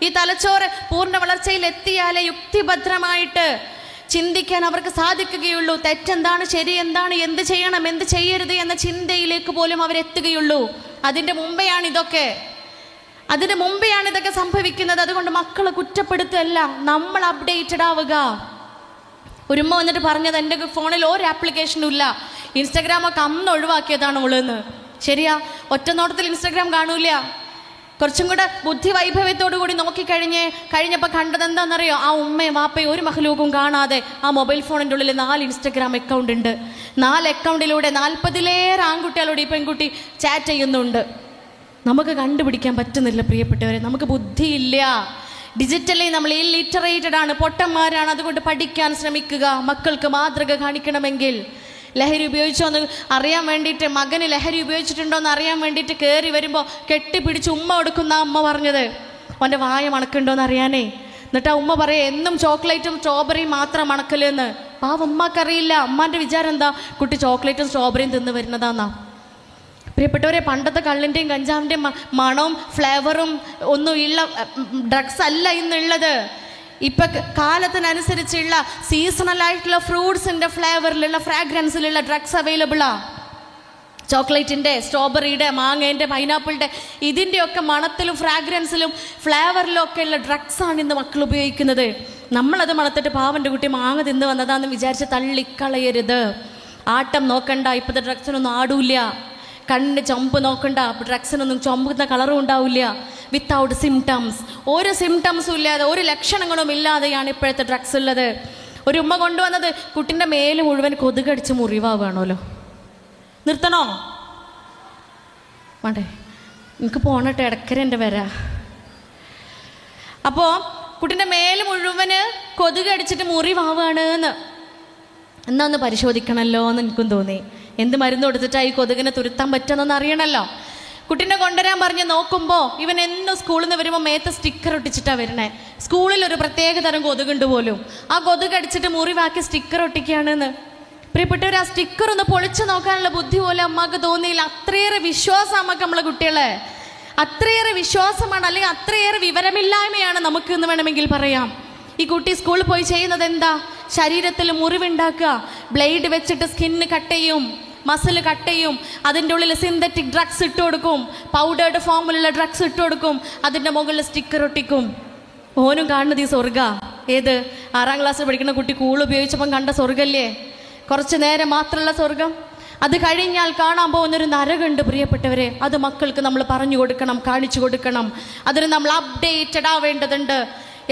ഈ തലച്ചോറ് പൂർണ്ണ വളർച്ചയിൽ എത്തിയാലേ യുക്തിഭദ്രമായിട്ട് ചിന്തിക്കാൻ അവർക്ക് സാധിക്കുകയുള്ളൂ. തെറ്റെന്താണ്, ശരി എന്താണ്, എന്ത് ചെയ്യണം, എന്ത് ചെയ്യരുത് എന്ന ചിന്തയിലേക്ക് പോലും അവരെത്തുകയുള്ളൂ. അതിൻ്റെ മുമ്പെയാണ് ഇതൊക്കെ സംഭവിക്കുന്നത്. അതുകൊണ്ട് മക്കളെ കുറ്റപ്പെടുത്തല്ല, നമ്മൾ അപ്ഡേറ്റഡ് ആവുക. ഒരുമ്മ വന്നിട്ട് പറഞ്ഞത്, എൻ്റെ ഫോണിൽ ഒരു ആപ്ലിക്കേഷനും ഇല്ല, ഇൻസ്റ്റാഗ്രാമൊക്കെ അന്ന് ഒഴിവാക്കിയതാണ് ഉള്ളതെന്ന്. ശരിയാ, ഒറ്റ നോട്ടത്തിൽ ഇൻസ്റ്റാഗ്രാം കാണൂല. കുറച്ചും കൂടെ ബുദ്ധി വൈഭവത്തോടു കൂടി കഴിഞ്ഞപ്പോൾ കണ്ടത് എന്താണെന്നറിയോ? ആ ഉമ്മയും വാപ്പയും ഒരു മഹലൂക്കും കാണാതെ ആ മൊബൈൽ ഫോണിൻ്റെ ഉള്ളിൽ 4 ഇൻസ്റ്റാഗ്രാം അക്കൗണ്ട് ഉണ്ട്. 4 അക്കൗണ്ടിലൂടെ 40-ലേറെ ആൺകുട്ടികളോട് ഈ പെൺകുട്ടി ചാറ്റ് ചെയ്യുന്നുണ്ട്. നമുക്ക് കണ്ടുപിടിക്കാൻ പറ്റുന്നില്ല പ്രിയപ്പെട്ടവരെ, നമുക്ക് ബുദ്ധിയില്ല. ഡിജിറ്റലി നമ്മൾ ഇല്ലിറ്ററേറ്റഡ് ആണ്, പൊട്ടന്മാരാണ്. അതുകൊണ്ട് പഠിക്കാൻ ശ്രമിക്കുക. മക്കൾക്ക് മാതൃക കാണിക്കണമെങ്കിൽ ലഹരി ഉപയോഗിച്ചോ എന്ന് അറിയാൻ വേണ്ടിയിട്ട്, മകന് ലഹരി ഉപയോഗിച്ചിട്ടുണ്ടോ എന്ന് അറിയാൻ വേണ്ടിയിട്ട് കയറി വരുമ്പോൾ കെട്ടിപ്പിടിച്ച് ഉമ്മ കൊടുക്കുന്ന അമ്മ പറഞ്ഞത്, അവൻ്റെ വായ മണക്കുണ്ടോ എന്ന് അറിയാനേ. എന്നിട്ട് ആ ഉമ്മ പറയുക, എന്നും ചോക്ലേറ്റും സ്ട്രോബെറിയും മാത്രം മണക്കലെന്ന്. ആ ഉമ്മക്കറിയില്ല, അമ്മാൻ്റെ വിചാരം എന്താ, കുട്ടി ചോക്ലേറ്റും സ്ട്രോബെറിയും തിന്ന് വരുന്നതാന്നാ. പ്രിയപ്പെട്ടവരെ, പണ്ടത്തെ കള്ളിൻ്റെയും കഞ്ചാവിൻ്റെയും മണവും ഫ്ലേവറും ഒന്നും ഉള്ള ഡ്രഗ്സ് അല്ല ഇന്നുള്ളത്. ഇപ്പം കാലത്തിനനുസരിച്ചുള്ള സീസണലായിട്ടുള്ള ഫ്രൂട്ട്സിൻ്റെ ഫ്ലേവറിലുള്ള ഫ്രാഗ്രൻസിലുള്ള ഡ്രഗ്സ് അവൈലബിളാണ്. ചോക്ലേറ്റിൻ്റെ, സ്ട്രോബെറിയുടെ, മാങ്ങേൻ്റെ, പൈനാപ്പിളിൻ്റെ, ഇതിൻ്റെയൊക്കെ മണത്തിലും ഫ്രാഗ്രൻസിലും ഫ്ലേവറിലും ഒക്കെയുള്ള ഡ്രഗ്സാണ് ഇന്ന് മക്കൾ ഉപയോഗിക്കുന്നത്. നമ്മളത് മണത്തിട്ട് പാവൻ്റെ കുട്ടി മാങ്ങ തിന്ന് വന്നതാണെന്ന് വിചാരിച്ച് തള്ളിക്കളയരുത്. ആട്ടം നോക്കണ്ട, ഇപ്പോഴത്തെ ഡ്രഗ്സിനൊന്നും ആടൂല്ല. കണ്ണിന് ചുമപ്പ് നോക്കണ്ട, ഡ്രഗ്സിനൊന്നും ചുമക്കുന്ന കളറും ഉണ്ടാവില്ല. വിത്തൗട്ട് സിംറ്റംസ്, ഒരു സിംറ്റംസും ഇല്ലാതെ, ഒരു ലക്ഷണങ്ങളും ഇല്ലാതെയാണ് ഇപ്പോഴത്തെ ഡ്രഗ്സ് ഉള്ളത്. ഒരു ഉമ്മ കൊണ്ടുവന്നത്, കുട്ടിൻ്റെ മേല് മുഴുവൻ കൊതുകടിച്ച് മുറിവാവുകയാണല്ലോ. നിർത്തണോ? വേണ്ടേ? എനിക്ക് പോണട്ടെ, ഇടക്കര എൻ്റെ വരാ. അപ്പോൾ കുട്ടിൻ്റെ മേല് മുഴുവന് കൊതുകടിച്ചിട്ട് മുറിവാവുകയാണ് എന്നാ ഒന്ന് പരിശോധിക്കണമല്ലോ എന്ന് എനിക്കും തോന്നി. എന്ത് മരുന്ന് കൊടുത്തിട്ടാണ് ഈ കൊതുകിനെ തുരുത്താൻ പറ്റുമെന്നൊന്ന് അറിയണമല്ലോ. കുട്ടീനെ കൊണ്ടുവരാൻ പറഞ്ഞ് നോക്കുമ്പോൾ ഇവൻ എന്നും സ്കൂളിൽ നിന്ന് വരുമ്പോൾ മേത്ത് സ്റ്റിക്കർ ഒട്ടിച്ചിട്ടാണ് വരണേ. സ്കൂളിൽ ഒരു പ്രത്യേക തരം കൊതുകുണ്ട് പോലും. ആ കൊതുകടിച്ചിട്ട് മുറിവാക്കി സ്റ്റിക്കർ ഒട്ടിക്കുകയാണെന്ന്. പ്രിയപ്പെട്ടവർ, ആ സ്റ്റിക്കർ ഒന്ന് പൊളിച്ചു നോക്കാനുള്ള ബുദ്ധി പോലെ അമ്മക്ക് തോന്നിയില്ല. അത്രയേറെ വിശ്വാസം അമ്മക്ക് നമ്മളെ കുട്ടികളെ, അത്രയേറെ വിശ്വാസമാണ്, അല്ലെങ്കിൽ അത്രയേറെ വിവരമില്ലായ്മയാണ് നമുക്ക് എന്ന് വേണമെങ്കിൽ പറയാം. ഈ കുട്ടി സ്കൂളിൽ പോയി ചെയ്യുന്നത് എന്താ? ശരീരത്തിൽ മുറിവുണ്ടാക്കുക, ബ്ലേഡ് വെച്ചിട്ട് സ്കിന്ന് കട്ട് ചെയ്യും, മസിൽ കട്ട് ചെയ്യും, അതിൻ്റെ ഉള്ളിൽ സിന്തറ്റിക് ഡ്രഗ്സ് ഇട്ട് കൊടുക്കും, പൗഡേർഡ് ഫോമിലുള്ള ഡ്രഗ്സ് ഇട്ട് കൊടുക്കും, അതിൻ്റെ മുകളിൽ സ്റ്റിക്കർ ഒട്ടിക്കും. ഓനും കാണുന്നത് ഈ സ്വർഗ. ഏത് 6ാം ക്ലാസ്സിൽ പഠിക്കുന്ന കുട്ടി കൂൾ ഉപയോഗിച്ചപ്പം കണ്ട സ്വർഗല്ലേ? കുറച്ച് നേരം മാത്രമുള്ള സ്വർഗം. അത് കഴിഞ്ഞാൽ കാണാൻ പോകുന്നൊരു നരകമുണ്ട് പ്രിയപ്പെട്ടവരെ. അത് മക്കൾക്ക് നമ്മൾ പറഞ്ഞു കൊടുക്കണം, കാണിച്ചു കൊടുക്കണം. അതിന് നമ്മൾ അപ്ഡേറ്റഡ് ആവേണ്ടതുണ്ട്.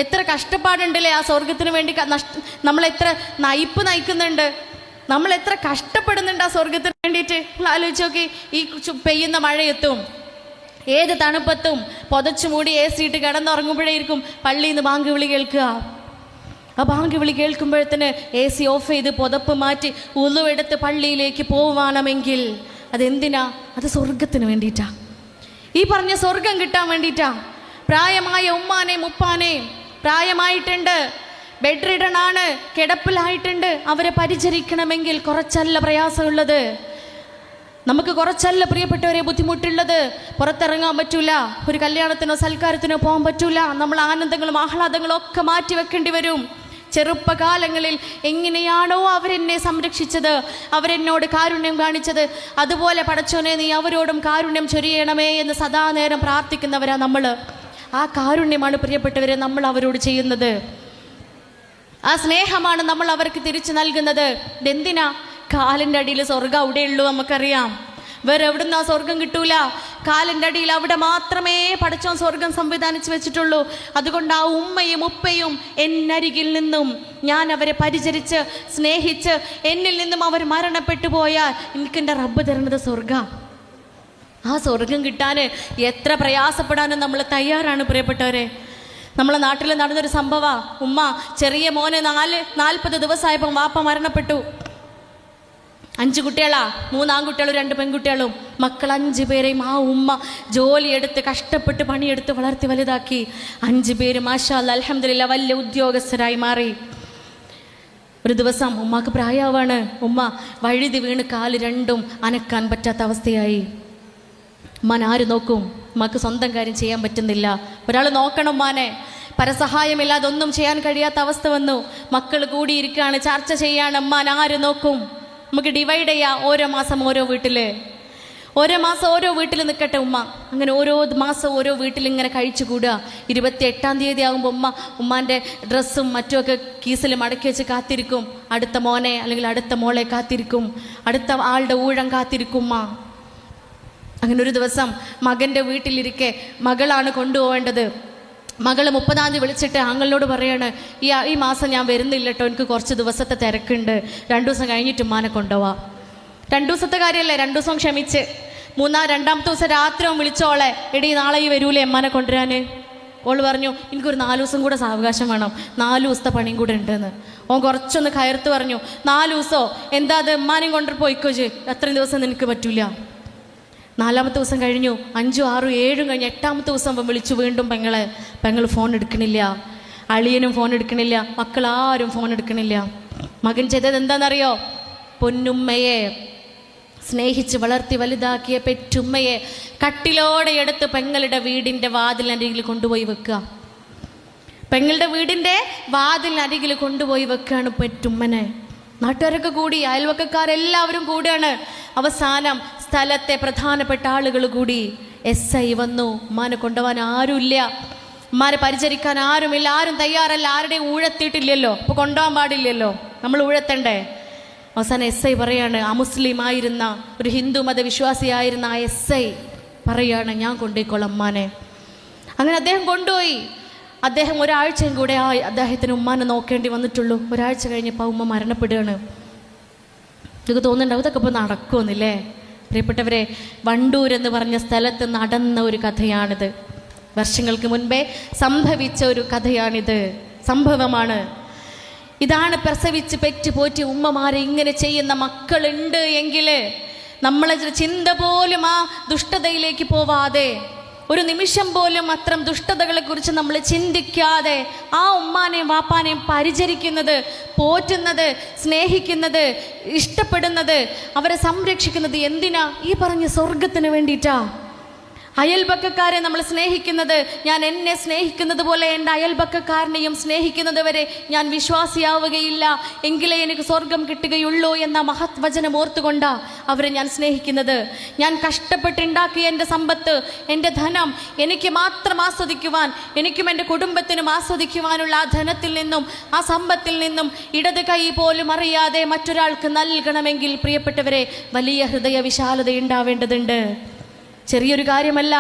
എത്ര കഷ്ടപ്പാടുണ്ടല്ലേ ആ സ്വർഗത്തിന് വേണ്ടി. നമ്മളെത്ര നയിക്കുന്നുണ്ട്, നമ്മൾ എത്ര കഷ്ടപ്പെടുന്നുണ്ട് ആ സ്വർഗത്തിന് വേണ്ടിയിട്ട്. ആലോചിച്ച് നോക്കി, ഈ പെയ്യുന്ന മഴയത്തും ഏത് തണുപ്പത്തും പുതച്ചു മൂടി AC ഇട്ട് കിടന്നുറങ്ങുമ്പോഴേയിരിക്കും പള്ളിയിൽ നിന്ന് ബാങ്ക് വിളി കേൾക്കുക. ആ ബാങ്ക് വിളി കേൾക്കുമ്പോഴത്തേന് AC ഓഫ് ചെയ്ത് പുതപ്പ് മാറ്റി ഉളുവെടുത്ത് പള്ളിയിലേക്ക് പോവാണമെങ്കിൽ അതെന്തിനാ? അത് സ്വർഗത്തിന് വേണ്ടിയിട്ടാ. ഈ പറഞ്ഞ സ്വർഗം കിട്ടാൻ വേണ്ടിയിട്ടാ. പ്രായമായ ഉമ്മാനെയും ഉപ്പാനെയും, പ്രായമായിട്ടുണ്ട്, ബെഡ് റിഡൺ ആണ്, കിടപ്പിലായിട്ടുണ്ട്, അവരെ പരിചരിക്കണമെങ്കിൽ കുറച്ചല്ല പ്രയാസമുള്ളത്. നമുക്ക് കുറച്ചല്ല പ്രിയപ്പെട്ടവരെ ബുദ്ധിമുട്ടുള്ളത്. പുറത്തിറങ്ങാൻ പറ്റൂല, ഒരു കല്യാണത്തിനോ സൽക്കാരത്തിനോ പോകാൻ പറ്റൂല. നമ്മൾ ആനന്ദങ്ങളും ആഹ്ലാദങ്ങളും ഒക്കെ മാറ്റി വെക്കേണ്ടി വരും. ചെറുപ്പകാലങ്ങളിൽ എങ്ങനെയാണോ അവരെന്നെ സംരക്ഷിച്ചത്, അവരെന്നോട് കാരുണ്യം കാണിച്ചത്, അതുപോലെ പടച്ചോനെ നീ അവരോടും കാരുണ്യം ചൊരിയണമേ എന്ന് സദാ നേരം പ്രാർത്ഥിക്കുന്നവരാ നമ്മൾ. ആ കാരുണ്യമാണ് പ്രിയപ്പെട്ടവരെ നമ്മൾ അവരോട് ചെയ്യുന്നത്. ആ സ്നേഹമാണ് നമ്മൾ അവർക്ക് തിരിച്ചു നൽകുന്നത്. ഇതെന്തിനാ? കാലിൻ്റെ അടിയിൽ സ്വർഗം അവിടെയുള്ളൂ, നമുക്കറിയാം. വേറെ എവിടുന്ന് ആ സ്വർഗം കിട്ടൂല. കാലിൻ്റെ അടിയിൽ അവിടെ മാത്രമേ പടച്ചോൻ സ്വർഗം സംവിധാനിച്ച് വെച്ചിട്ടുള്ളൂ. അതുകൊണ്ട് ആ ഉമ്മയും ഉപ്പയും എന്നരികിൽ നിന്നും ഞാൻ അവരെ പരിചരിച്ച് സ്നേഹിച്ച് എന്നിൽ നിന്നും അവർ മരണപ്പെട്ടു പോയാൽ എനിക്കെൻ്റെ റബ്ബ് തരുന്നത് സ്വർഗം. ആ സ്വർഗം കിട്ടാൻ എത്ര പ്രയാസപ്പെടാനും നമ്മൾ തയ്യാറാണ് പ്രിയപ്പെട്ടവരെ. നമ്മളെ നാട്ടിൽ നടന്നൊരു സംഭവം. ഉമ്മ ചെറിയ മോന് 40 ദിവസമായപ്പോൾ വാപ്പ മരണപ്പെട്ടു. 5 കുട്ടികളാ, 3 ആൺകുട്ടികളും 2 പെൺകുട്ടികളും. മക്കൾ 5 പേരെയും ആ ഉമ്മ ജോലിയെടുത്ത് കഷ്ടപ്പെട്ട് പണിയെടുത്ത് വളർത്തി വലുതാക്കി. 5 പേര് മാഷാ അല്ലാഹ് അൽഹംദുലില്ലാഹ് വലിയ ഉദ്യോഗസ്ഥരായി മാറി. ഒരു ദിവസം ഉമ്മാക്ക് പ്രായമാവാണ്. ഉമ്മ വഴുതി വീണ് കാല് രണ്ടും അനക്കാൻ പറ്റാത്ത അവസ്ഥയായി. ഉമ്മാൻ ആര് നോക്കും? ഉമ്മാക്ക് സ്വന്തം കാര്യം ചെയ്യാൻ പറ്റുന്നില്ല. ഒരാൾ നോക്കണം ഉമ്മാനെ. പരസഹായമില്ലാതെ ഒന്നും ചെയ്യാൻ കഴിയാത്ത അവസ്ഥ വന്നു. മക്കൾ കൂടിയിരിക്കുകയാണ്, ചർച്ച ചെയ്യാണ്. ഉമ്മാൻ ആര് നോക്കും? നമുക്ക് ഡിവൈഡ് ചെയ്യാം. ഓരോ മാസം ഓരോ വീട്ടിൽ നിൽക്കട്ടെ ഉമ്മ. അങ്ങനെ ഓരോ മാസം ഓരോ വീട്ടിൽ ഇങ്ങനെ കഴിച്ചു കൂടുക. 28-ാം തീയതി ആകുമ്പോൾ ഉമ്മാൻ്റെ ഡ്രസ്സും മറ്റുമൊക്കെ കീസിൽ മടക്കി വെച്ച് കാത്തിരിക്കും. അടുത്ത മോനെ അല്ലെങ്കിൽ അടുത്ത മോളെ കാത്തിരിക്കും. അടുത്ത ആളുടെ ഊഴം കാത്തിരിക്കും ഉമ്മ. അങ്ങനെ ഒരു ദിവസം മകൻ്റെ വീട്ടിലിരിക്കെ മകളാണ് കൊണ്ടുപോകേണ്ടത്. മകൾ 30-ാം തീയതി വിളിച്ചിട്ട് ആങ്ങളിനോട് പറയാണ്, ഈ മാസം ഞാൻ വരുന്നില്ല കേട്ടോ, എനിക്ക് കുറച്ച് ദിവസത്തെ തിരക്കുണ്ട്, 2 ദിവസം കഴിഞ്ഞിട്ട് ഉമ്മാനെ കൊണ്ടുപോവാം. 2 ദിവസത്തെ കാര്യമല്ലേ, 2 ദിവസം ക്ഷമിച്ച്. 2-ാമത്തെ ദിവസം രാത്രി അവൻ വിളിച്ചോളെ, എടി നാളെ ഈ വരൂലേ ഉമ്മാനെ കൊണ്ടുവരാൻ? ഓൾ പറഞ്ഞു എനിക്കൊരു 4 ദിവസം കൂടെ സാവകാശം വേണം, 4 ദിവസത്തെ പണിയും കൂടെ ഉണ്ടെന്ന്. ഓൻ കുറച്ചൊന്ന് കയർത്ത് പറഞ്ഞു, 4 ദിവസമോ എന്താ അത്, ഉമ്മാനെയും കൊണ്ടു പോയിക്കോ, അത്രയും ദിവസം നിനക്ക് പറ്റൂല. 4-ാമത്തെ ദിവസം കഴിഞ്ഞു, 5, 6, 7 കഴിഞ്ഞ് 8-ാമത്തെ ദിവസം വിളിച്ചു വീണ്ടും പെങ്ങൾ ഫോൺ എടുക്കണില്ല, അളിയനും ഫോൺ എടുക്കണില്ല, മക്കളാരും ഫോൺ എടുക്കണില്ല. മകൻ ചെയ്തത് എന്താണെന്നറിയോ? പൊന്നുമ്മയെ, സ്നേഹിച്ച് വളർത്തി വലുതാക്കിയ പെറ്റുമ്മയെ കട്ടിലോടെ എടുത്ത് പെങ്ങളുടെ വീടിൻ്റെ വാതിലരികിൽ കൊണ്ടുപോയി വെക്കുക. പെങ്ങളുടെ വീടിൻ്റെ വാതിലരികിൽ കൊണ്ടുപോയി വെക്കുകയാണ് പെറ്റുമ്മനെ. നാട്ടുകാരൊക്കെ കൂടി, അയൽവക്കക്കാരെല്ലാവരും കൂടിയാണ്. അവസാനം സ്ഥലത്തെ പ്രധാനപ്പെട്ട ആളുകൾ കൂടി. SI വന്നു. ഉമ്മാനെ കൊണ്ടുപോകാൻ ആരുമില്ല, ഉമ്മാനെ പരിചരിക്കാൻ ആരുമില്ല, ആരും തയ്യാറല്ല, ആരുടെയും ഊഴത്തിയിട്ടില്ലല്ലോ, അപ്പോൾ കൊണ്ടുപോകാൻ പാടില്ലല്ലോ, നമ്മൾ ഊഴത്തണ്ടേ. അവസാനം SI പറയാണ്, അമുസ്ലിമായിരുന്ന ഒരു ഹിന്ദു മതവിശ്വാസിയായിരുന്ന ആ SI പറയാണ്, ഞാൻ കൊണ്ടുപോയിക്കോളാം ഉമ്മാനെ. അങ്ങനെ അദ്ദേഹം കൊണ്ടുപോയി. അദ്ദേഹം ഒരാഴ്ചയും കൂടെ അദ്ദേഹത്തിന് ഉമ്മാനെ നോക്കേണ്ടി വന്നിട്ടുള്ളൂ. ഒരാഴ്ച കഴിഞ്ഞപ്പോൾ ഉമ്മ മരണപ്പെടുകയാണ്. ഇതൊക്കെ തോന്നുന്നുണ്ടാവും ഇതൊക്കെ ഇപ്പോൾ നടക്കുമെന്നില്ലേ? പ്രിയപ്പെട്ടവരെ, വണ്ടൂർ എന്ന് പറഞ്ഞ സ്ഥലത്ത് നടന്ന ഒരു കഥയാണിത്. വർഷങ്ങൾക്ക് മുൻപേ സംഭവിച്ച ഒരു കഥയാണിത്, സംഭവമാണ്. ഇതാണ് പ്രസവിച്ച് പെറ്റുപോറ്റി ഉമ്മമാരെ ഇങ്ങനെ ചെയ്യുന്ന മക്കളുണ്ട് എങ്കിൽ നമ്മളെ ചിന്ത പോലും ആ ദുഷ്ടതയിലേക്ക് പോവാതെ ഒരു നിമിഷം പോലും അത്തരം ദുഷ്ടതകളെക്കുറിച്ച് നമ്മൾ ചിന്തിക്കാതെ ആ ഉമ്മാനെയും വാപ്പാനെയും പരിചരിക്കുന്നത്, പോറ്റുന്നത്, സ്നേഹിക്കുന്നത്, ഇഷ്ടപ്പെടുന്നത്, അവരെ സംരക്ഷിക്കുന്നത് എന്തിനാ? ഈ പറഞ്ഞ സ്വർഗത്തിന് വേണ്ടിയിട്ടാ. അയൽപക്കക്കാരെ നമ്മൾ സ്നേഹിക്കുന്നത്, ഞാൻ എന്നെ സ്നേഹിക്കുന്നത് പോലെ എൻ്റെ അയൽപക്കക്കാരനെയും സ്നേഹിക്കുന്നത് വരെ ഞാൻ വിശ്വാസിയാവുകയില്ല, എങ്കിലേ എനിക്ക് സ്വർഗം കിട്ടുകയുള്ളൂ എന്ന മഹത് വചനം ഓർത്തുകൊണ്ടാ അവരെ ഞാൻ സ്നേഹിക്കുന്നത്. ഞാൻ കഷ്ടപ്പെട്ടുണ്ടാക്കിയ എൻ്റെ സമ്പത്ത്, എൻ്റെ ധനം എനിക്ക് മാത്രം ആസ്വദിക്കുവാൻ, എനിക്കും എൻ്റെ കുടുംബത്തിനും ആസ്വദിക്കുവാനുള്ള ആ ധനത്തിൽ നിന്നും ആ സമ്പത്തിൽ നിന്നും ഇടത് കൈ പോലും അറിയാതെ മറ്റൊരാൾക്ക് നൽകണമെങ്കിൽ പ്രിയപ്പെട്ടവരെ, വലിയ ഹൃദയ വിശാലത ഉണ്ടാവേണ്ടതുണ്ട്. ചെറിയൊരു കാര്യമല്ല.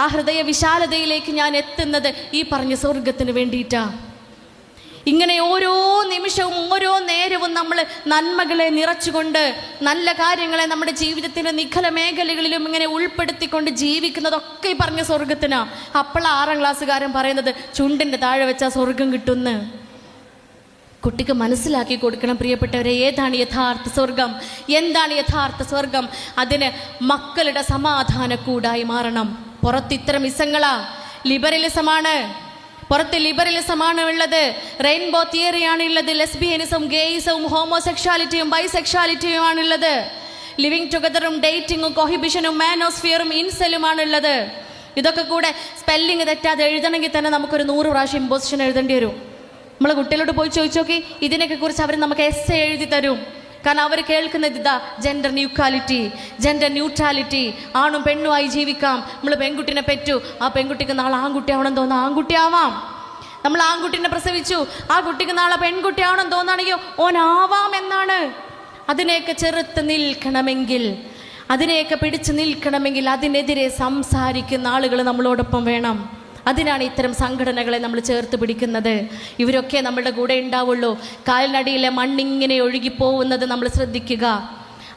ആ ഹൃദയ വിശാലതയിലേക്ക് ഞാൻ എത്തുന്നത് ഈ പറഞ്ഞ സ്വർഗത്തിന് വേണ്ടിയിട്ടാ. ഇങ്ങനെ ഓരോ നിമിഷവും ഓരോ നേരവും നമ്മൾ നന്മകളെ നിറച്ചുകൊണ്ട്, നല്ല കാര്യങ്ങളെ നമ്മുടെ ജീവിതത്തിൻ്റെ നിഖല മേഖലകളിലും ഇങ്ങനെ ഉൾപ്പെടുത്തിക്കൊണ്ട് ജീവിക്കുന്നതൊക്കെ ഈ പറഞ്ഞ സ്വർഗത്തിനാ. അപ്പോൾ 6ാം ക്ലാസ്സുകാരൻ പറയുന്നത് ചുണ്ടിൻ്റെ താഴെ വെച്ചാൽ സ്വർഗം കിട്ടുമെന്ന്. കുട്ടിക്ക് മനസ്സിലാക്കി കൊടുക്കണം പ്രിയപ്പെട്ടവരെ, ഏതാണ് യഥാർത്ഥ സ്വർഗം, എന്താണ് യഥാർത്ഥ സ്വർഗം. അതിന് മക്കളുടെ സമാധാനക്കൂടായി മാറണം. പുറത്ത് ഇത്തരം ഇസങ്ങളാ, ലിബറലിസമാണ്, പുറത്ത് ലിബറലിസമാണ് ഉള്ളത്, റെയിൻബോ തിയറിയാണ് ഉള്ളത്, ലെസ്ബിയനിസവും ഗേയിസവും ഹോമോസെക്ഷാലിറ്റിയും ബൈസെക്ഷാലിറ്റിയും ആണുള്ളത്, ലിവിങ് ടുഗദറും ഡേറ്റിങ്ങും കൊഹിബിഷനും മാനോസ്ഫിയറും ഇൻസെലുമാണുള്ളത്. ഇതൊക്കെ കൂടെ സ്പെല്ലിങ് തെറ്റാതെ എഴുതണമെങ്കിൽ തന്നെ നമുക്കൊരു 100 പ്രാവശ്യം ഇമ്പോസിഷൻ എഴുതേണ്ടി വരും. നമ്മളെ കുട്ടികളോട് പോയി ചോദിച്ചു നോക്കി, ഇതിനൊക്കെ കുറിച്ച് അവർ നമുക്ക് എസ്സേ എഴുതി തരും. കാരണം അവർ കേൾക്കുന്നത് ഇതാ, ജെൻഡർ ന്യൂക്വാലിറ്റി, ജെൻഡർ ന്യൂട്രാലിറ്റി, ആണും പെണ്ണുമായി ജീവിക്കാം. നമ്മൾ പെൺകുട്ടിനെ പെറ്റു, ആ പെൺകുട്ടിക്ക് നാളെ ആൺകുട്ടിയാവണം തോന്നുക ആൺകുട്ടിയാവാം. നമ്മൾ ആൺകുട്ടിനെ പ്രസവിച്ചു, ആ കുട്ടിക്ക് നാളെ പെൺകുട്ടിയാവണം തോന്നുകയാണെങ്കിൽ ഓനാവാം എന്നാണ്. അതിനെയൊക്കെ ചെറുത്ത് നിൽക്കണമെങ്കിൽ, അതിനെയൊക്കെ പിടിച്ചു നിൽക്കണമെങ്കിൽ അതിനെതിരെ സംസാരിക്കുന്ന ആളുകൾ നമ്മളോടൊപ്പം വേണം. അതിനാണ് ഇത്തരം സംഘടനകളെ നമ്മൾ ചേർത്ത് പിടിക്കുന്നത്. ഇവരൊക്കെ നമ്മളുടെ കൂടെ ഉണ്ടാവുള്ളൂ. കാലിനടിയിലെ മണ്ണിങ്ങനെ ഒഴുകിപ്പോവുന്നത് നമ്മൾ ശ്രദ്ധിക്കുക.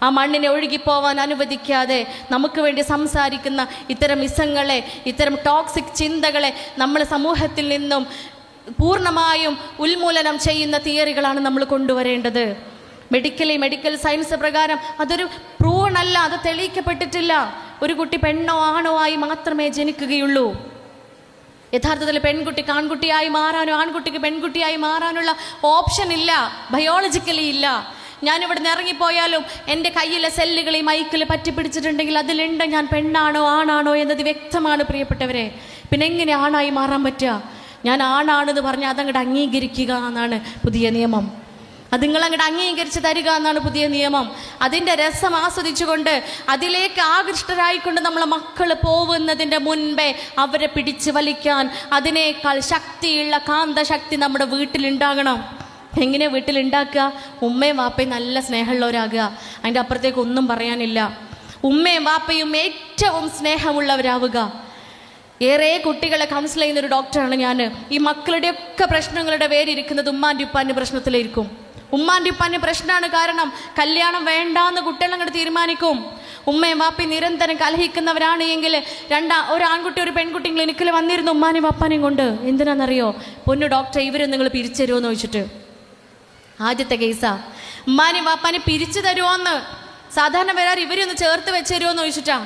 ആ മണ്ണിനെ ഒഴുകിപ്പോവാൻ അനുവദിക്കാതെ നമുക്ക് വേണ്ടി സംസാരിക്കുന്ന ഇത്തരം ഇസങ്ങളെ, ഇത്തരം ടോക്സിക് ചിന്തകളെ നമ്മൾ സമൂഹത്തിൽ നിന്നും പൂർണ്ണമായും ഉന്മൂലനം ചെയ്യുന്ന തിയറികളാണ് നമ്മൾ കൊണ്ടുവരേണ്ടത്. മെഡിക്കൽ സയൻസ് പ്രകാരം അതൊരു പ്രൂവൺ അല്ല, അത് തെളിയിക്കപ്പെട്ടിട്ടില്ല. ഒരു കുട്ടി പെണ്ണോ ആണോ ആയി മാത്രമേ ജനിക്കുകയുള്ളൂ. യഥാർത്ഥത്തിൽ പെൺകുട്ടിക്ക് ആൺകുട്ടിയായി മാറാനോ ആൺകുട്ടിക്ക് പെൺകുട്ടിയായി മാറാനുള്ള ഓപ്ഷൻ ഇല്ല, ബയോളജിക്കലി ഇല്ല. ഞാനിവിടെ നിന്ന് ഇറങ്ങിപ്പോയാലും എൻ്റെ കയ്യിലെ സെല്ലുകൾ ഈ മൈക്കിൽ പറ്റിപ്പിടിച്ചിട്ടുണ്ടെങ്കിൽ അതിലുണ്ട് ഞാൻ പെണ്ണാണോ ആണാണോ എന്നത് വ്യക്തമാണ് പ്രിയപ്പെട്ടവരെ. പിന്നെ എങ്ങനെ ആണായി മാറാൻ പറ്റുക? ഞാൻ ആണാണെന്ന് പറഞ്ഞാൽ അതങ്ങോട്ട് അംഗീകരിക്കുക എന്നാണ് പുതിയ നിയമം. അത് നിങ്ങളങ്ങോട്ട് അംഗീകരിച്ച് തരിക എന്നാണ് പുതിയ നിയമം. അതിൻ്റെ രസം ആസ്വദിച്ചുകൊണ്ട് അതിലേക്ക് ആകൃഷ്ടരായിക്കൊണ്ട് നമ്മളെ മക്കൾ പോകുന്നതിൻ്റെ മുൻപേ അവരെ പിടിച്ച് വലിക്കാൻ അതിനേക്കാൾ ശക്തിയുള്ള കാന്തശക്തി നമ്മുടെ വീട്ടിലുണ്ടാകണം. എങ്ങനെ വീട്ടിലുണ്ടാക്കുക? ഉമ്മയും വാപ്പയും നല്ല സ്നേഹമുള്ളവരാകുക. അതിൻ്റെ അപ്പുറത്തേക്ക് ഒന്നും പറയാനില്ല. ഉമ്മയും വാപ്പയും ഏറ്റവും സ്നേഹമുള്ളവരാവുക. ഏറെ കുട്ടികളെ കൗൺസിൽ ചെയ്യുന്നൊരു ഡോക്ടറാണ് ഞാൻ. ഈ മക്കളുടെയൊക്കെ പ്രശ്നങ്ങളുടെ പേരിരിക്കുന്നത് ഉമ്മാൻ്റെ ഉപ്പാൻ്റെ പ്രശ്നത്തിലിരിക്കും. ഉമ്മാൻ്റെ ഉപ്പാൻ്റെ പ്രശ്നമാണ് കാരണം കല്യാണം വേണ്ടാന്ന് കുട്ടികളങ്ങോട്ട് തീരുമാനിക്കും. ഉമ്മയും വാപ്പയും നിരന്തരം കലഹിക്കുന്നവരാണ് എങ്കിൽ ഒരു ആൺകുട്ടി ഒരു പെൺകുട്ടി ക്ലിനിക്കിൽ വന്നിരുന്നു ഉമ്മാനെയും വാപ്പാനെയും കൊണ്ട്. എന്തിനാണെന്നറിയോ? പൊന്നു ഡോക്ടറെ ഇവരെ നിങ്ങൾ പിരിച്ചു തരുമോ എന്ന് ചോദിച്ചിട്ട്. ആദ്യത്തെ കേസാ. ഉമ്മാനെയും വാപ്പാനെയും പിരിച്ചു തരുമോന്ന് സാധാരണ വരാറ് ഇവരൊന്ന് ചേർത്ത് വെച്ച് തരുമോ എന്ന് ചോദിച്ചിട്ടാ.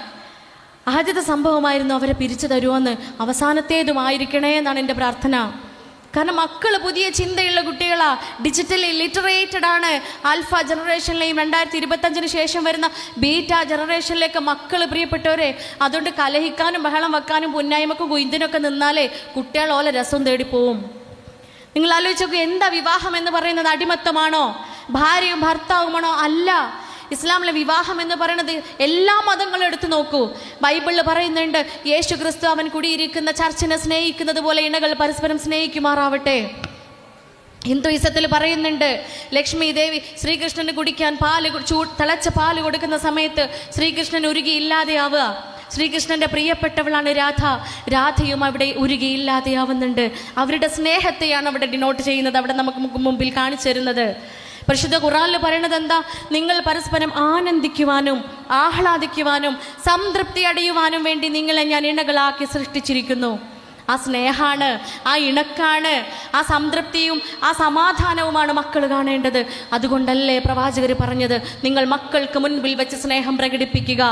ആദ്യത്തെ സംഭവമായിരുന്നു അവരെ പിരിച്ചു തരുമോന്ന്. അവസാനത്തേതുമായിരിക്കണേ എന്നാണ് എൻ്റെ പ്രാർത്ഥന. കാരണം മക്കൾ പുതിയ ചിന്തയുള്ള കുട്ടികളാ, ഡിജിറ്റലി ലിറ്ററേറ്റഡ് ആണ്. ആൽഫ ജനറേഷനിലെയും 2025 ശേഷം വരുന്ന ബീറ്റ ജനറേഷനിലേക്ക് മക്കൾ പ്രിയപ്പെട്ടവരെ. അതുകൊണ്ട് കലഹിക്കാനും ബഹളം വെക്കാനും പുന്നായ്മക്കും കുയിന്തിനൊക്കെ നിന്നാലേ കുട്ടികൾ ഓല രസം തേടിപ്പോവും. നിങ്ങൾ ആലോചിച്ച് നോക്കൂ, എന്താ വിവാഹം എന്ന് പറയുന്നത്? അടിമത്തമാണോ? ഭാര്യയും ഭർത്താവുമാണോ? അല്ല. ഇസ്ലാമിലെ വിവാഹം എന്ന് പറയുന്നത് എല്ലാ മതങ്ങളും എടുത്തു നോക്കൂ. ബൈബിളിൽ പറയുന്നുണ്ട്, യേശു ക്രിസ്തു അവൻ കുടിയിരിക്കുന്ന ചർച്ചിനെ സ്നേഹിക്കുന്നത് പോലെ ഇണകൾ പരസ്പരം സ്നേഹിക്കുമാറാവട്ടെ. ഹിന്ദുയിസത്തിൽ പറയുന്നുണ്ട്, ലക്ഷ്മി ദേവി ശ്രീകൃഷ്ണന് കുടിക്കാൻ തിളച്ച പാല് കൊടുക്കുന്ന സമയത്ത് ശ്രീകൃഷ്ണൻ ഉരുകി ഇല്ലാതെയാവുക. ശ്രീകൃഷ്ണന്റെ പ്രിയപ്പെട്ടവളാണ് രാധ. രാധയും അവിടെ ഉരുകി ഇല്ലാതെയാവുന്നുണ്ട്. അവരുടെ സ്നേഹത്തെയാണ് അവിടെ ഡിനോട്ട് ചെയ്യുന്നത്, അവിടെ നമുക്ക് മുമ്പിൽ കാണിച്ചു തരുന്നത്. പരിശുദ്ധ ഖുർആനിൽ പറയുന്നത് എന്താ? നിങ്ങൾ പരസ്പരം ആനന്ദിക്കുവാനും ആഹ്ലാദിക്കുവാനും സംതൃപ്തി അടയുവാനും വേണ്ടി നിങ്ങളെ ഞാൻ ഇണകളാക്കി സൃഷ്ടിച്ചിരിക്കുന്നു. ആ സ്നേഹമാണ്, ആ ഇണക്കാണ്, ആ സംതൃപ്തിയും ആ സമാധാനവുമാണ് മക്കൾ കാണേണ്ടത്. അതുകൊണ്ടല്ലേ പ്രവാചകർ പറഞ്ഞത്, നിങ്ങൾ മക്കൾക്ക് മുൻപിൽ വെച്ച് സ്നേഹം പ്രകടിപ്പിക്കുക,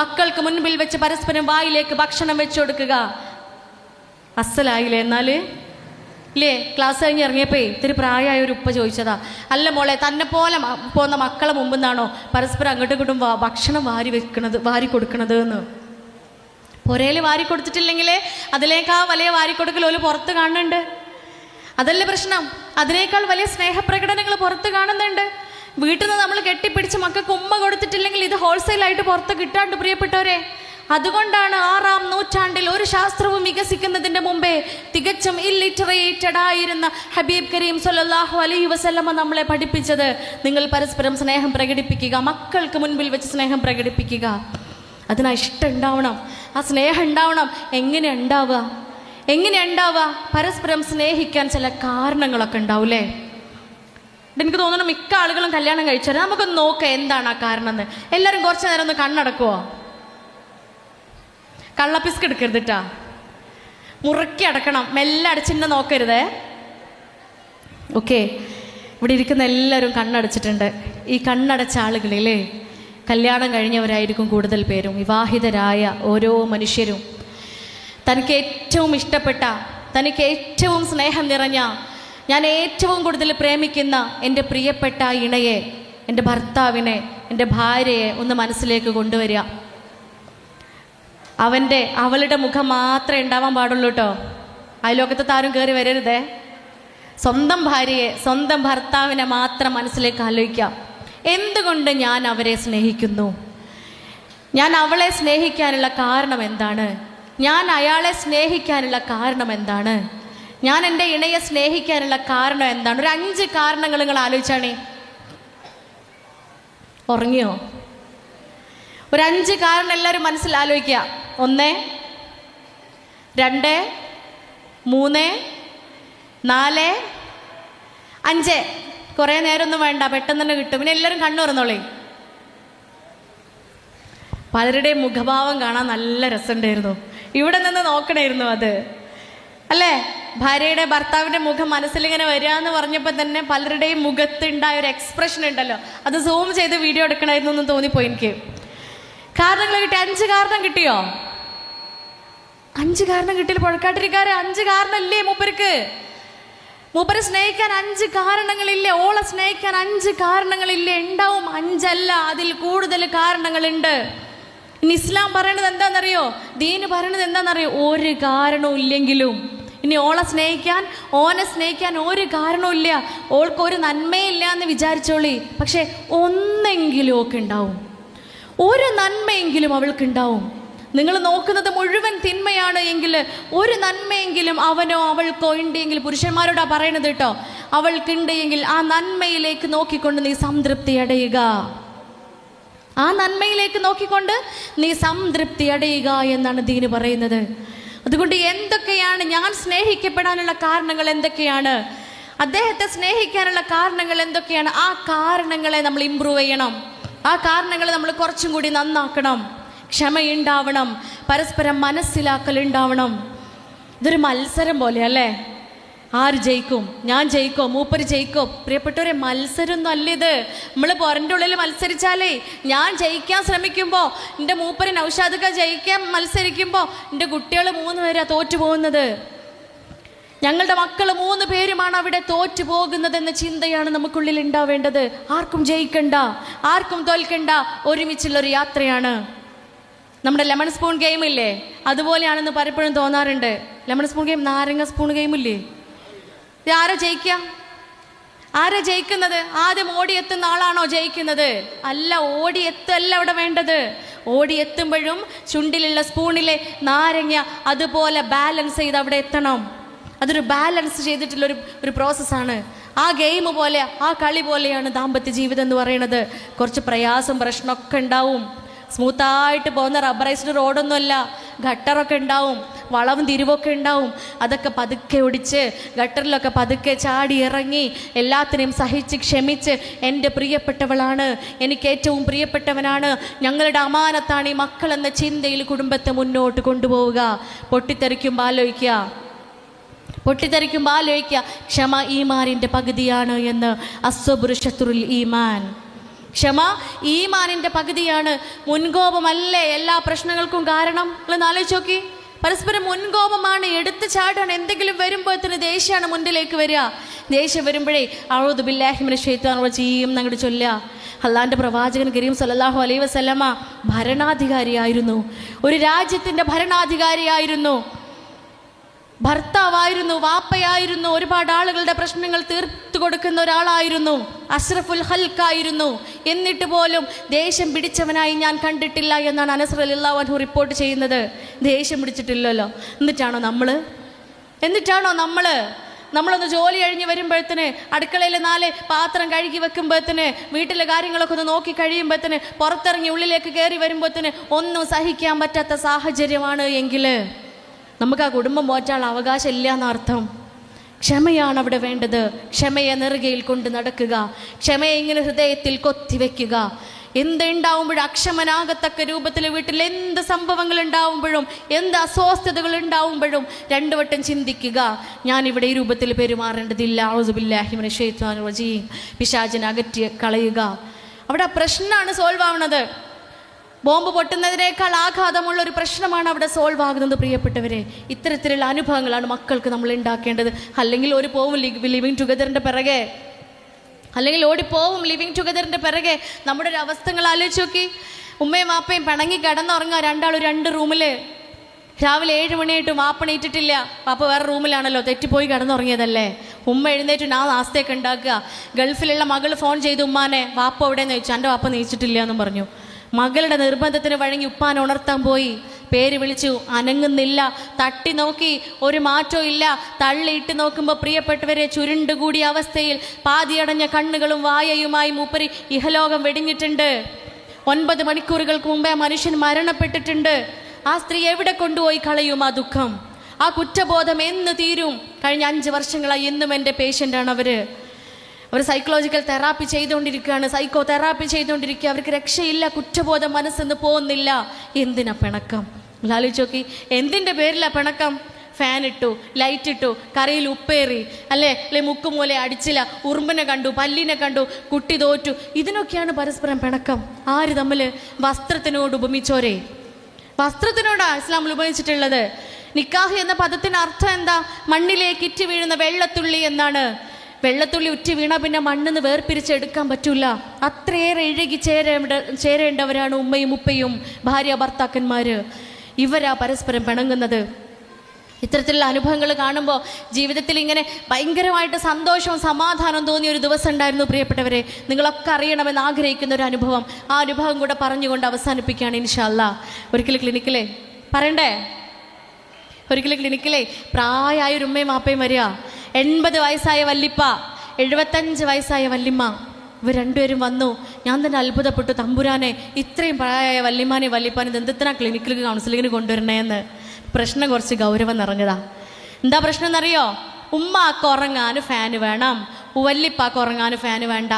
മക്കൾക്ക് മുൻപിൽ വെച്ച് പരസ്പരം വായിലേക്ക് ഭക്ഷണം വെച്ചു കൊടുക്കുക. അസലായില്ലേ? എന്നാൽ ഇല്ലേ, ക്ലാസ് കഴിഞ്ഞ് ഇറങ്ങിയപ്പോൾ ഇത്തിരി പ്രായമായ ഒരു ഉപ്പ ചോദിച്ചതാ, അല്ല മോളെ, തന്നെ പോലെ പോകുന്ന മക്കളെ മുമ്പ് നിന്നാണോ പരസ്പരം അങ്ങോട്ടും ഇങ്ങോട്ടും ഭക്ഷണം വാരി കൊടുക്കണത് എന്ന്. പുരയിൽ വാരി കൊടുത്തിട്ടില്ലെങ്കിൽ അതിലേക്കാൾ വലിയ വാരിക്കൊടുക്കൽ ഒരു പുറത്ത് കാണുന്നുണ്ട്. അതല്ലേ പ്രശ്നം. അതിനേക്കാൾ വലിയ സ്നേഹപ്രകടനങ്ങൾ പുറത്ത് കാണുന്നുണ്ട്. വീട്ടിൽ നിന്ന് നമ്മൾ കെട്ടിപ്പിടിച്ച് മക്കൾക്ക് ഉമ്മ കൊടുത്തിട്ടില്ലെങ്കിൽ ഇത് ഹോൾസെയിലായിട്ട് പുറത്ത് കിട്ടാണ്ട് പ്രിയപ്പെട്ടവരെ. അതുകൊണ്ടാണ് 6-ാം നൂറ്റാണ്ടിൽ ഒരു ശാസ്ത്രവും വികസിക്കുന്നതിൻ്റെ മുമ്പേ തികച്ചും ഇല്ലിറ്ററേറ്റഡ് ആയിരുന്ന ഹബീബ് കരീം സല്ലല്ലാഹു അലൈഹി വസല്ലമ നമ്മളെ പഠിപ്പിച്ചത്, നിങ്ങൾ പരസ്പരം സ്നേഹം പ്രകടിപ്പിക്കുക, മക്കൾക്ക് മുൻപിൽ വെച്ച് സ്നേഹം പ്രകടിപ്പിക്കുക. അതിനാ ഇഷ്ടം ഉണ്ടാവണം, ആ സ്നേഹം ഉണ്ടാവണം. എങ്ങനെ ഉണ്ടാവുക? പരസ്പരം സ്നേഹിക്കാൻ ചില കാരണങ്ങളൊക്കെ ഉണ്ടാവൂലേ? എനിക്ക് തോന്നുന്നു മിക്ക ആളുകളും കല്യാണം കഴിച്ചാൽ നമുക്കൊന്ന് നോക്കാം എന്താണ് ആ കാരണം എന്ന്. എല്ലാവരും കുറച്ച് നേരം ഒന്ന് കണ്ണടക്കുവോ? കള്ളപ്പിസ്ക് എടുക്കരുതിട്ടാ, മുറുക്കി അടക്കണം, മെല്ലെ അടച്ചിന്നെ നോക്കരുതേ. ഓക്കെ, ഇവിടെ ഇരിക്കുന്ന എല്ലാവരും കണ്ണടച്ചിട്ടുണ്ട്. ഈ കണ്ണടച്ച ആളുകളിലെ കല്യാണം കഴിഞ്ഞവരായിരിക്കും കൂടുതൽ പേരും. വിവാഹിതരായ ഓരോ മനുഷ്യരും തനിക്ക് ഏറ്റവും ഇഷ്ടപ്പെട്ട, തനിക്ക് ഏറ്റവും സ്നേഹം നിറഞ്ഞ, ഞാൻ ഏറ്റവും കൂടുതൽ പ്രേമിക്കുന്ന എൻ്റെ പ്രിയപ്പെട്ട ഇണയെ, എൻ്റെ ഭർത്താവിനെ, എൻ്റെ ഭാര്യയെ ഒന്ന് മനസ്സിലേക്ക് കൊണ്ടുവരിക. അവളുടെ മുഖം മാത്രമേ ഉണ്ടാവാൻ പാടുള്ളൂ കേട്ടോ. അയലോക്കത്തെ താരം കയറി വരരുതേ. സ്വന്തം ഭാര്യയെ, സ്വന്തം ഭർത്താവിനെ മാത്രം മനസ്സിലേക്ക് ആലോചിക്കാം. എന്തുകൊണ്ട് ഞാൻ അവരെ സ്നേഹിക്കുന്നു? ഞാൻ അവളെ സ്നേഹിക്കാനുള്ള കാരണം എന്താണ്? ഞാൻ അയാളെ സ്നേഹിക്കാനുള്ള കാരണം എന്താണ്? ഞാൻ എൻ്റെ ഇണയെ സ്നേഹിക്കാനുള്ള കാരണം എന്താണ്? ഒരു 5 കാരണങ്ങൾ നിങ്ങൾ ആലോചിച്ചാണേ. ഉറങ്ങിയോ? ഒരു 5 കാരണം എല്ലാവരും മനസ്സിൽ ആലോചിക്കുക. 1, 2, 3, 4, 5. കുറേ നേരമൊന്നും വേണ്ട, പെട്ടെന്ന് തന്നെ കിട്ടും. പിന്നെ എല്ലാവരും കണ്ണു തുറന്നോളേ. പലരുടെയും മുഖഭാവം കാണാൻ നല്ല രസമുണ്ടായിരുന്നു. ഇവിടെ നിന്ന് നോക്കണമായിരുന്നു അത്, അല്ലേ? ഭാര്യയുടെ ഭർത്താവിൻ്റെ മുഖം മനസ്സിലിങ്ങനെ വരിക എന്ന് പറഞ്ഞപ്പോൾ തന്നെ പലരുടെയും മുഖത്തുണ്ടായ ഒരു എക്സ്പ്രഷൻ ഉണ്ടല്ലോ, അത് സൂം ചെയ്ത് വീഡിയോ എടുക്കണമായിരുന്നു എന്ന് തോന്നിപ്പോയി എനിക്ക്. കാരണങ്ങൾ കിട്ടി. 5 കാരണം കിട്ടിയോ? 5 കാരണം കിട്ടിയില്ല. പുഴക്കാട്ടിരിക്കാരെ 5 കാരണമില്ലേ മൂപ്പർക്ക്? മൂപ്പരെ സ്നേഹിക്കാൻ 5 കാരണങ്ങളില്ലേ? ഓളെ സ്നേഹിക്കാൻ 5 കാരണങ്ങളില്ലേ? ഉണ്ടാവും. 5 അല്ല, അതിൽ കൂടുതൽ കാരണങ്ങളുണ്ട്. ഇനി ഇസ്ലാം പറയണത് എന്താണെന്നറിയോ? ദീന് പറയണത് എന്താണെന്നറിയോ? ഒരു കാരണവും ഇല്ലെങ്കിലും ഇനി ഓളെ സ്നേഹിക്കാൻ, ഓനെ സ്നേഹിക്കാൻ ഒരു കാരണവും ഇല്ല, ഓൾക്കൊരു നന്മയില്ല എന്ന് വിചാരിച്ചോളി. പക്ഷെ ഒന്നെങ്കിലും ഒക്കെ ഉണ്ടാവും, ഒരു നന്മയെങ്കിലും അവൾക്കുണ്ടാവും. നിങ്ങൾ നോക്കുന്നത് മുഴുവൻ തിന്മയാണ് എങ്കിൽ ഒരു നന്മയെങ്കിലും അവനോ അവൾക്കോ ഉണ്ടെങ്കിൽ, പുരുഷന്മാരോടാ പറയണത് കേട്ടോ, അവൾക്കുണ്ട് എങ്കിൽ ആ നന്മയിലേക്ക് നോക്കിക്കൊണ്ട് നീ സംതൃപ്തി അടയുക. ആ നന്മയിലേക്ക് നോക്കിക്കൊണ്ട് നീ സംതൃപ്തി അടയുക എന്നാണ് ദീന് പറയുന്നത്. അതുകൊണ്ട് എന്തൊക്കെയാണ് ഞാൻ സ്നേഹിക്കപ്പെടാനുള്ള കാരണങ്ങൾ? എന്തൊക്കെയാണ് അദ്ദേഹത്തെ സ്നേഹിക്കാനുള്ള കാരണങ്ങൾ? എന്തൊക്കെയാണ്? ആ കാരണങ്ങളെ നമ്മൾ ഇമ്പ്രൂവ് ചെയ്യണം. ആ കാരണങ്ങളെ നമ്മൾ കുറച്ചും കൂടി നന്നാക്കണം. ക്ഷമയുണ്ടാവണം, പരസ്പരം മനസ്സിലാക്കലുണ്ടാവണം. ഇതൊരു മത്സരം പോലെ അല്ലേ? ആര് ജയിക്കും? ഞാൻ ജയിക്കോ? മൂപ്പര് ജയിക്കോ? പ്രിയപ്പെട്ടവരെ, മത്സരമൊന്നും അല്ല ഇത്. നമ്മൾ പുറൻ്റെ ഉള്ളിൽ മത്സരിച്ചാലേ, ഞാൻ ജയിക്കാൻ ശ്രമിക്കുമ്പോൾ, എൻ്റെ മൂപ്പര് നൗഷാദക്ക ജയിക്കാൻ മത്സരിക്കുമ്പോൾ എൻ്റെ കുട്ടികൾ 3 പേരാ തോറ്റു പോകുന്നത്. ഞങ്ങളുടെ മക്കൾ 3 പേരുമാണ് അവിടെ തോറ്റു പോകുന്നതെന്ന ചിന്തയാണ് നമുക്കുള്ളിൽ ഉണ്ടാവേണ്ടത്. ആർക്കും ജയിക്കണ്ട, ആർക്കും തോൽക്കണ്ട, ഒരുമിച്ചുള്ളൊരു യാത്രയാണ്. നമ്മുടെ ലെമൺ സ്പൂൺ ഗെയിം ഇല്ലേ, അതുപോലെയാണെന്ന് പലപ്പോഴും തോന്നാറുണ്ട്. ലെമൺ സ്പൂൺ ഗെയിം, നാരങ്ങ സ്പൂൺ ഗെയിം ഇല്ലേ? ഇത് ആരാ ജയിക്കുക? ആരാ ജയിക്കുന്നത്? ആദ്യം ഓടിയെത്തുന്ന ആളാണോ ജയിക്കുന്നത്? അല്ല, ഓടിയെത്തല്ല അവിടെ വേണ്ടത്. ഓടിയെത്തുമ്പോഴും ചുണ്ടിലുള്ള സ്പൂണിലെ നാരങ്ങ അതുപോലെ ബാലൻസ് ചെയ്ത് അവിടെ എത്തണം. അതൊരു ബാലൻസ് ചെയ്തിട്ടുള്ളൊരു പ്രോസസ്സാണ്. ആ ഗെയിം പോലെ, ആ കളി പോലെയാണ് ദാമ്പത്യ ജീവിതം എന്ന് പറയുന്നത്. കുറച്ച് പ്രയാസം, പ്രശ്നമൊക്കെ ഉണ്ടാവും. സ്മൂത്തായിട്ട് പോകുന്ന റബ്ബറൈസ്ഡ് റോഡൊന്നുമല്ല, ഘട്ടറൊക്കെ ഉണ്ടാവും. വളവും തിരിവൊക്കെ ഉണ്ടാവും. അതൊക്കെ പതുക്കെ ഒടിച്ച് ഗട്ടറിലൊക്കെ പതുക്കെ ചാടി ഇറങ്ങി എല്ലാത്തിനെയും സഹിച്ച് ക്ഷമിച്ച് എൻ്റെ പ്രിയപ്പെട്ടവളാണ്, എനിക്ക് ഏറ്റവും പ്രിയപ്പെട്ടവനാണ്, ഞങ്ങളുടെ അമാനത്താണ് ഈ മക്കളെന്ന ചിന്തയിൽ കുടുംബത്തെ മുന്നോട്ട് കൊണ്ടുപോവുക. പൊട്ടിത്തെറിക്കുമ്പോൾ ആലോചിക്കുക ക്ഷമ ഈമാനിൻ്റെ പകുതിയാണ് എന്ന്. അസ്വബ്റു ശത്രുൽ ഈമാൻ. ക്ഷമ ഈമാനിൻ്റെ പകുതിയാണ്. മുൻകോപമല്ലേ എല്ലാ പ്രശ്നങ്ങൾക്കും കാരണം? നിങ്ങളൊന്ന് ആലോചിച്ച് നോക്കി. പരസ്പരം മുൻകോപമാണ്, എടുത്തു ചാടാണ്. എന്തെങ്കിലും വരുമ്പോഴത്തേന് ദേഷ്യമാണ് മുന്നിലേക്ക് വരിക. ദേഷ്യം വരുമ്പോഴേ അഊദു ബില്ലാഹി മിനശ് ശൈത്വാനിർ റജീം അങ്ങോട്ട് ചൊല്ലുക. അള്ളാൻ്റെ പ്രവാചകൻ കരീം സല്ലല്ലാഹു അലൈഹി വസല്ലമ ഭരണാധികാരിയായിരുന്നു, ഒരു രാജ്യത്തിൻ്റെ ഭരണാധികാരിയായിരുന്നു, ഭർത്താവായിരുന്നു, വാപ്പയായിരുന്നു, ഒരുപാട് ആളുകളുടെ പ്രശ്നങ്ങൾ തീർത്തു കൊടുക്കുന്ന ഒരാളായിരുന്നു, അഷ്റഫുൽ ഖൽഖായിരുന്നു. എന്നിട്ട് പോലും ദേഷ്യം പിടിച്ചവനായി ഞാൻ കണ്ടിട്ടില്ല എന്നാണ് അനസ് റളിയല്ലാഹു അൻഹു റിപ്പോർട്ട് ചെയ്യുന്നത്. ദേഷ്യം പിടിച്ചിട്ടില്ലല്ലോ. എന്നിട്ടാണോ നമ്മളൊന്ന് ജോലി കഴിഞ്ഞ് വരുമ്പോഴത്തേന്, അടുക്കളയിൽ 4 പാത്രം കഴുകി വെക്കുമ്പോഴത്തേന്, വീട്ടിലെ കാര്യങ്ങളൊക്കെ ഒന്ന് നോക്കി കഴിയുമ്പോഴത്തേന്, പുറത്തിറങ്ങി ഉള്ളിലേക്ക് കയറി വരുമ്പോഴത്തേന് ഒന്നും സഹിക്കാൻ പറ്റാത്ത സാഹചര്യമാണ് എങ്കിൽ നമുക്ക് ആ കുടുംബം പോറ്റാനുള്ള അവകാശം ഇല്ല എന്നർത്ഥം. ക്ഷമയാണ് അവിടെ വേണ്ടത്. ക്ഷമയെ നെറുകയിൽ കൊണ്ട് നടക്കുക, ക്ഷമയെ ഇങ്ങനെ ഹൃദയത്തിൽ കൊത്തിവെക്കുക. എന്തുണ്ടാവുമ്പോഴും അക്ഷമനാകത്തക്ക രൂപത്തിൽ വീട്ടിൽ എന്ത് സംഭവങ്ങൾ ഉണ്ടാവുമ്പോഴും എന്ത് അസ്വസ്ഥതകൾ ഉണ്ടാവുമ്പോഴും 2 വട്ടം ചിന്തിക്കുക, ഞാനിവിടെ ഈ രൂപത്തിൽ പെരുമാറേണ്ടതില്ല. അഊദു ബില്ലാഹി മിനശ് ശൈത്വാനിർ റജീം. പിശാചിനെ അകറ്റി കളയുക. അവിടെ ആ പ്രശ്നമാണ് സോൾവ് ആവുന്നത്. ബോംബ് പൊട്ടുന്നതിനേക്കാൾ ആഘാതമുള്ള ഒരു പ്രശ്നമാണ് അവിടെ സോൾവ് ആകുന്നത്. പ്രിയപ്പെട്ടവരെ, ഇത്തരത്തിലുള്ള അനുഭവങ്ങളാണ് മക്കൾക്ക് നമ്മൾ ഉണ്ടാക്കേണ്ടത്. അല്ലെങ്കിൽ ഓടിപ്പോവും ലിവിങ് ടുഗദറിൻ്റെ പിറകെ. നമ്മുടെ ഒരു അവസ്ഥകൾ ആലോചിച്ച് നോക്കി. ഉമ്മയും വാപ്പയും പിണങ്ങി കിടന്നുറങ്ങുക, രണ്ടാളും 2 റൂമിൽ. രാവിലെ 7 മണിയായിട്ടും വാപ്പ എണീറ്റിട്ടില്ല. വാപ്പ വേറെ റൂമിലാണല്ലോ, തെറ്റിപ്പോയി കിടന്നുറങ്ങിയതല്ലേ. ഉമ്മ എഴുന്നേറ്റ് നാസ്തയൊക്കെ ഉണ്ടാക്കുക. ഗൾഫിലുള്ള മകൾ ഫോൺ ചെയ്തു ഉമ്മാനെ, വാപ്പ എവിടെയെന്ന് ചോദിച്ചു. എൻ്റെ വാപ്പ നീച്ചിട്ടില്ല എന്നും പറഞ്ഞു. മകളുടെ നിർബന്ധത്തിന് വഴങ്ങി ഉപ്പാനെ ഉണർത്താൻ പോയി. പേര് വിളിച്ചു, അനങ്ങുന്നില്ല. തട്ടി നോക്കി, ഒരു മാറ്റവും ഇല്ല. തള്ളിയിട്ട് നോക്കുമ്പോൾ പ്രിയപ്പെട്ടവരെ, ചുരുണ്ടുകൂടിയ അവസ്ഥയിൽ പാതിയടഞ്ഞ കണ്ണുകളും വായയുമായി മൂപ്പരി ഇഹലോകം വെടിഞ്ഞിട്ടുണ്ട്. 9 മണിക്കൂറുകൾക്ക് മുമ്പേ മനുഷ്യൻ മരണപ്പെട്ടിട്ടുണ്ട്. ആ സ്ത്രീ എവിടെ കൊണ്ടുപോയി കളയും ആ ദുഃഖം? ആ കുറ്റബോധം എന്ന് തീരും? കഴിഞ്ഞ 5 വർഷങ്ങളായി എന്നും എൻ്റെ പേഷ്യൻ്റാണ് അവർ സൈക്കോളജിക്കൽ തെറാപ്പി ചെയ്തുകൊണ്ടിരിക്കുകയാണ്, സൈക്കോ തെറാപ്പി ചെയ്തുകൊണ്ടിരിക്കുക. അവർക്ക് രക്ഷയില്ല. കുറ്റബോധം മനസ്സെന്ന് പോകുന്നില്ല. എന്തിനാ പിണക്കം? ആലോചിച്ച് നോക്കി. എന്തിൻ്റെ പേരിലാണ് പിണക്കം? ഫാൻ ഇട്ടു, ലൈറ്റ് ഇട്ടു, കറിയിൽ ഉപ്പേറി, അല്ലേ മുക്കുമൂലെ അടിച്ചില്ല, ഉറുമ്പിനെ കണ്ടു, പല്ലിനെ കണ്ടു, കുട്ടി തോറ്റു. ഇതിനൊക്കെയാണ് പരസ്പരം പിണക്കം. ആര് തമ്മിൽ? വസ്ത്രത്തിനോട് ഉപമിച്ചോരേ. വസ്ത്രത്തിനോടാണ് ഇസ്ലാമിൽ ഉപയോഗിച്ചിട്ടുള്ളത്. നിക്കാഹ് എന്ന പദത്തിന് അർത്ഥം എന്താ? മണ്ണിലേക്ക് ഇറ്റ് വീഴുന്ന വെള്ളത്തുള്ളി എന്നാണ്. വെള്ളത്തുള്ളി ഉറ്റി വീണാൽ പിന്നെ മണ്ണിന്ന് വേർപിരിച്ചെടുക്കാൻ പറ്റൂല. അത്രയേറെ ഇഴുകി ചേരേണ്ടവരാണ് ഉമ്മയും ഉപ്പയും, ഭാര്യ ഭർത്താക്കന്മാർ. ഇവരാ പരസ്പരം പിണങ്ങുന്നത്. ഇത്തരത്തിലുള്ള അനുഭവങ്ങൾ കാണുമ്പോൾ ജീവിതത്തിൽ ഇങ്ങനെ ഭയങ്കരമായിട്ട് സന്തോഷവും സമാധാനവും തോന്നിയ ഒരു ദിവസം ഉണ്ടായിരുന്നു പ്രിയപ്പെട്ടവരെ. നിങ്ങളൊക്കെ അറിയണമെന്ന് ആഗ്രഹിക്കുന്ന ഒരു അനുഭവം. ആ അനുഭവം കൂടെ പറഞ്ഞുകൊണ്ട് അവസാനിപ്പിക്കുകയാണ് ഇൻഷാ അല്ലാഹ്. ഒരിക്കൽ ക്ലിനിക്കിലെ പ്രായമായ ഒരു ഉമ്മയും വാപ്പയും വരിക. 80 വയസ്സായ വല്ലിപ്പ, 75 വയസ്സായ വല്ലിമ്മ. ഇവർ 2 പേരും വന്നു. ഞാൻ തന്നെ അത്ഭുതപ്പെട്ടു. തമ്പുരാനെ, ഇത്രയും പ്രായമായ വല്ലിമാനെ വല്ലിപ്പാനെ എന്തിനാ ക്ലിനിക്കിലേക്ക് കൗൺസിലിങ്ങിന് കൊണ്ടുവരണേന്ന്. പ്രശ്നം കുറച്ച് ഗൗരവം നിറഞ്ഞതാ. എന്താ പ്രശ്നം എന്നറിയോ? ഉമ്മാക്ക് ഉറങ്ങാൻ ഫാന് വേണം, വല്ലിപ്പാക്ക് ഉറങ്ങാൻ ഫാന് വേണ്ട.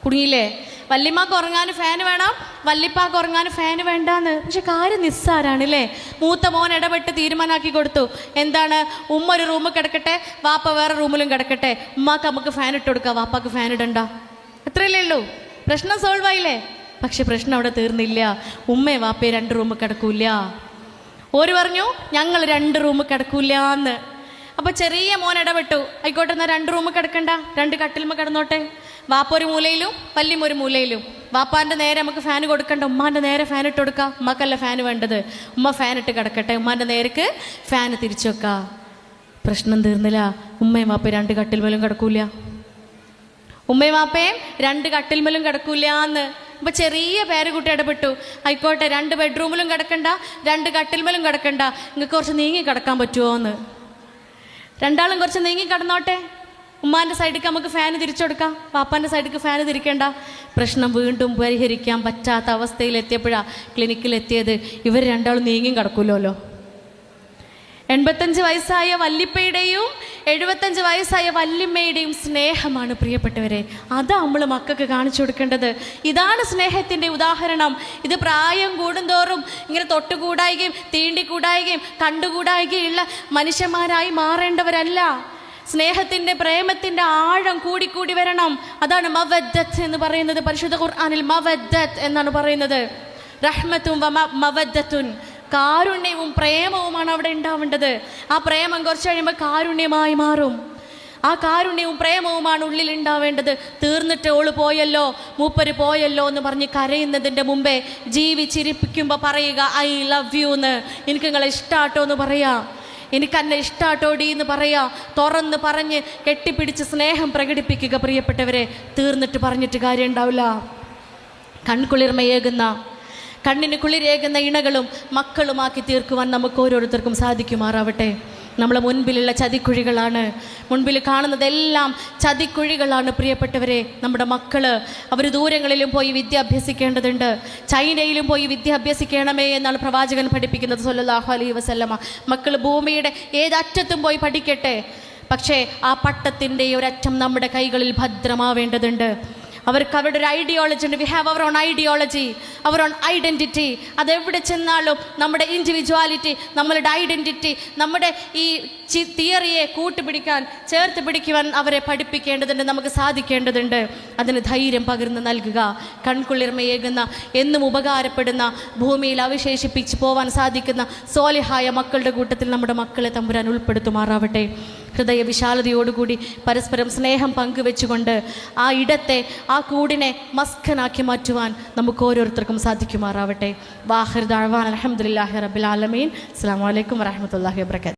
കുടുങ്ങിയില്ലേ? വല്ലിമാക്ക് ഉറങ്ങാൻ ഫാന് വേണം, വല്ലിപ്പാക്ക് ഉറങ്ങാൻ ഫാന് വേണ്ടാന്ന്. പക്ഷെ കാര്യം നിസ്സാരാണല്ലേ. മൂത്ത മോൻ ഇടപെട്ട് തീരുമാനമാക്കി കൊടുത്തു. എന്താണ്? ഉമ്മ ഒരു റൂമിൽ കിടക്കട്ടെ, വാപ്പ വേറെ റൂമിലും കിടക്കട്ടെ. ഉമ്മാക്ക് നമുക്ക് ഫാൻ ഇട്ട് കൊടുക്കാം, വാപ്പാക്ക് ഫാൻ ഇടണ്ട. അത്രയല്ലേ ഉള്ളൂ. പ്രശ്നം സോൾവ് ആയില്ലേ? പക്ഷെ പ്രശ്നം അവിടെ തീർന്നില്ല. ഉമ്മയും വാപ്പയും 2 റൂമിൽ കിടക്കൂല. ഓര് പറഞ്ഞു ഞങ്ങൾ 2 റൂമിൽ കിടക്കൂല എന്ന്. അപ്പോൾ ചെറിയ മോൻ ഇടപെട്ടു. ആയിക്കോട്ടെ, എന്നാൽ 2 റൂമിൽ കിടക്കണ്ട, 2 കട്ടിലുമ്മ കിടന്നോട്ടെ. വാപ്പ ഒരു മൂലയിലും വല്യമ്മ ഒരു മൂലയിലും. വാപ്പാൻ്റെ നേരെ നമുക്ക് ഫാൻ കൊടുക്കണ്ട, ഉമ്മാൻ്റെ നേരെ ഫാൻ ഇട്ട് കൊടുക്കാം. ഉമ്മക്കല്ല ഫാൻ വേണ്ടത്, ഉമ്മ ഫാൻ ഇട്ട് കിടക്കട്ടെ, ഉമ്മാൻ്റെ നേർക്ക് ഫാൻ തിരിച്ചു വെക്കാം. പ്രശ്നം തീർന്നില്ല. ഉമ്മയും വാപ്പയും 2 കട്ടിൽമേലും കിടക്കൂല. ഉമ്മയും വാപ്പയും 2 കട്ടിൽമേലും കിടക്കൂല എന്ന്. അപ്പോൾ ചെറിയ പേരക്കുട്ടി ഇടപെട്ടു. ആയിക്കോട്ടെ, 2 ബെഡ്റൂമിലും കിടക്കണ്ട, 2 കട്ടിൽമേലും കിടക്കണ്ട, നിങ്ങൾക്ക് കുറച്ച് നീങ്ങി കിടക്കാൻ പറ്റുമോ എന്ന്. 2 ആളും കുറച്ച് നീങ്ങി കിടന്നോട്ടെ. ഉമ്മാൻ്റെ സൈഡിലേക്ക് നമുക്ക് ഫാന് തിരിച്ചു കൊടുക്കാം, വാപ്പാൻ്റെ സൈഡിലേക്ക് ഫാന് തിരിക്കേണ്ട. പ്രശ്നം വീണ്ടും പരിഹരിക്കാൻ പറ്റാത്ത അവസ്ഥയിലെത്തിയപ്പോഴാണ് ക്ലിനിക്കിലെത്തിയത്. ഇവർ 2 ആളും നീങ്ങിയും കിടക്കൂലല്ലോ. 85 വയസ്സായ വല്ലിപ്പയുടെയും 75 വയസ്സായ വല്ലിമ്മയുടെയും സ്നേഹമാണ് പ്രിയപ്പെട്ടവരെ. അതാ നമ്മൾ മക്കൾക്ക് കാണിച്ചു കൊടുക്കേണ്ടത്. ഇതാണ് സ്നേഹത്തിൻ്റെ ഉദാഹരണം. ഇത് പ്രായം കൂടുന്തോറും ഇങ്ങനെ തൊട്ടുകൂടായികയും തീണ്ടിക്കൂടായികയും കണ്ടുകൂടായികയുള്ള മനുഷ്യന്മാരായി മാറേണ്ടവരല്ല. സ്നേഹത്തിൻ്റെ പ്രേമത്തിൻ്റെ ആഴം കൂടിക്കൂടി വരണം. അതാണ് മവദ്ദത്ത് എന്ന് പറയുന്നത്. പരിശുദ്ധ ഖുർആനിൽ മവദ്ദത്ത് എന്നാണ് പറയുന്നത്. റഹ്മത്തും മവദ്ദത്തുൻ, കാരുണ്യവും പ്രേമവുമാണ് അവിടെ ഉണ്ടാവേണ്ടത്. ആ പ്രേമം കുറച്ച് കഴിയുമ്പോൾ കാരുണ്യമായി മാറും. ആ കാരുണ്യവും പ്രേമവുമാണ് ഉള്ളിൽ ഉണ്ടാവേണ്ടത്. തീർന്നിട്ട് ഓള് പോയല്ലോ, മൂപ്പര് പോയല്ലോ എന്ന് പറഞ്ഞ് കരയുന്നതിൻ്റെ മുമ്പേ ജീവിച്ചിരിപ്പിക്കുമ്പോൾ പറയുക ഐ ലവ് യു എന്ന്, എനിക്ക് നിങ്ങളെ ഇഷ്ടാട്ടോ എന്ന് പറയാ, എനിക്ക് എന്നെ ഇഷ്ടാട്ടോടി എന്ന് പറയാ. തുറന്ന് പറഞ്ഞ് കെട്ടിപ്പിടിച്ച് സ്നേഹം പ്രകടിപ്പിക്കുക പ്രിയപ്പെട്ടവരെ. തീർന്നിട്ട് പറഞ്ഞിട്ട് കാര്യം ഉണ്ടാവില്ല. കൺകുളിർമയേകുന്ന, കണ്ണിന് കുളിരേകുന്ന ഇണകളും മക്കളുമാക്കി തീർക്കുവാൻ നമുക്ക് ഓരോരുത്തർക്കും സാധിക്കുമാറാവട്ടെ. നമ്മളെ മുൻപിലുള്ള ചതിക്കുഴികളാണ്, മുൻപിൽ കാണുന്നതെല്ലാം ചതിക്കുഴികളാണ് പ്രിയപ്പെട്ടവരെ. നമ്മുടെ മക്കൾ അവർ ദൂരങ്ങളിലും പോയി വിദ്യ അഭ്യസിക്കേണ്ടതുണ്ട്. ചൈനയിലും പോയി വിദ്യ അഭ്യസിക്കണമേ എന്നാണ് പ്രവാചകൻ പഠിപ്പിക്കുന്നത് സ്വല്ലല്ലാഹു അലൈഹി വസല്ലമ. മക്കൾ ഭൂമിയുടെ ഏതറ്റത്തും പോയി പഠിക്കട്ടെ, പക്ഷേ ആ പട്ടത്തിൻ്റെ ഒരറ്റം നമ്മുടെ കൈകളിൽ ഭദ്രമാവേണ്ടതുണ്ട്. അവർക്ക് അവരുടെ ഒരു ഐഡിയോളജി ഉണ്ട്. We have our own ideology, our own identity. അതെവിടെ ചെന്നാലും നമ്മുടെ ഇൻഡിവിജ്വാലിറ്റി, നമ്മളുടെ ഐഡൻറ്റിറ്റി, നമ്മുടെ ഈ തിയറിയെ കൂട്ടുപിടിക്കാൻ, ചേർത്ത് പിടിക്കുവാൻ അവരെ പഠിപ്പിക്കേണ്ടതുണ്ട്, നമുക്ക് സാധിക്കേണ്ടതുണ്ട്. അതിന് ധൈര്യം പകർന്ന് നൽകുക. കൺകുളിർമയേകുന്ന, എന്നും ഉപകാരപ്പെടുന്ന, ഭൂമിയിൽ അവശേഷിപ്പിച്ച് പോവാൻ സാധിക്കുന്ന സോലിഹായ മക്കളുടെ കൂട്ടത്തിൽ നമ്മുടെ മക്കളെ തമ്പുരാൻ ഉൾപ്പെടുത്തുമാറാവട്ടെ. ഹൃദയ വിശാലതയോടുകൂടി പരസ്പരം സ്നേഹം പങ്കുവെച്ചുകൊണ്ട് ആ ഇടത്തെ, ആ കൂടിനെ മസ്കനാക്കി മാറ്റുവാൻ നമുക്ക് ഓരോരുത്തർക്കും സാധിക്കുമാറാവട്ടെ. വാഹിർ ദഅ്വാന അൽഹംദുലില്ലാഹി റബ്ബിൽ ആലമീൻ. അസ്സലാമു അലൈക്കും വറഹ്മത്തുള്ളാഹി വബറകാതുഹു.